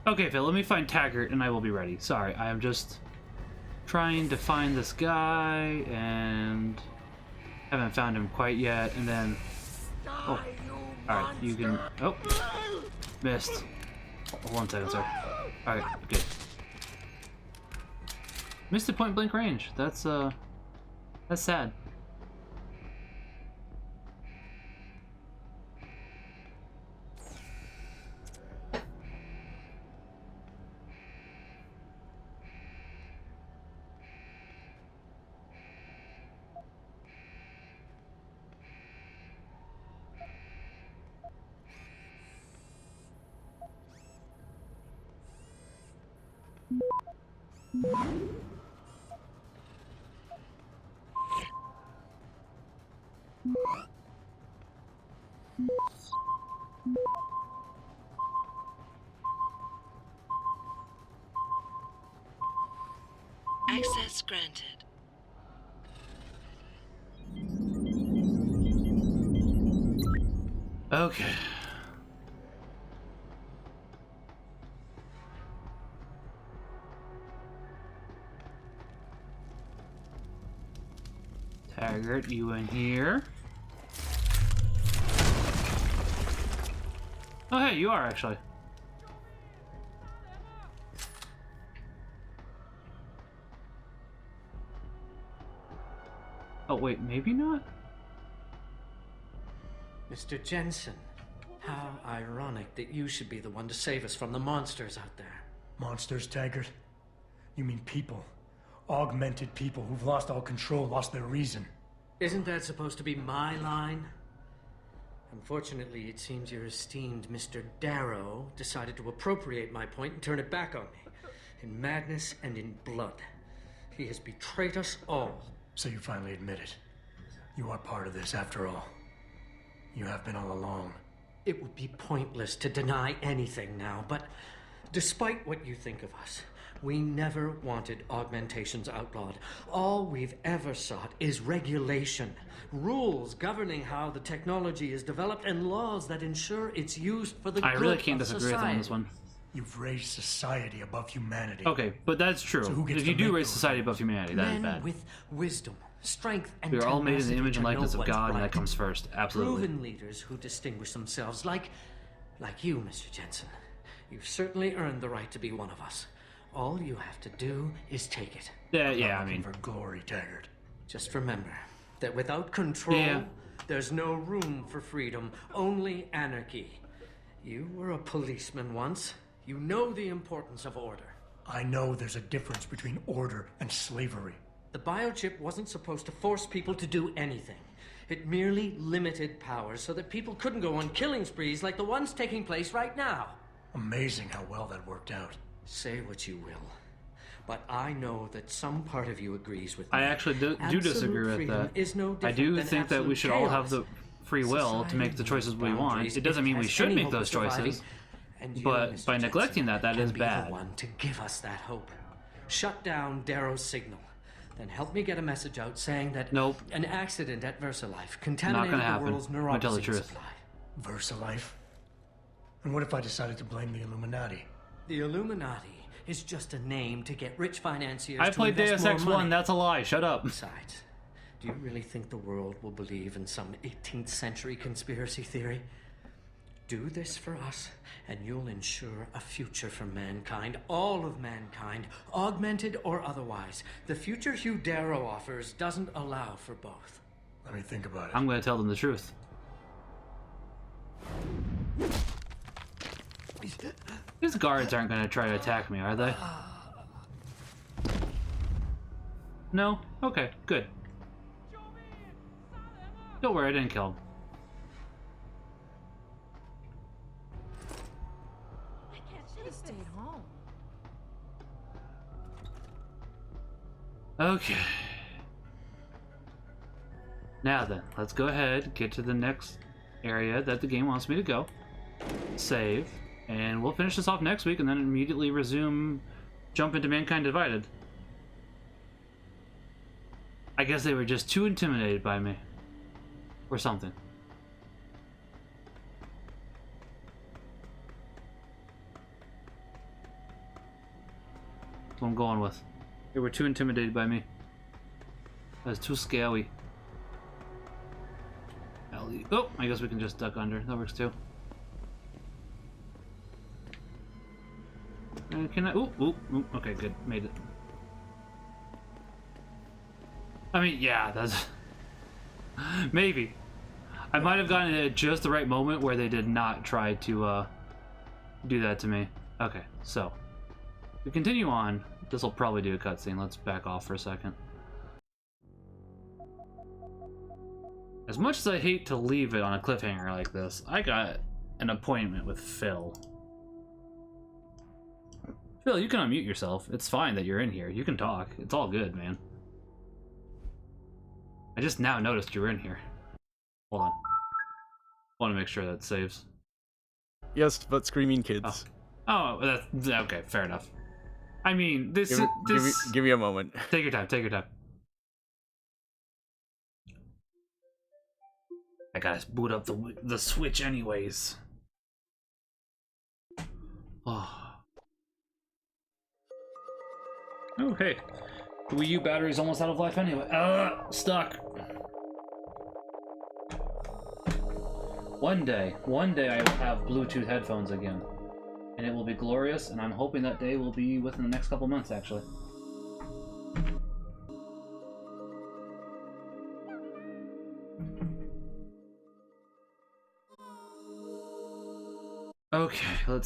Okay, Phil, let me find Taggart and I will be ready. Sorry, I am just trying to find this guy and haven't found him quite yet, and then... Oh, alright, you can... Oh, missed. 1 second, sir. Alright, good. Missed at point blank range. That's sad. Access granted. Okay. Taggart, you in here? Oh, hey, you are actually. Oh, wait, maybe not? Mr. Jensen, how ironic that you should be the one to save us from the monsters out there. Monsters, Taggart? You mean people. Augmented people who've lost all control, lost their reason. Isn't that supposed to be my line? Unfortunately, it seems your esteemed Mr. Darrow decided to appropriate my point and turn it back on me. In madness and in blood. He has betrayed us all. So you finally admit it. You are part of this, after all. You have been all along. It would be pointless to deny anything now, but despite what you think of us, we never wanted augmentations outlawed. All we've ever sought is regulation. Rules governing how the technology is developed and laws that ensure its use for the good of society. I really can't disagree with him on this one. You've raised society above humanity. Okay, but that's true. So if you do raise society above humanity, that is Men bad. with wisdom, strength, and We are all made in the image and tenacity to likeness know of what's God, and right. that comes first. Absolutely. Proven leaders who distinguish themselves, like you, Mr. Jensen. You've certainly earned the right to be one of us. All you have to do is take it. Yeah, I mean, for glory, Taggart. Just remember that without control, there's no room for freedom, only anarchy. You were a policeman once. You know the importance of order. I know there's a difference between order and slavery. The biochip wasn't supposed to force people to do anything. It merely limited powers so that people couldn't go on killing sprees like the ones taking place right now. Amazing how well that worked out. Say what you will, but I know that some part of you agrees with me. I actually do disagree with freedom that. is no I do different think than that we should all have absolute the free will to make the choices we want. It doesn't mean we should make those choices, but by neglecting that is bad. The one to give us that hope. Shut down Darrow's signal. Then help me get a message out saying that an accident at VersaLife contaminated the world's neurotoxin supply. VersaLife? And what if I decided to blame the Illuminati? The Illuminati is just a name to get rich financiers I to played invest Deus Ex more 1, money. that's a lie, shut up. Besides, do you really think the world will believe in some 18th century conspiracy theory? Do this for us, and you'll ensure a future for mankind, all of mankind, augmented or otherwise. The future Hugh Darrow offers doesn't allow for both. Let me think about it. I'm going to tell them the truth. These guards aren't going to try to attack me, are they? No? Okay, good. Don't worry, I didn't kill him. Stayed home. Okay. Now then, let's go ahead, get to the next area that the game wants me to go. Save. And we'll finish this off next week and then immediately jump into Mankind Divided. I guess they were just too intimidated by me. Or something. That's what I'm going with. They were too intimidated by me. I was too scary. Oh, I guess we can just duck under. That works too. Can I? Ooh, okay, good. Made it. I mean, yeah, that's... Maybe. I might have gotten it at just the right moment where they did not try to do that to me. Okay, so we continue on. This will probably do a cutscene. Let's back off for a second. As much as I hate to leave it on a cliffhanger like this, I got an appointment with Phil. Phil, you can unmute yourself. It's fine that you're in here. You can talk. It's all good, man. I just now noticed you were in here. Hold on. I want to make sure that saves. Yes, but screaming kids. Oh, that's okay. Fair enough. I mean, this. Give me a moment. Take your time. Take your time. I gotta boot up the Switch anyways. Oh. Oh, hey. The Wii U battery's almost out of life anyway. Stuck. One day I will have Bluetooth headphones again. And it will be glorious, and I'm hoping that day will be within the next couple months, actually. Okay, let's